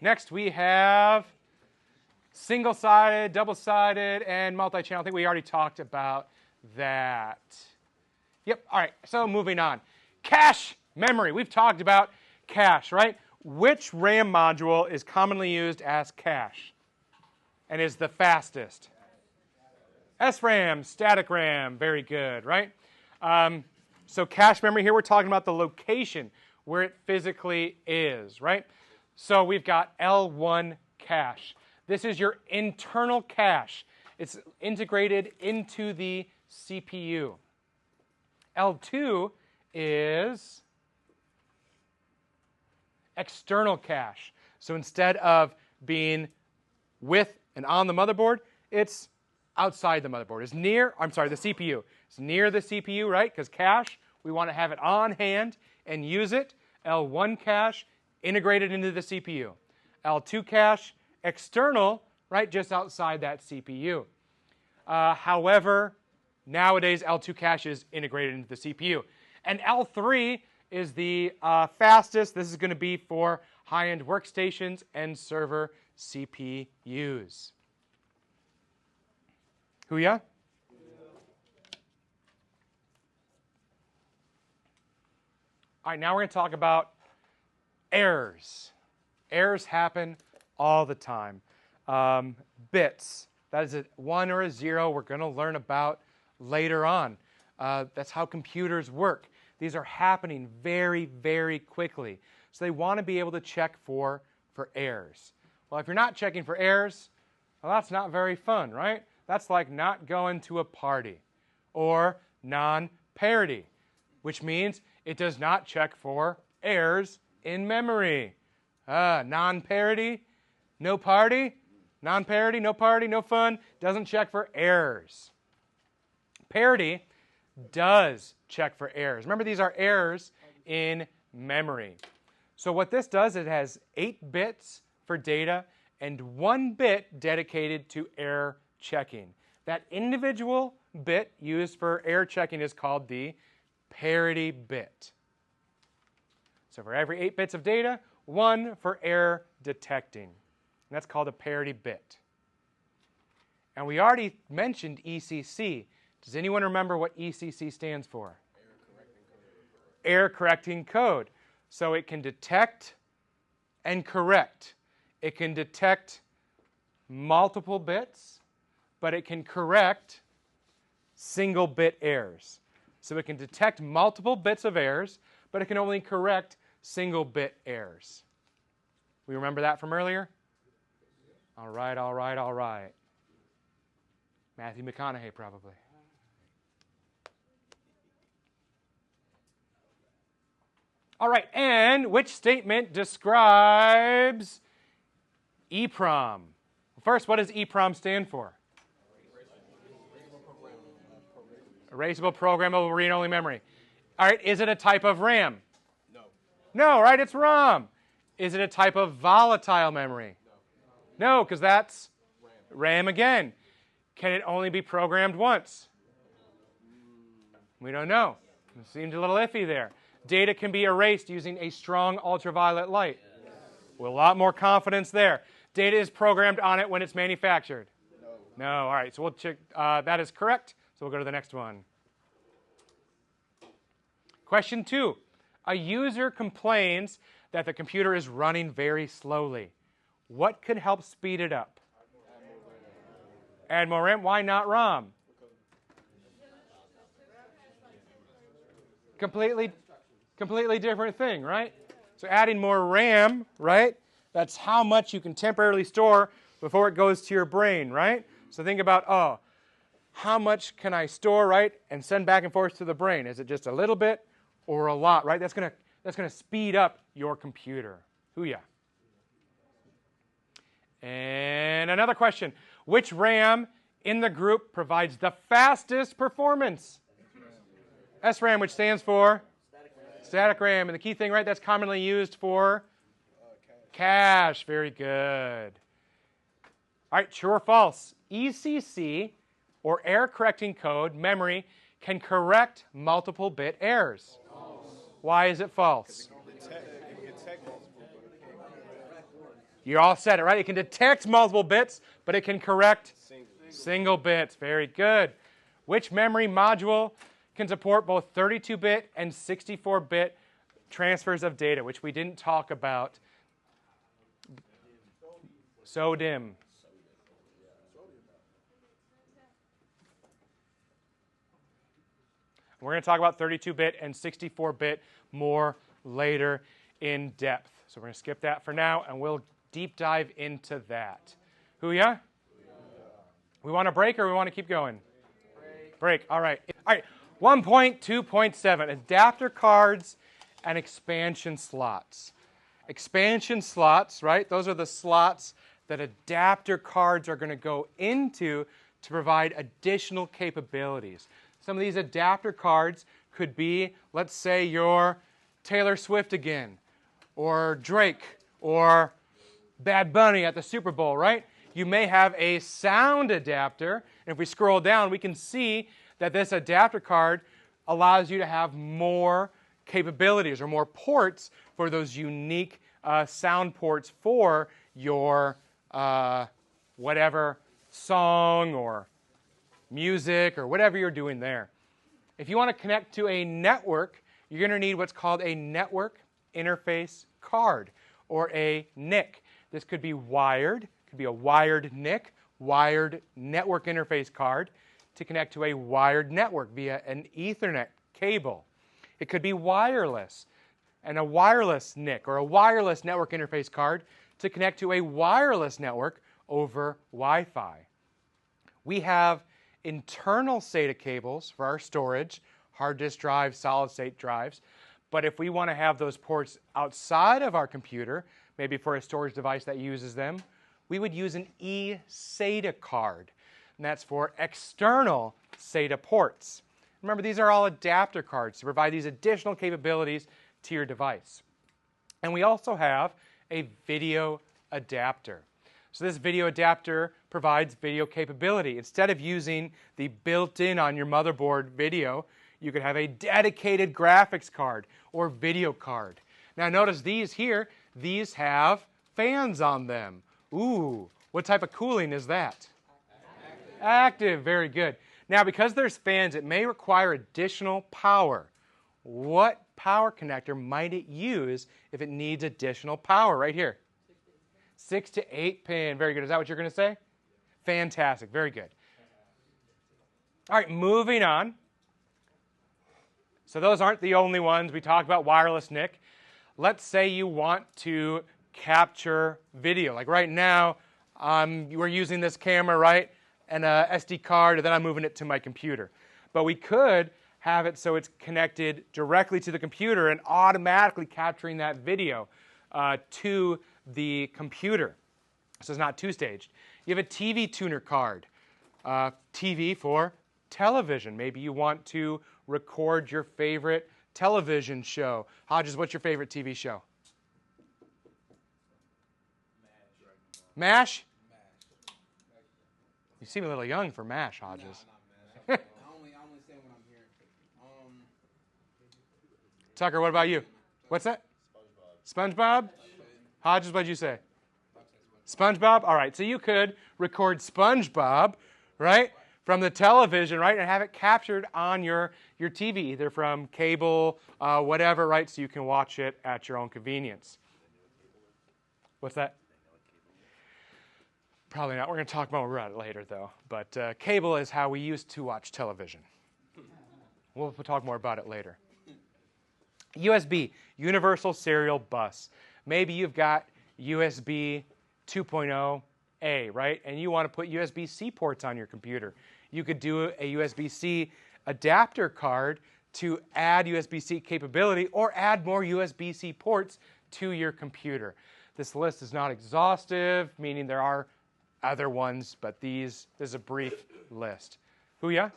Next we have single-sided, double-sided, and multi-channel. I think we already talked about that. Yep, all right, so moving on. Cache memory. We've talked about cache, right? Which RAM module is commonly used as cache and is the fastest? SRAM, static RAM, very good, right? So cache memory here, we're talking about the location where it physically is, right? So we've got L1 cache. This is your internal cache. It's integrated into the CPU. L2 is external cache. So instead of being with and on the motherboard, it's outside the motherboard. It's near, the CPU. It's near the CPU, right? Because cache, we want to have it on hand and use it. L1 cache, integrated into the CPU. L2 cache, external, right, just outside that CPU. However, nowadays L2 cache is integrated into the CPU. And L3 is the fastest. This is going to be for high-end workstations and server CPUs. Who ya? All right, now we're going to talk about errors. Errors happen all the time. Bits, that is a 1 or a 0, we're going to learn about later on. That's how computers work. These are happening very, very quickly. So they want to be able to check for errors. Well, if you're not checking for errors, well, that's not very fun, right? That's like not going to a party. Or non-parity, which means it does not check for errors in memory. Non-parity, no party. Non-parity, no party, no fun. Doesn't check for errors. Parity does check for errors. Remember, these are errors in memory. So what this does, it has 8 bits for data and 1 bit dedicated to error checking. That individual bit used for error checking is called the parity bit. So for every 8 bits of data, 1 for error detecting. And that's called a parity bit. And we already mentioned ECC. Does anyone remember what ECC stands for? Error correcting code. So it can detect and correct. It can detect multiple bits, but it can correct single bit errors. So it can detect multiple bits of errors, but it can only correct single bit errors. We remember that from earlier? All right, all right, all right. Matthew McConaughey, probably. All right, and which statement describes EEPROM? First, what does EEPROM stand for? Erasable programmable read-only memory. All right, is it a type of RAM? No. No, right, it's ROM. Is it a type of volatile memory? No, because that's RAM again. Can it only be programmed once? We don't know. It seemed a little iffy there. Data can be erased using a strong ultraviolet light. With a lot more confidence there. Data is programmed on it when it's manufactured. No. All right, so we'll check. That is correct. So we'll go to the next one. Question 2. A user complains that the computer is running very slowly. What could help speed it up? Add more RAM. Why not ROM? Completely different thing, right? So adding more RAM, right? That's how much you can temporarily store before it goes to your brain, right? So think about, how much can I store, right, and send back and forth to the brain? Is it just a little bit or a lot, right? That's gonna speed up your computer. Hoo-yah. And another question. Which RAM in the group provides the fastest performance? SRAM, which stands for? Static RAM. And the key thing, right, that's commonly used for? Cache. Very good. All right, true or false? ECC, or error correcting code, memory, can correct multiple bit errors. False. Why is it false? You all said it, right? It can detect multiple bits, but it can correct single bits. Very good. Which memory module can support both 32-bit and 64-bit transfers of data, which we didn't talk about? SODIMM. We're going to talk about 32-bit and 64-bit more later in depth. So we're going to skip that for now, and we'll deep dive into that. Hoo-yah? We want a break or we want to keep going? Break. All right. All right. 1.2.7, adapter cards and expansion slots. Expansion slots, right? Those are the slots that adapter cards are going to go into to provide additional capabilities. Some of these adapter cards could be, let's say, your Taylor Swift again, or Drake, or Bad Bunny at the Super Bowl, right? You may have a sound adapter, and if we scroll down, we can see that this adapter card allows you to have more capabilities or more ports for those unique sound ports for your whatever song or music or whatever you're doing there. If you want to connect to a network, you're going to need what's called a network interface card, or a NIC. This could be wired, could be a wired NIC, wired network interface card, to connect to a wired network via an Ethernet cable. It could be wireless, and a wireless NIC, or a wireless network interface card, to connect to a wireless network over Wi-Fi. We have internal SATA cables for our storage, hard disk drives, solid state drives. But if we want to have those ports outside of our computer, maybe for a storage device that uses them, we would use an eSATA card. And that's for external SATA ports. Remember, these are all adapter cards to provide these additional capabilities to your device. And we also have a video adapter. So this video adapter provides video capability. Instead of using the built-in on your motherboard video, you could have a dedicated graphics card or video card. Now notice these here, these have fans on them. Ooh, what type of cooling is that? Active, very good. Now because there's fans, it may require additional power. What power connector might it use if it needs additional power? Right here. 6 to 8 pin. Very good. Is that what you're going to say? Fantastic. Very good. All right, moving on. So those aren't the only ones. We talked about wireless NIC. Let's say you want to capture video. Like right now, we're using this camera, right? And a SD card, and then I'm moving it to my computer. But we could have it so it's connected directly to the computer and automatically capturing that video to the computer. So it's not two-staged. You have a TV tuner card. TV for television. Maybe you want to record your favorite television show. Hodges, what's your favorite TV show? MASH? You seem a little young for MASH, Hodges. I only say what I'm hearing. Tucker, what about you? What's that? SpongeBob? Hodges, what'd you say? SpongeBob? All right, so you could record SpongeBob, right, from the television, right, and have it captured on your TV, either from cable, whatever, right, so you can watch it at your own convenience. What's that? Probably not. We're going to talk more about it later, though. But cable is how we used to watch television. We'll talk more about it later. USB, Universal Serial Bus. Maybe you've got USB 2.0, A, right? And you want to put USB-C ports on your computer. You could do a USB-C adapter card to add USB-C capability or add more USB-C ports to your computer. This list is not exhaustive, meaning there are other ones, but this is a brief list. Hoo-yah?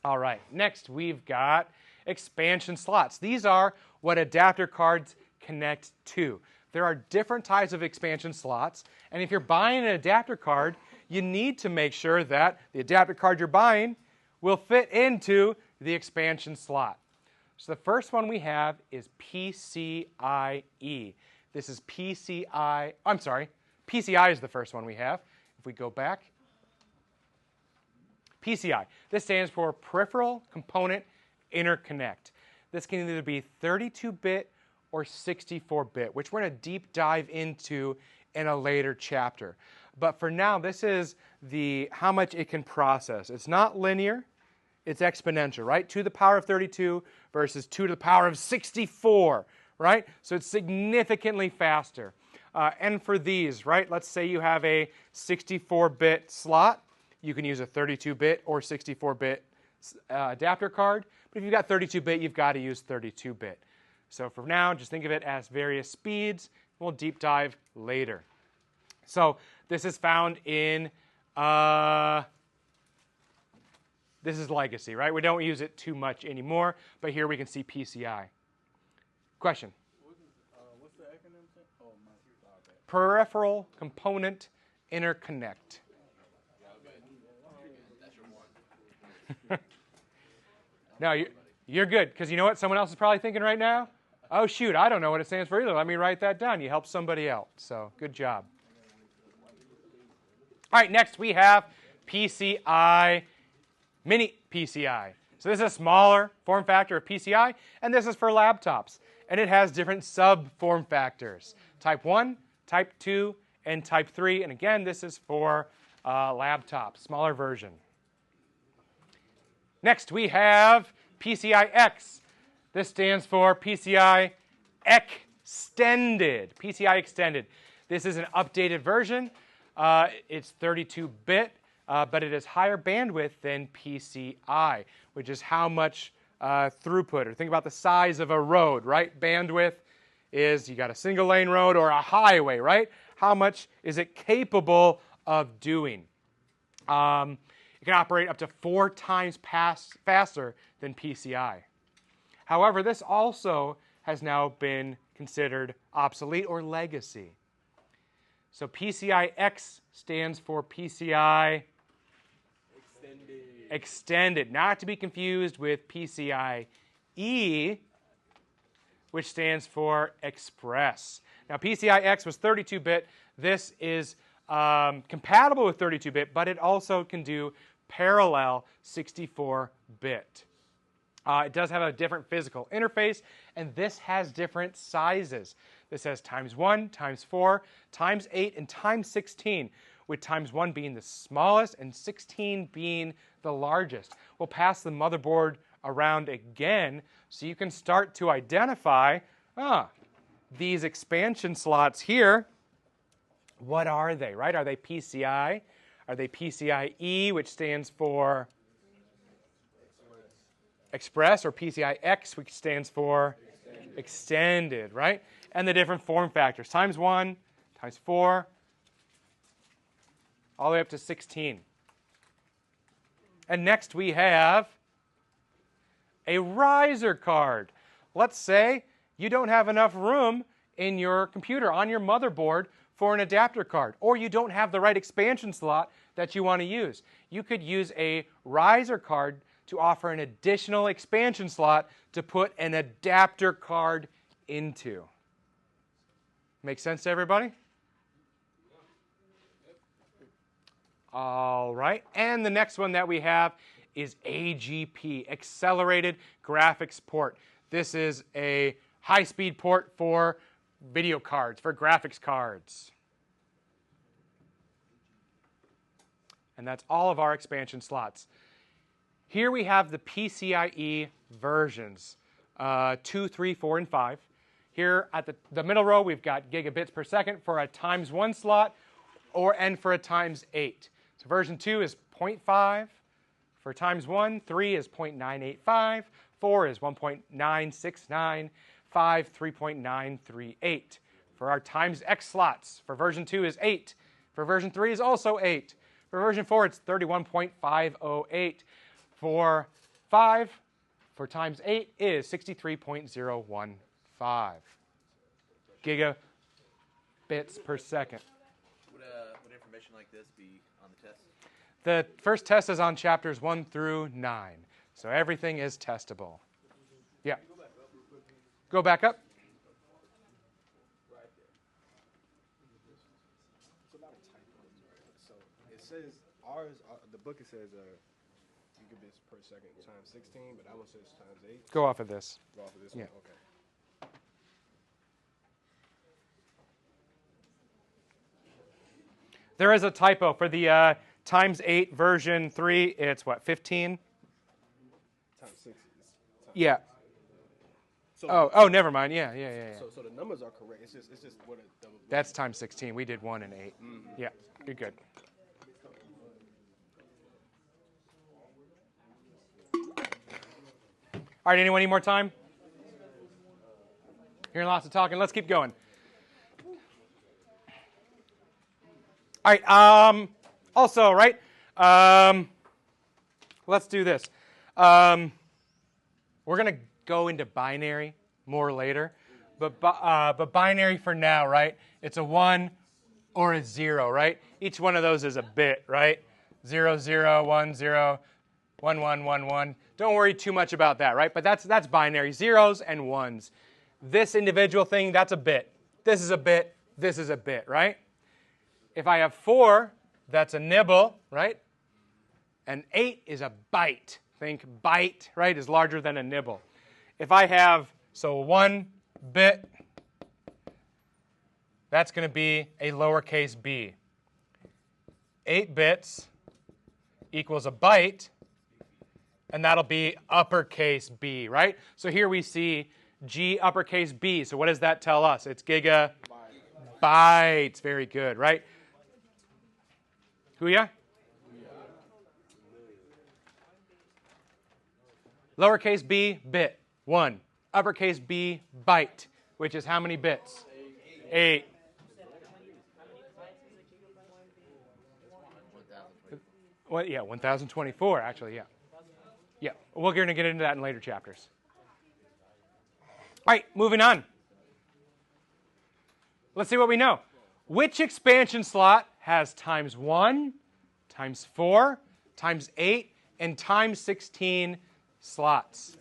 All right, next we've got expansion slots. These are what adapter cards connect to. There are different types of expansion slots, and if you're buying an adapter card, you need to make sure that the adapter card you're buying will fit into the expansion slot. So the first one we have is PCIe. This is PCI is the first one we have. If we go back, PCI. This stands for Peripheral Component Interconnect. This can either be 32-bit or 64-bit, which we're going to deep dive into in a later chapter. But for now, this is how much it can process. It's not linear, it's exponential, right? 2 to the power of 32 versus 2 to the power of 64, right? So it's significantly faster. And for these, right, let's say you have a 64-bit slot. You can use a 32-bit or 64-bit adapter card. But if you've got 32-bit, you've got to use 32-bit. So for now, just think of it as various speeds. We'll deep dive later. So this is found in, this is legacy, right? We don't use it too much anymore, but here we can see PCI. Question? What's the acronym? Oh, my. Peripheral Component Interconnect. No, you're good, because you know what someone else is probably thinking right now? Oh, shoot, I don't know what it stands for either. Let me write that down. You helped somebody else, so good job. All right, next we have PCI, mini PCI. So this is a smaller form factor of PCI, and this is for laptops. And it has different sub-form factors, Type 1, Type 2, and Type 3. And again, this is for laptops, smaller version. Next, we have PCI-X. This stands for PCI Extended. PCI Extended. This is an updated version. It's 32-bit, but it has higher bandwidth than PCI, which is how much throughput, or think about the size of a road, right? Bandwidth is, you got a single lane road or a highway, right? How much is it capable of doing? It can operate up to 4 times faster than PCI. However, this also has now been considered obsolete or legacy. So PCI-X stands for PCI Extended, not to be confused with PCIe, which stands for Express. Now, PCI-X was 32-bit. This is compatible with 32-bit, but it also can do parallel 64-bit. It does have a different physical interface, and this has different sizes. This has ×1, ×4, ×8, and ×16, with ×1 being the smallest and 16 being the largest. We'll pass the motherboard around again so you can start to identify these expansion slots here. What are they, right? Are they PCI? Are they PCIe, which stands for Express, or PCI-X, which stands for Extended, right? And the different form factors, ×1, ×4, all the way up to 16. And next we have a riser card. Let's say you don't have enough room in your computer, on your motherboard, for an adapter card, or you don't have the right expansion slot that you want to use. You could use a riser card to offer an additional expansion slot to put an adapter card into. Make sense to everybody? All right, and the next one that we have is AGP, Accelerated Graphics Port. This is a high-speed port for video cards, for graphics cards. And that's all of our expansion slots. Here we have the PCIe versions, 2, 3, 4, and 5. Here at the middle row, we've got gigabits per second for a ×1 slot, and for a times 8. So version 2 is 0.5. For times 1, 3 is 0.985. 4 is 1.969. 5, 3.938. For our times x slots, for version 2 is 8. For version 3 is also 8. For version 4, it's 31.508. For 5, for times 8 is 63.015 gigabits per second. Would information like this be on the test? The first test is on chapters 1 through 9. So everything is testable. Yeah. Go back up. It's about a typo. So it says ours. The book it says gigabits per second times 16, but that one says times 8. Go off of this. Go off of this Yeah. one. Okay. There is a typo for the times 8 version 3. It's what, 15? Times 6 is. Yeah. So, Oh, never mind. Yeah. So the numbers are correct. It's just what it. That's times 16. We did 1 and 8. Yeah, you're good. All right, anyone need more time? Hearing lots of talking. Let's keep going. All right. Also, right, let's do this. We're going to go into binary more later. But binary for now, right? It's a 1 or a 0, right? Each one of those is a bit, right? 0, 0, 1, 0, 1, 1, 1, 1. Don't worry too much about that, right? But that's binary, zeros and ones. This individual thing, that's a bit. This is a bit. This is a bit, right? If I have 4, that's a nibble, right? And 8 is a byte. Think byte, right, is larger than a nibble. If I have, so 1 bit, that's going to be a lowercase b. 8 bits equals a byte, and that'll be uppercase B, right? So here we see G uppercase B. So what does that tell us? It's gigabytes. Very good, right? Who ya? Lowercase b, bit, 1. Uppercase B, byte, which is how many bits? 8. Well, yeah, 1024, actually, yeah. Yeah, we're going to get into that in later chapters. All right, moving on. Let's see what we know. Which expansion slot has times 1, times 4, times 8, and times 16 slots?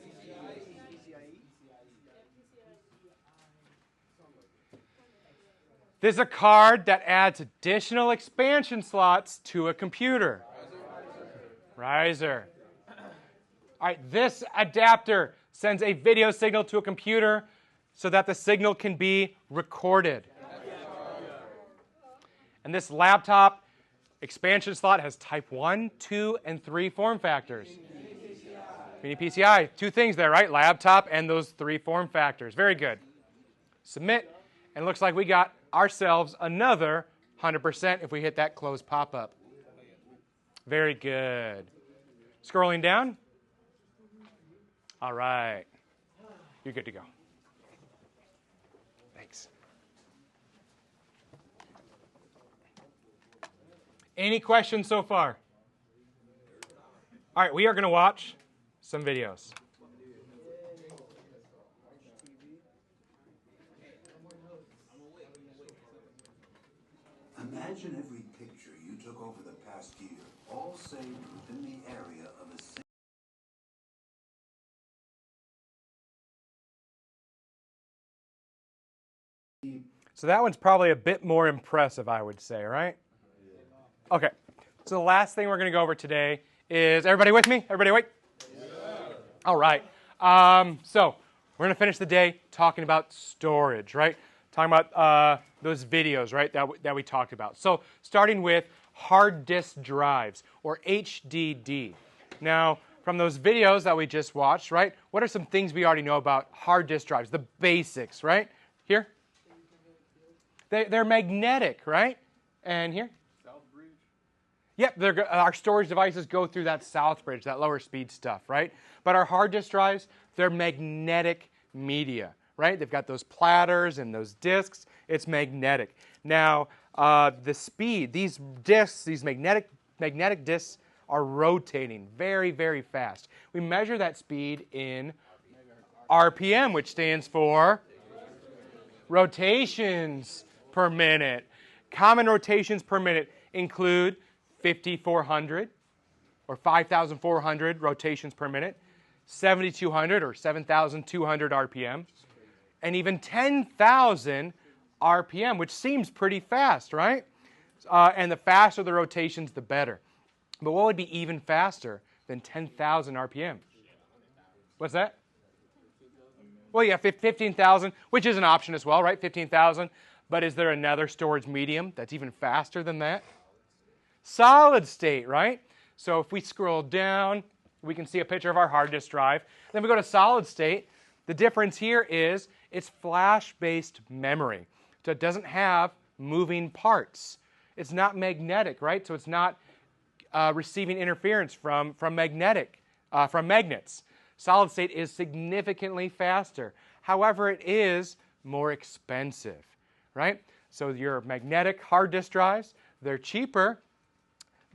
This is a card that adds additional expansion slots to a computer. Riser. All right, this adapter sends a video signal to a computer so that the signal can be recorded. And this laptop expansion slot has type 1, 2, and 3 form factors. Mini PCI. 2 things there, right? Laptop and those 3 form factors. Very good. Submit. And it looks like we got ourselves another 100% if we hit that close pop-up. Very good. Scrolling down. All right. You're good to go. Thanks. Any questions so far? All right, we are going to watch some videos. Imagine every picture you took over the past year, all saved within the area of a single. So that one's probably a bit more impressive, I would say, right? Okay. So the last thing we're going to go over today is, everybody with me? Everybody awake? Yeah. All right. So we're going to finish the day talking about storage, right? Talking about those videos, right, that we talked about. So starting with hard disk drives, or HDD. Now, from those videos that we just watched, right, what are some things we already know about hard disk drives? The basics, right? Here? They're magnetic, right? And here? Yep, our storage devices go through that south bridge, that lower speed stuff, right? But our hard disk drives, they're magnetic media, right? They've got those platters and those disks. It's magnetic. Now, the speed, these disks, these magnetic disks are rotating very, very fast. We measure that speed in RPM, which stands for rotations per minute. Common rotations per minute include 5,400 or 5,400 rotations per minute, 7,200 or 7,200 RPM, and even 10,000 RPM, which seems pretty fast, right? And the faster the rotations, the better. But what would be even faster than 10,000 RPM? What's that? Well, yeah, 15,000, which is an option as well, right? 15,000. But is there another storage medium that's even faster than that? Solid state, right? So if we scroll down, we can see a picture of our hard disk drive. Then we go to solid state. The difference here is it's flash-based memory. So it doesn't have moving parts. It's not magnetic, right? So it's not receiving interference from magnets. Solid state is significantly faster. However, it is more expensive, right? So your magnetic hard disk drives, they're cheaper.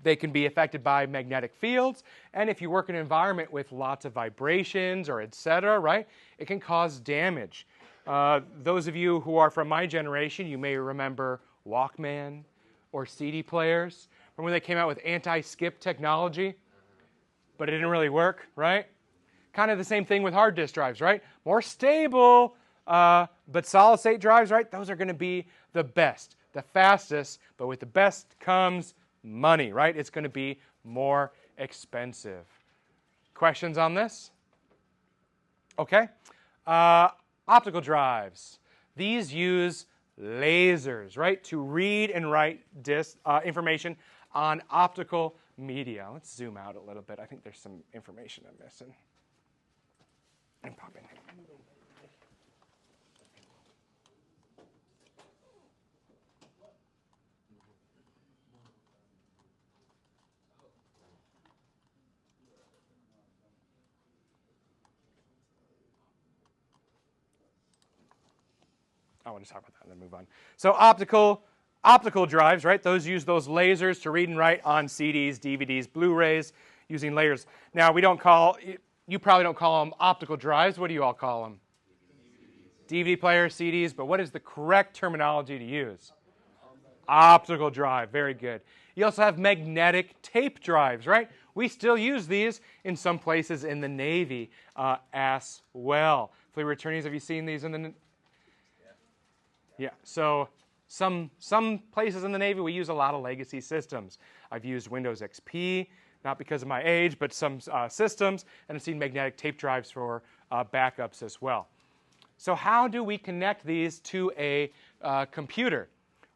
They can be affected by magnetic fields. And if you work in an environment with lots of vibrations or etc., right, it can cause damage. Those of you who are from my generation, you may remember Walkman or CD players. Remember when they came out with anti-skip technology? But it didn't really work, right? Kind of the same thing with hard disk drives, right? More stable, but solid state drives, right? Those are going to be the best, the fastest, but with the best comes money, right? It's going to be more expensive. Questions on this? Okay. Optical drives. These use lasers, right, to read and write information on optical media. Let's zoom out a little bit. I think there's some information I'm missing. And pop in here. I want to talk about that and then move on. So optical drives, right? Those use those lasers to read and write on CDs, DVDs, Blu-rays using layers. Now, you probably don't call them optical drives. What do you all call them? DVD players, CDs, but what is the correct terminology to use? Optical drive, very good. You also have magnetic tape drives, right? We still use these in some places in the Navy as well. Fleet returnees, have you seen these in the Yeah, so some places in the Navy, we use a lot of legacy systems. I've used Windows XP, not because of my age, but some systems, and I've seen magnetic tape drives for backups as well. So how do we connect these to a computer?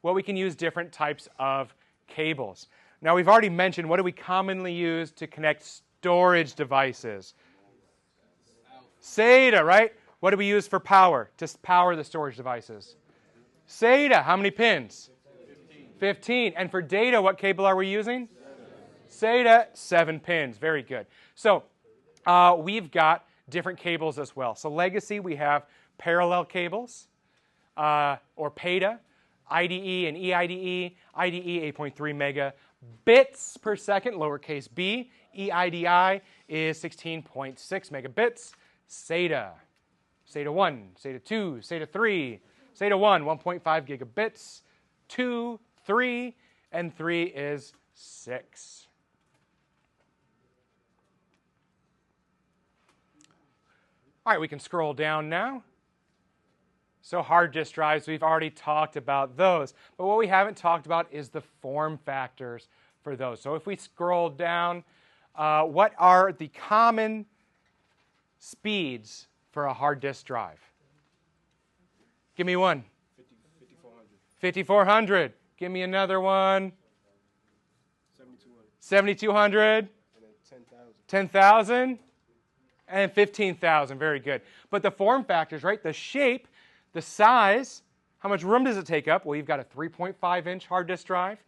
Well, we can use different types of cables. Now, we've already mentioned, what do we commonly use to connect storage devices? SATA, right? What do we use for power, to power the storage devices? SATA, how many pins? 15. And for data, what cable are we using? SATA, 7 pins. Very good. So we've got different cables as well. So legacy, we have parallel cables, or PATA, IDE and EIDE. IDE, 8.3 megabits per second, lowercase b. EIDI is 16.6 megabits. SATA, SATA 1, SATA 2, SATA 3, SATA 1, 1.5 gigabits, 2, 3, and 3 is 6. All right, we can scroll down now. So hard disk drives, we've already talked about those. But what we haven't talked about is the form factors for those. So if we scroll down, what are the common speeds for a hard disk drive? Give me one. 5,400. Give me another one. 7,200. And then 10,000. And 15,000. Very good. But the form factors, right? The shape, the size, how much room does it take up? Well, you've got a 3.5-inch hard disk drive.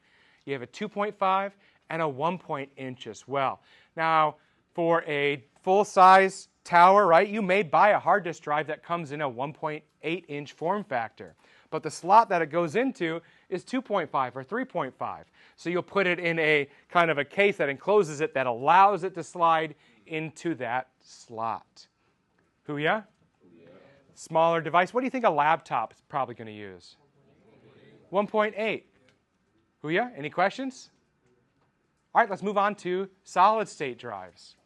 You have a 2.5 and a 1 inch as well. Now, for a full-size tower, right, you may buy a hard disk drive that comes in a 1.8-inch form factor. But the slot that it goes into is 2.5 or 3.5. So you'll put it in a kind of a case that encloses it that allows it to slide into that slot. Hoo-yeah? Smaller device. What do you think a laptop is probably going to use? 1.8. Hoo-yeah? Any questions? All right, let's move on to solid-state drives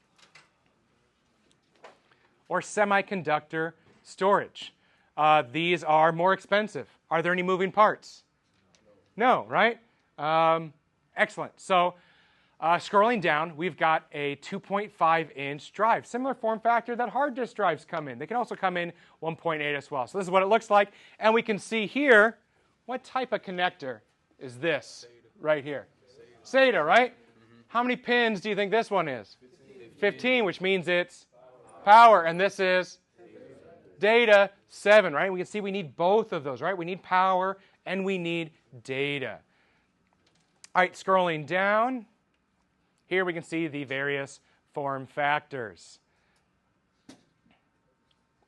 or semiconductor storage. These are more expensive. Are there any moving parts? No, right? Excellent. So scrolling down, we've got a 2.5-inch drive, similar form factor that hard disk drives come in. They can also come in 1.8 as well. So this is what it looks like. And we can see here, what type of connector is this right here? SATA, right? How many pins do you think this one is? 15, which means it's power. And this is data, 7, right? We can see we need both of those, right? We need power and we need data. All right, scrolling down, here we can see the various form factors.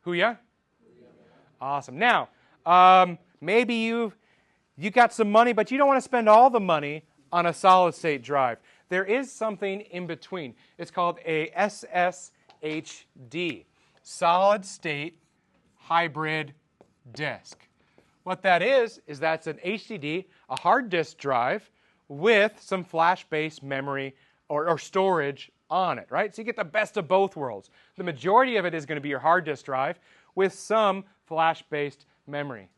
Hoo-yeah? Awesome. Now, maybe you got some money, but you don't want to spend all the money on a solid-state drive. There is something in between. It's called a SSHD, solid-state hybrid disk. What that is that's an HDD, a hard disk drive, with some flash-based memory or storage on it, right? So you get the best of both worlds. The majority of it is going to be your hard disk drive with some flash-based memory.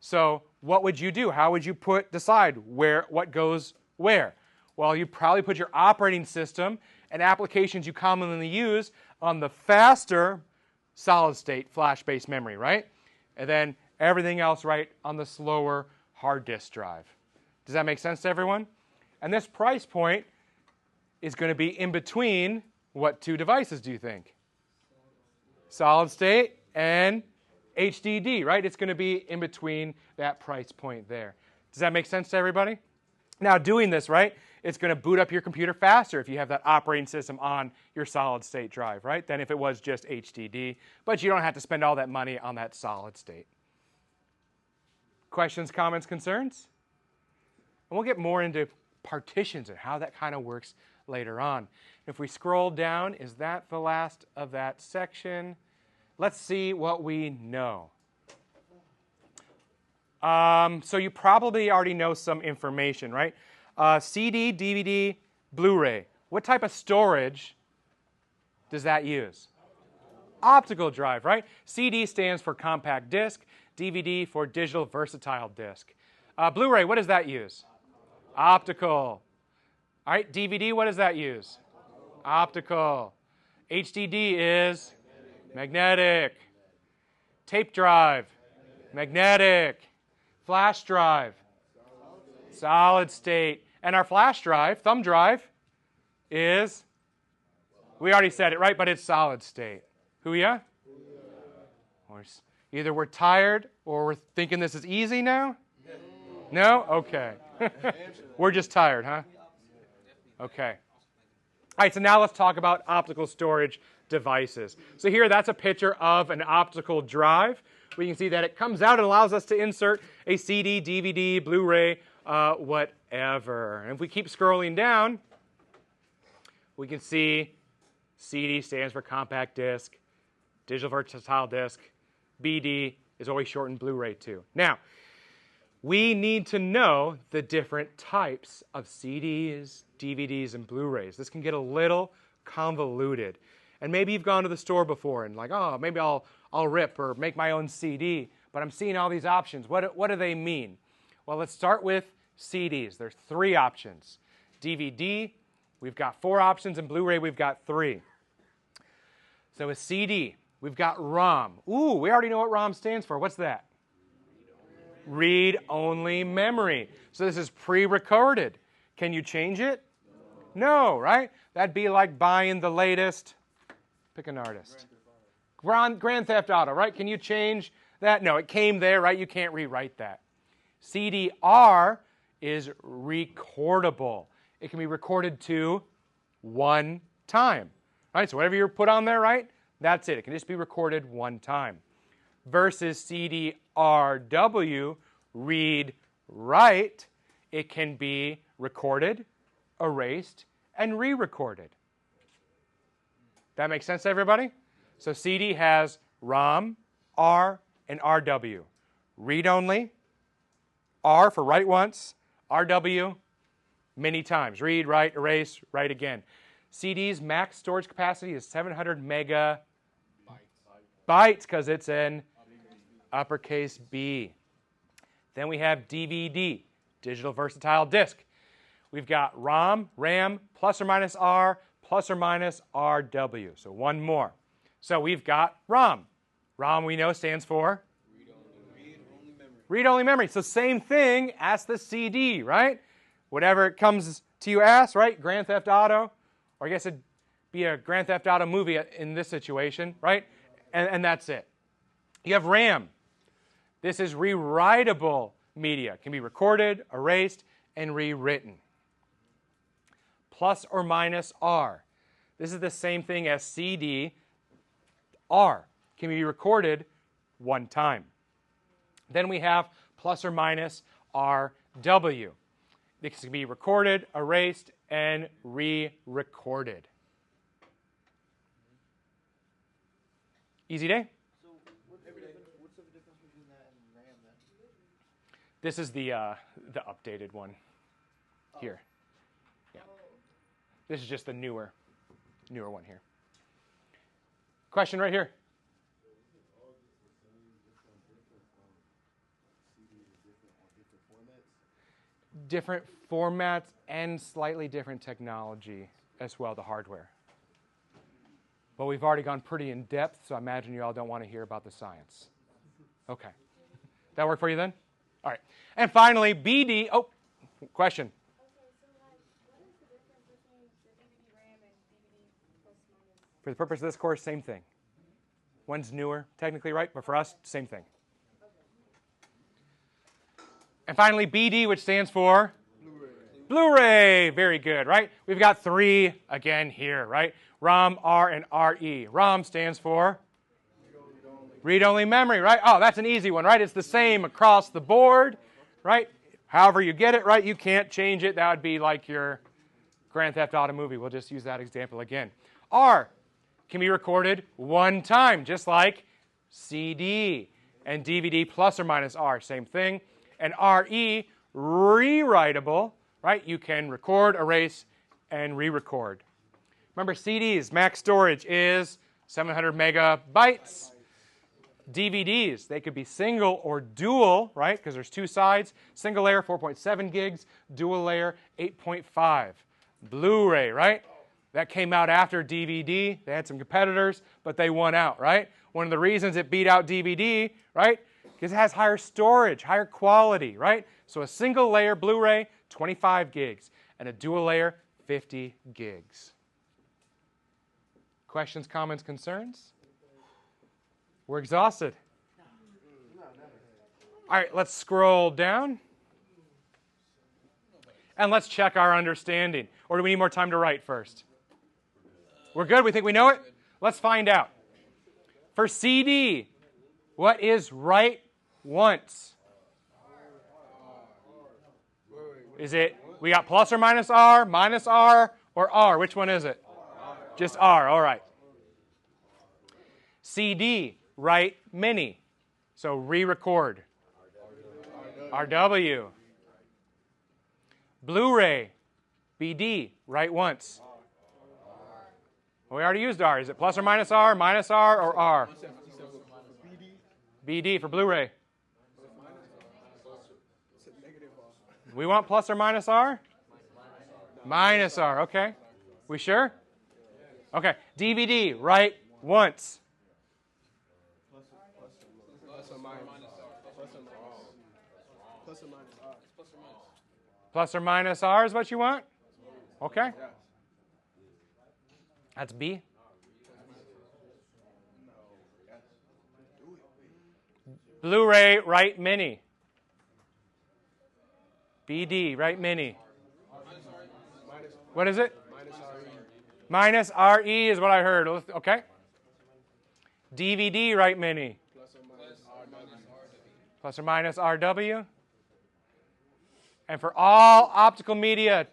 So what would you do? How would you decide what goes where? Well, you probably put your operating system and applications you commonly use on the faster solid-state flash-based memory, right? And then everything else, right, on the slower hard disk drive. Does that make sense to everyone? And this price point is going to be in between what two devices, do you think? Solid-state and HDD, right? It's going to be in between that price point there. Does that make sense to everybody? Now, doing this, right, it's going to boot up your computer faster if you have that operating system on your solid-state drive, right, than if it was just HDD. But you don't have to spend all that money on that solid-state. Questions, comments, concerns? And we'll get more into partitions and how that kind of works later on. If we scroll down, is that the last of that section? Let's see what we know. So you probably already know some information, right? CD, DVD, Blu-ray. What type of storage does that use? Optical drive, right? CD stands for compact disc. DVD for digital versatile disc. Blu-ray, what does that use? Optical. All right, DVD, what does that use? Optical. HDD is magnetic. Tape drive, magnetic. Flash drive, solid state. And our flash drive, thumb drive, is, we already said it, right? But it's solid state. Hoo-yeah? Either we're tired or we're thinking this is easy now? No? Okay. We're just tired, huh? Okay. All right, so now let's talk about optical storage devices. So here, that's a picture of an optical drive. We can see that it comes out and allows us to insert a CD, DVD, Blu-ray, whatever. And if we keep scrolling down, we can see CD stands for compact disc, digital versatile disc, BD is always shortened Blu-ray too. Now, we need to know the different types of CDs, DVDs, and Blu-rays. This can get a little convoluted. And maybe you've gone to the store before and like, oh, maybe I'll rip or make my own CD, but I'm seeing all these options. What do they mean? Well, let's start with CDs. There's 3 options. DVD, we've got 4 options, and Blu-ray, we've got 3. So with CD, we've got ROM. Ooh, we already know what ROM stands for. What's that? Read-only memory. So this is pre-recorded. Can you change it? No, right? That'd be like buying the latest, pick an artist. Grand Theft Auto, right? Can you change that? No, it came there, right? You can't rewrite that. CDR is recordable. it can be recorded to one time. Right? So whatever you put on there, right? That's it. It can just be recorded one time. Versus CD-RW, read, write, it can be recorded, erased, and re-recorded. That makes sense to everybody? So CD has ROM, R, and RW. Read only, R for write once, RW many times. Read, write, erase, write again. CD's max storage capacity is 700 megabytes because it's an uppercase B. Then we have DVD, digital versatile disk. We've got ROM, RAM, plus or minus R, plus or minus RW. So one more. So we've got ROM. ROM we know stands for? Read-only memory. So same thing as the CD, right? Whatever it comes to you as, right? Grand Theft Auto, or I guess it'd be a Grand Theft Auto movie in this situation, right? And that's it. You have RAM. This is rewritable media. It can be recorded, erased, and rewritten. Plus or minus R. This is the same thing as CD. R can be recorded one time. Then we have plus or minus RW. This can be recorded, erased, and re-recorded. Easy day? So what's the difference between that and RAM then? This is the updated one here. Yeah. This is just the newer one here. Question right here. Different formats and slightly different technology as well, the hardware. But we've already gone pretty in depth, so I imagine you all don't want to hear about the science. Okay. That work for you then? All right. And finally, BD. Oh, question. Okay, so like, what is the difference between the DVD RAM and DVD plus minus? For the purpose of this course, same thing. One's newer, technically, right? But for us, same thing. And finally, BD, which stands for? Blu-ray. Very good, right? We've got three again here, right? ROM, R, and RE. ROM stands for? Read-only memory, right? Oh, that's an easy one, right? It's the same across the board, right? However you get it, right? You can't change it. That would be like your Grand Theft Auto movie. We'll just use that example again. R can be recorded one time, just like CD and DVD plus or minus R, same thing. And RE, rewritable, right? You can record, erase, and re-record. Remember, CDs, max storage is 700 megabytes. DVDs, they could be single or dual, right? Because there's two sides. Single layer, 4.7 gigs. Dual layer, 8.5. Blu-ray, right? That came out after DVD. They had some competitors, but they won out, right? One of the reasons it beat out DVD, right? Because it has higher storage, higher quality, right? So a single layer Blu-ray, 25 gigs. And a dual layer, 50 gigs. Questions, comments, concerns? We're exhausted. All right, let's scroll down. And let's check our understanding. Or do we need more time to write first? We're good? We think we know it? Let's find out. For CD, what is write once? Is it, we got plus or minus R, or R? Which one is it? Just R, all right. CD, write many. So re-record. RW. Blu-ray, BD, write once. Well, we already used R. Is it plus or minus R, or R? BD for Blu-ray. We want plus or minus R? Minus R, okay. We sure? Okay. DVD, write once. Plus or minus R is what you want? Okay. That's B. Blu-ray, write mini. BD, write mini. What is it? Minus RE. Minus RE is what I heard. Okay. DVD, right, Mini? Plus or minus RW. And for all optical media,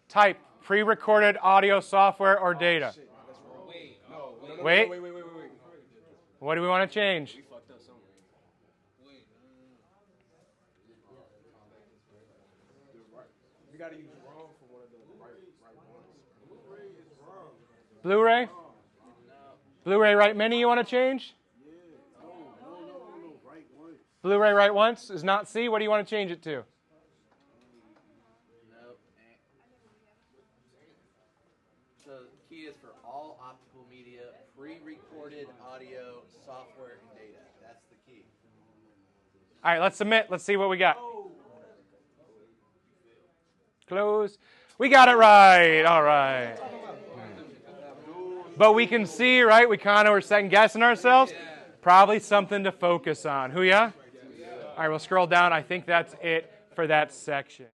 type pre-recorded audio, software, or data. Wait. Wait. What do we want to change? We fucked up somewhere. We gotta use ROM for one of the right ones. Blu-ray? Blu-ray right mini you want to change? Blu-ray right once is not C. What do you want to change it to? Nope. So the key is for all optical media, pre-recorded audio, software, and data. That's the key. All right, let's submit. Let's see what we got. Close. We got it right. All right. But we can see, right, we kind of were second guessing ourselves. Probably something to focus on. Who, yeah? All right, we'll scroll down. I think that's it for that section.